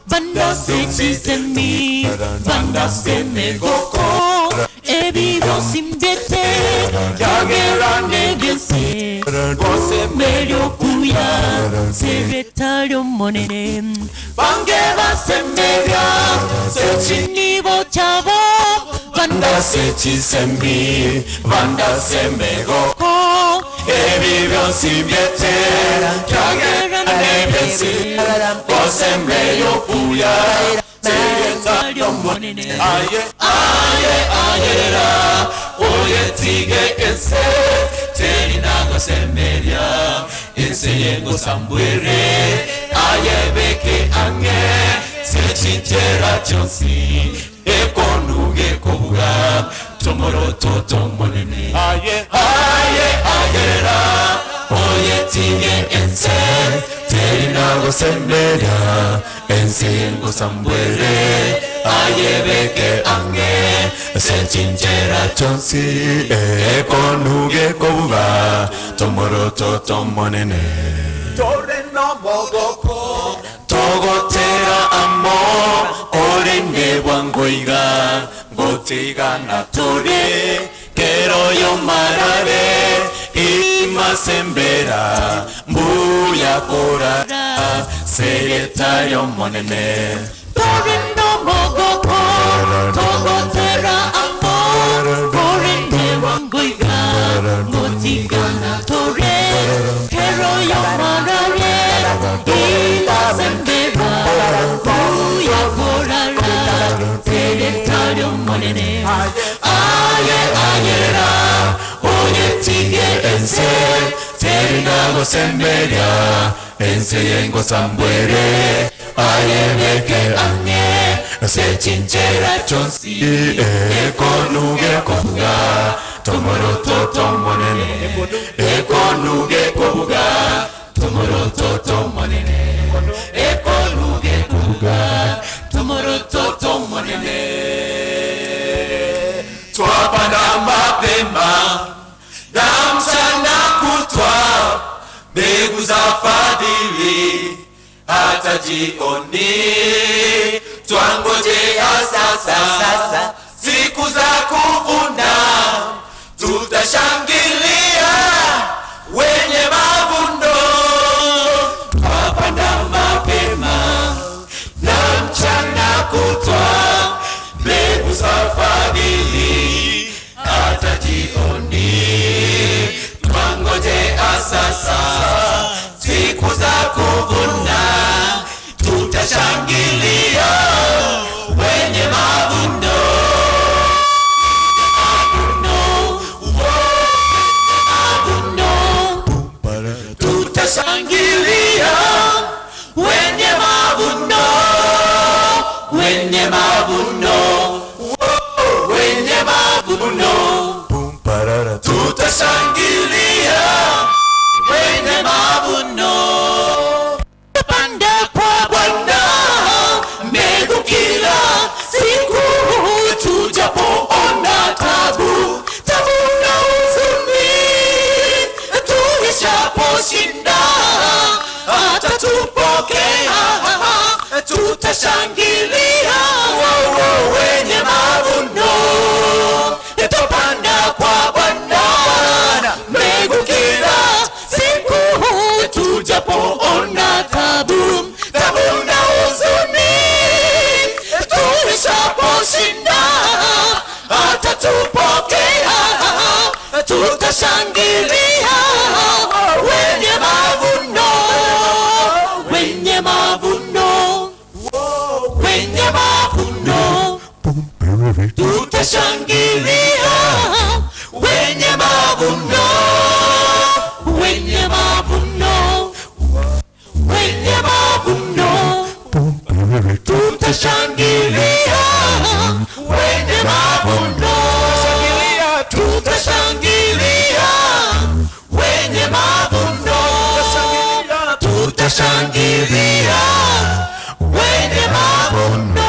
D: banda se chisemi banda se negoko ebibo simbete yagera negese kose medio kuya secretario monene bange vasemelia se chinibo chavo banda se chisemi banda se megoko ebibyo simbete yagera negese kose medio kuya secretario monene ayera oye tige ese terina gosemeria ese yengo sambwere ayebeke ange se chinchera chonsi ekonuge kobuga tomoro toto monene ayera oye tige ese terina gosemeria ese yengo sambwere ayebeke ange se chinchera chonsi ekonuge kobuga tomoro toto monene tore no mogoko togotera amo orende wangoiga gotiga na tore kero yo marare imasembera mbuya kora secretario monene Torino mogoko togotera amor corrente wangoiga
A: Motigana tore Kero yomarare Ila sembeba Uya korara Teretario monene Aye ayera Oye tige ense Terinago semberia Ense yengo sambwere Aye meke anye Se chinchera chonsi Ekonuge kofuga Tomoroto tomonene Ekonuge kofuga Tomoroto tomonene Ekonuge kofuga Tomoroto tomonene Twapanda mapema Damchana kutwa Mbegu za fadhili hata jioni twangojea sasa siku za kuvuna tutashangilia wenye mavuno twapanda mapema na mchana kutwa mbegu za fadhili hata jioni twangojea sasa siku za kuvuna tutashangilia wenye mavuno tutashangilia wenye mavuno wenye mavuno wenye mavuno tutashangilia wenye mavuno panda kwa Bwana mbegu kila siku tujapoona tabu na huzuni tuishaposhinda hata tupokea tutashangilia wenye mavuno tupanda kwa Bwana mbegu kila siku tujapoona tabu na huzuni tuishaposhinda hata tupokea tutashangilia wenye mavuno wenye mavuno wenye mavuno tutashangilia wenye mavuno wenye mavuno wenye mavuno tutashangilia wenye mavuno tutashangilia wenye mavuno tutashangilia wenye mavuno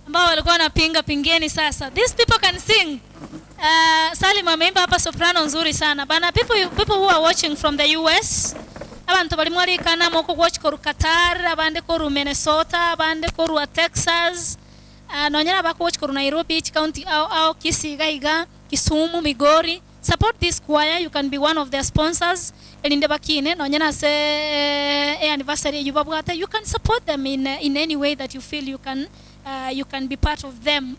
E: ambao walikuwa wanapinga pingeni sasa. These people can sing. Salim ameimba hapa soprano nzuri sana. Bana people who are watching from the US. Abantu bali mwali kana moko watch koru Qatar, abande koru Minnesota, abande koru Texas. Nonyera bako watch koru Nairobi, each county au Kisiga, Kisumu, Migori. Support this choir. You can be one of their sponsors. Elinde bakine nonyera se anniversary yubabwata. You can support them in any way that you feel you can be part of them.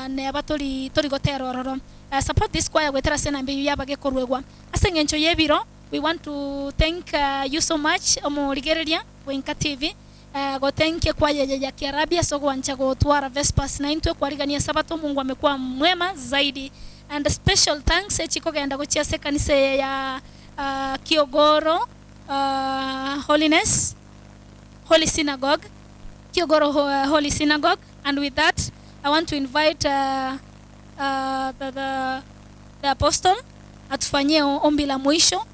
E: Ne abatoli gotero roro. Support this choir wetera sena mbe yabage korwegwa. Asengencho yebiro. We want to thank you so much omoligereria BIENKA TV. Go thank you kwa ya KYRABI so gwancha go twara VESPURS na intwe kwaligania sabato Mungu amekuwa mwema zaidi. And a special thanks echiko genda gochia kanisa ya Kiogoro Holy Synagogue. Kiogoro Holy Synagogue. And with that I want to invite the apostle atufanyie ombi la mwisho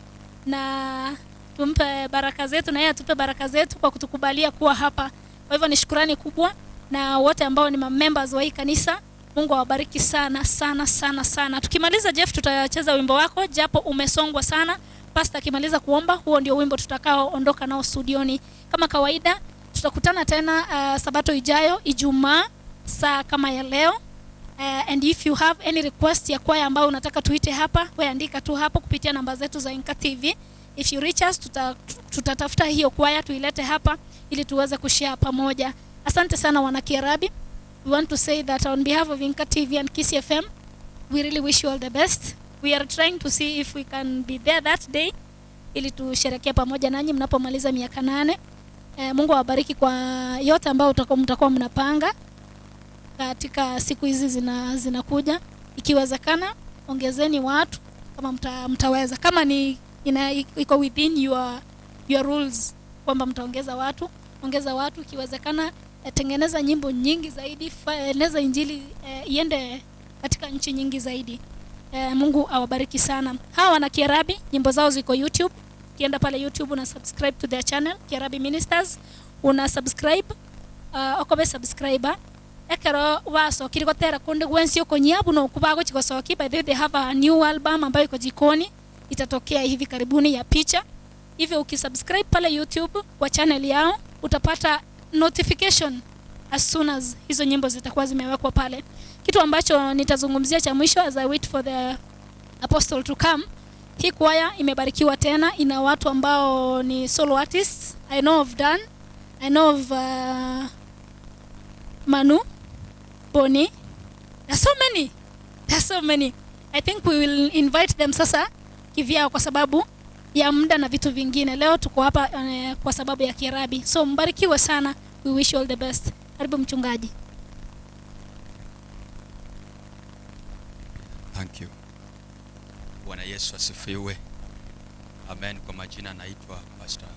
E: na tumpe baraka zetu na yeye atupe baraka zetu kwa kutukubalia kuwa hapa. Kwa hivyo ni shukrani kubwa na wote ambao ni members wa hii kanisa. Mungu awabariki sana sana sana sana. Tukimaliza Jeff tutacheza wimbo wako japo umesongwa sana. Pastor akimaliza kuomba huo ndio wimbo tutakao ondoka nao studioni. Kama kawaida tutakutana tena sabato ijayo Ijumaa saa kama ya leo. And if you have any request ya kwaya ambao unataka tuite hapa, wewe andika tu hapo kupitia namba zetu za INKA TV If you reach us, tutatafuta hiyo kwaya tuilete hapa ili tuweze kushare pamoja. Asante sana wana KYRABI. We want to say that on behalf of INKA TV and KYSS FM, we really wish you all the best. We are trying to see if we can be there that day ili tusherekea pamoja nanyi mnapomaliza miaka 8. Mungu awabariki kwa yote ambao mtakuwa mnapanga katika siku hizi zinakuja. Ikiwezekana ongezeni watu kama mtaweza. Kama ni iko within your rules kwamba mtaongeza watu, ongeza watu. Ikiwezekana tengeneza nyimbo nyingi zaidi, eneza injili iende katika nchi nyingi zaidi. Mungu awabariki sana. Hawa wana KYRABI, nyimbo zao ziko YouTube. Kienda pale YouTube una subscribe to their channel KYRABI Ministers, una subscribe okobe subscriber ekero waso kirigotera kunde gwensi okonyabu no kubago chikosoki. By the way, they have a new album ambayo iko jikoni, itatokea hivi karibuni ya picha. Hivyo ukisubscribe pale YouTube kwa channel yao utapata notification as soon as hizo nyimbo zitakuwa zimewekwa pale. Kitu ambacho nitazungumzia cha mwisho as I wait for the apostle to come. Hii kwaya imebarikiwa tena, ina watu ambao ni solo artists. I know of Dan, I know of Manu, Boni. There's so many. I think we will invite them sasa kivyao kwa sababu ya muda na vitu vingine. Leo tuko hapa kwa sababu ya KYRABI. So mbarikiwe sana. We wish you all the best. Karibu mchungaji.
J: Thank you. Bwana Yesu asifiwe. Amen. Kwa majina naitwa Pastor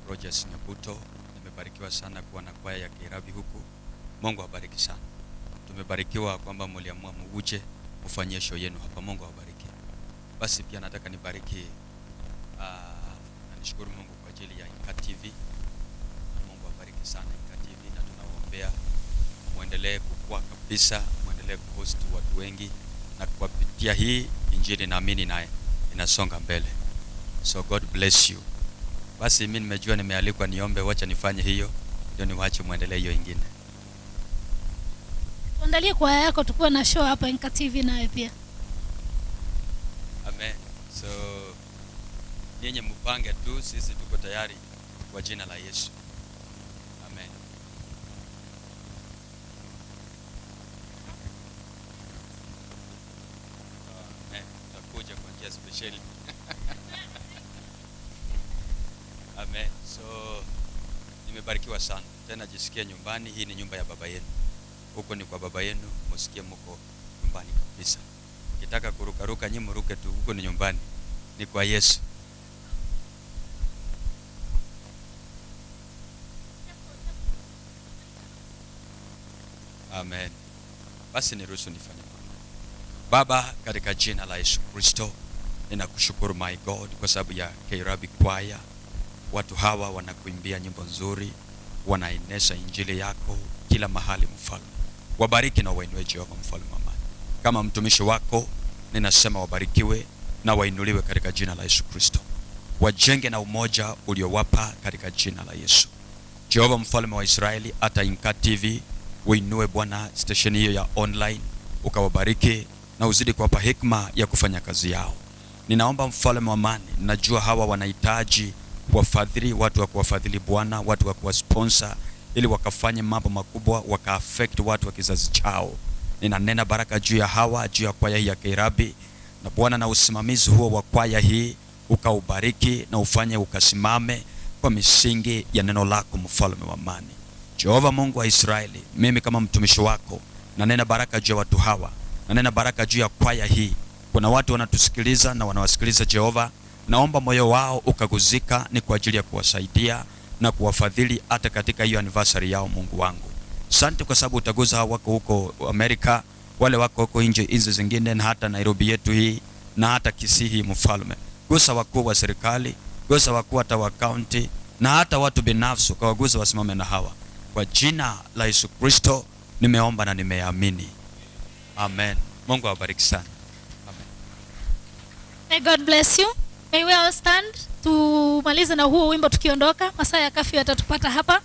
J: Rogers Nyabuto. Nimebarikiwa sana kuwa na kwaya ya KYRABI huku. Mungu awabariki sana. Tumebarikiwa kwamba mliamua muje kufanyia show yenu hapa. Mungu awabariki. Basi pia nataka nibariki na nishukuru Mungu kwa ajili ya INKA TV. Mungu awabariki sana INKA TV na tunawaombea muendelee kukua kabisa, muendelee kuhost watu wengi na kupitia hii injili naamini naye inasonga mbele. So God bless you. Basi mimi nimejua nimealikwa niombe, wacha nifanye hiyo ndio niwaache muendelee hiyo ingine.
E: Tuandalie kwaya yako tukue na show hapa INKA TV naye pia.
J: Amen. So nyenye mpange tu, sisi tuko tayari kwa jina la Yesu. Amen. Tutakuja kwa njia special. Amen. So nimebarikiwa sana. Tena jisikie nyumbani, hii ni nyumba ya baba yenu. Huko ni kwa baba yenu, msikie mko nyumbani kabisa. Ukitaka kurukaruka nyinyi mruke tu, huko ni nyumbani. Ni kwa Yesu. Amen. Basi niruhusu nifanye. Baba, katika jina la Yesu Kristo, ninakushukuru my God kwa sababu ya KYRABI kwaya. Watu hawa wanakuimbia nyimbo nzuri, wanaenesha injili yako kila mahali mfalme. Wabariki na wainue Jehova mfalme amani. Kama mtumishi wako ninasema wabarikiwe na wainuliwe katika jina la Yesu Kristo. Wajenge na umoja uliowapa katika jina la Yesu. Jehova mfalme wa Israeli, hata INKA TV uinue Bwana station hiyo ya online, ukawabariki na uzidi kuwapa hekima ya kufanya kazi yao. Ninaomba mfalme wa amani, najua hawa wanahitaji wafadhili, watu wa kuwafadhili Bwana, watu wa kuwasponsor ili wakafanye mambo makubwa, waka-affect watu wa kizazi chao. Ninanena baraka juu ya hawa, juu ya kwaya hii ya KYRABI, na Bwana na usimamizi huo wa kwaya hii ukaubariki na ufanye ukasimame kwa misingi ya neno lako mfalme wa amani. Jehova Mungu wa Israeli, mimi kama mtumishi wako nanena baraka juu ya watu hawa, nanena baraka juu ya kwaya hii. Kuna watu wanatusikiliza na wanawasikiliza Jehova, naomba moyo wao ukaguzika ni kwa ajili ya kuwasaidia na kuwafadhili hata katika hiyo anniversary yao. Mungu wangu, asante kwa sababu utaguza hao wako huko Amerika, wale wako huko nje hizo zingine, na hata Nairobi yetu hii, na hata Kisii mfalme. Gusa wakuu wa serikali, gusa wakuu hata wa county, na hata watu binafsi ukawaguza wasimame na hawa. Kwa jina la Yesu Kristo nimeomba na nimeamini. Amen. Mungu awabariki sana. Amen.
E: May God bless you. May we all stand tumalize na huo wimbo tukiondoka. Masaa ya kafyu yatatupata hapa.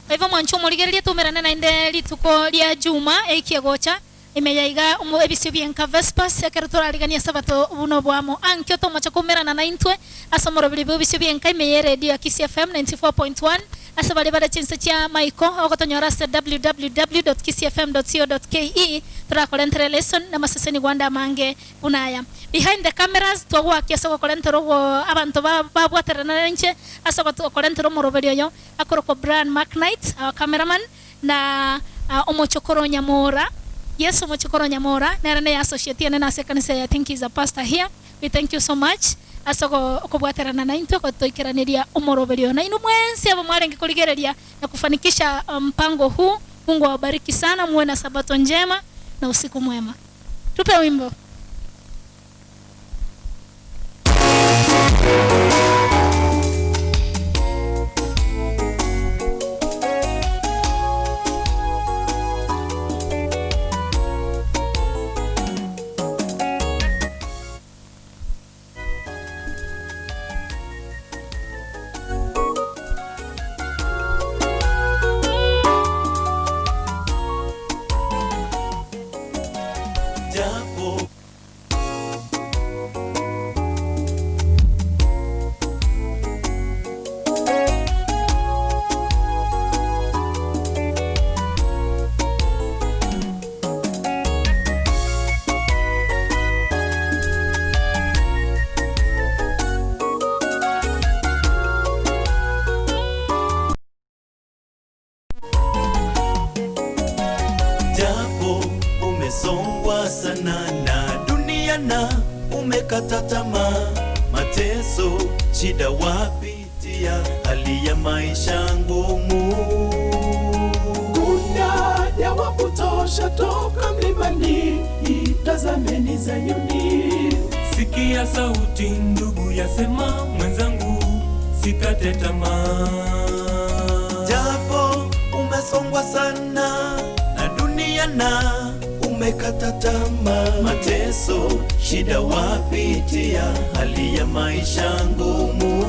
E: Kwa hivyo mwancho muligereria tumerana na indeli tuko lia juma eikie gocha imeyaiga EBISIO BIENKA VESPURS ekerutura aligania sabato buno bwamo ankyo to machakumera na naintwe asomoro bilibu EBISIO BIENKA imeye radio ya KISS FM 94.1 asabali bada chinsa cha maiko okotonyora www.kissfm.co.ke turakolentere lesson na maseseni gwanda mange unaya behind the cameras twagwa kiasa kokolentero abantu babwaterana nche asaba kokolentero moroberio yo akoroko brand Makinight our cameraman na Omochokoro Onyamora. Yes, Omochokoro Onyamora na rene associate na sekanisa I think he's a pastor here. We thank you so much. Asoko okubwaterana na into kotoikiraniria umoroberio na inu mwensi abo mwarenge kuligereria na kufanikisha mpango huu. Mungu awabariki sana, muwe na sabato njema na usiku mwema. Tupe wimbo.
D: umesongwa sana na dunia na umekata tamaa, mateso, shida wapitia, hali ya maisha ngumu. Kuna dawa kutosha toka mlimani, itazameni Zayuni.
A: Sikia sauti ndugu yasema, mwenzangu sikate tamaa.
D: Japo umesongwa sana na dunia na umekata tamaa, mateso, shida wapitia, hali ya maisha ngumu.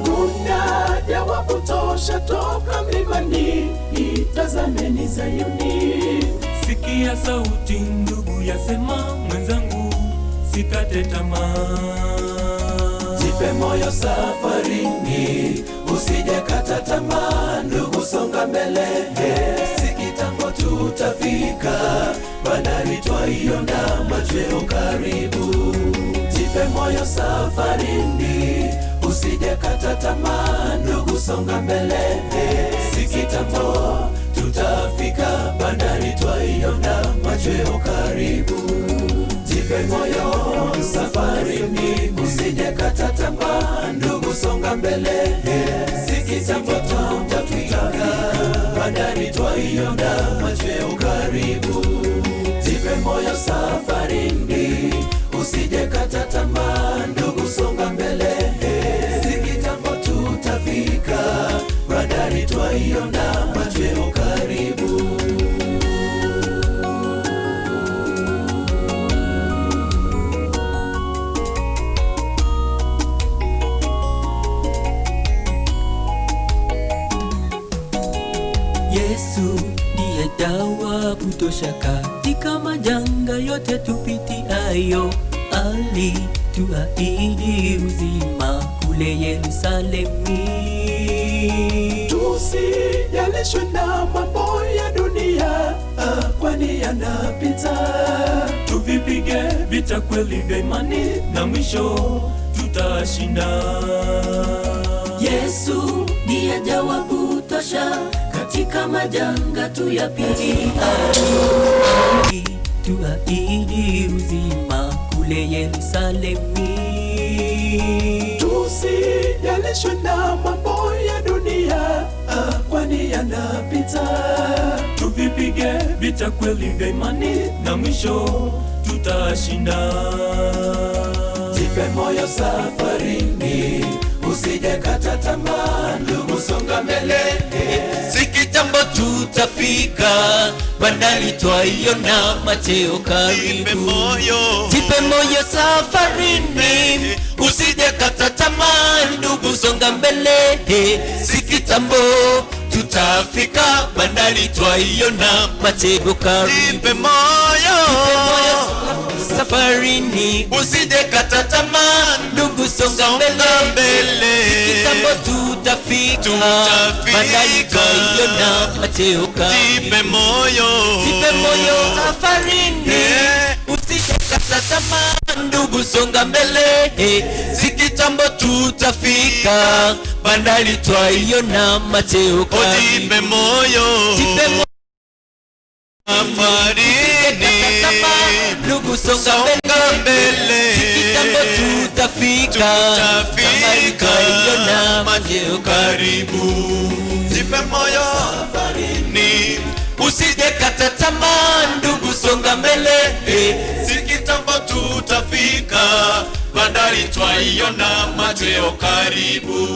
D: Kuna dawa kutosha toka mlimani, itazameni Zayuni.
A: Sikia sauti ndugu yasema, mwenzangu sikate tamaa.
D: Jipe moyo safarini, usije kata tamaa, ndugu songa mbele. Si kitambo tutafika, bandari twaiona, machweo karibu. Jipe moyo safarini, usije kata tamaa, ndugu songa mbele. Si kitambo tutafika, bandari twaiona, machweo karibu. Jipe moyo safarini, usije kata tamaa, ndugu songa mbele. Si kitambo tutafika, bandari twaiona, machweo karibu. Jipe moyo safarini, usije kata tamaa, ndugu songa mbele. Si kitambo tutafika, bandari twaiona, machweo karibu.
A: Yesu ndiye dawa kutosha katika majanga yote tupitiayo. Alituahidi uzima kule Yerusalemu.
D: Tusijalishwe na mambo ya dunia, kwani yanapita.
A: Tuvipige vita kweli vya imani, na mwisho tutashinda.
D: Yesu ndiye jawabu tosha katika majanga tuyapitiayo.
A: Tuahidi uzima kule Yerusalemu.
D: Tusijalishwe na mambo ya dunia, kwani yanapita.
A: Tuvipige vita kweli vya imani, na mwisho tutashinda.
D: Jipe moyo safarini, usije kata tamaa, ndugu songa mbele. Si kitambo tutafika, bandari twaiona, machweo karibu. Jipe moyo safarini, usije kata tamaa, ndugu songa mbele. Si kitambo tutafika bandari twaiona matego karibu. Jipe moyo safarini, usije kata tamaa ndugu, songa mbele, kitambo tutafika bandari twaiona matego karibu. Jipe moyo safarini, usije kata tamaa ndugu, songa mbele, kitambo tutafika bandari twaiona mateo karibu. Jipe moyo safarini, ndugu, songa mbele, kitambo tutafika bandari twaiona mateo karibu. Jipe moyo safarini, usije kata tamaa ndugu, songa mbele, kitambo tutafika bandari twaiona mateo karibu.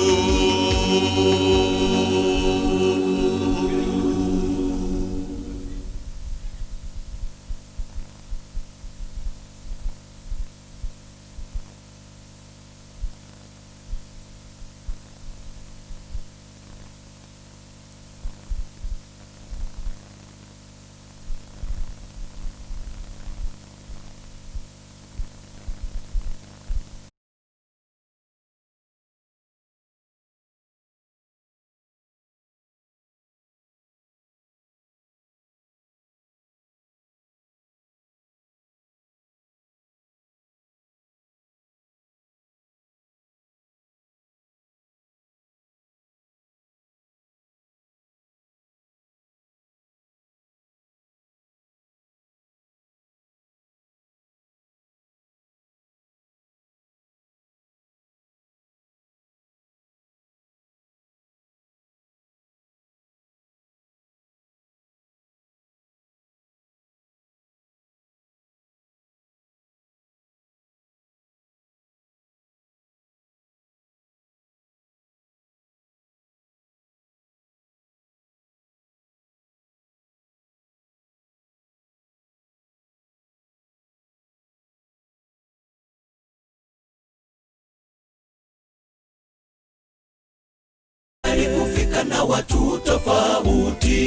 D: Kufika na watu tofauti,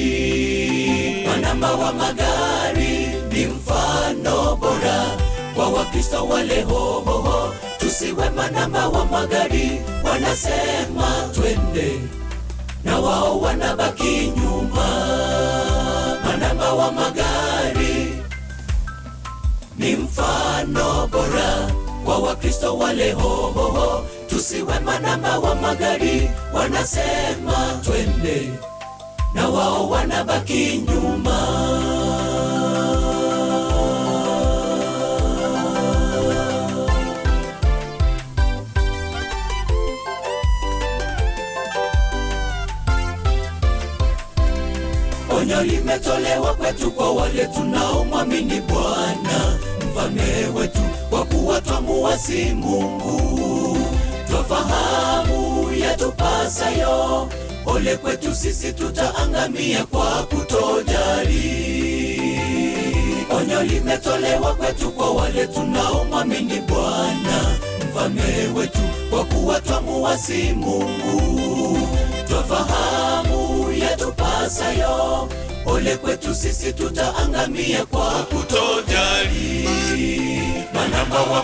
D: manamba wa magari ni mfano bora kwa Wakristo wale hoho. Tusiwe manamba wa magari, wanasema twende na wao wanabaki nyuma. Manamba wa magari ni mfano bora kwa Wakristo wale hoho. Tusiwe manamba wa magari, wanasema twende na wao wanabaki nyuma. Onyo limetolewa kwetu kwa wale tunaomwamini Bwana mfalme wetu, kwa kuwa twamuasi Mungu, twafahamu yatupasayo. Ole kwetu sisi, tutaangamia kwa kutojali. Onyo limetolewa kwetu kwa wale tunaomwamini Bwana mfalme wetu, kwa kuwa twamuasi Mungu, twafahamu yatupasayo. Ole kwetu sisi, tutaangamia kwa kutojali. Manamba wa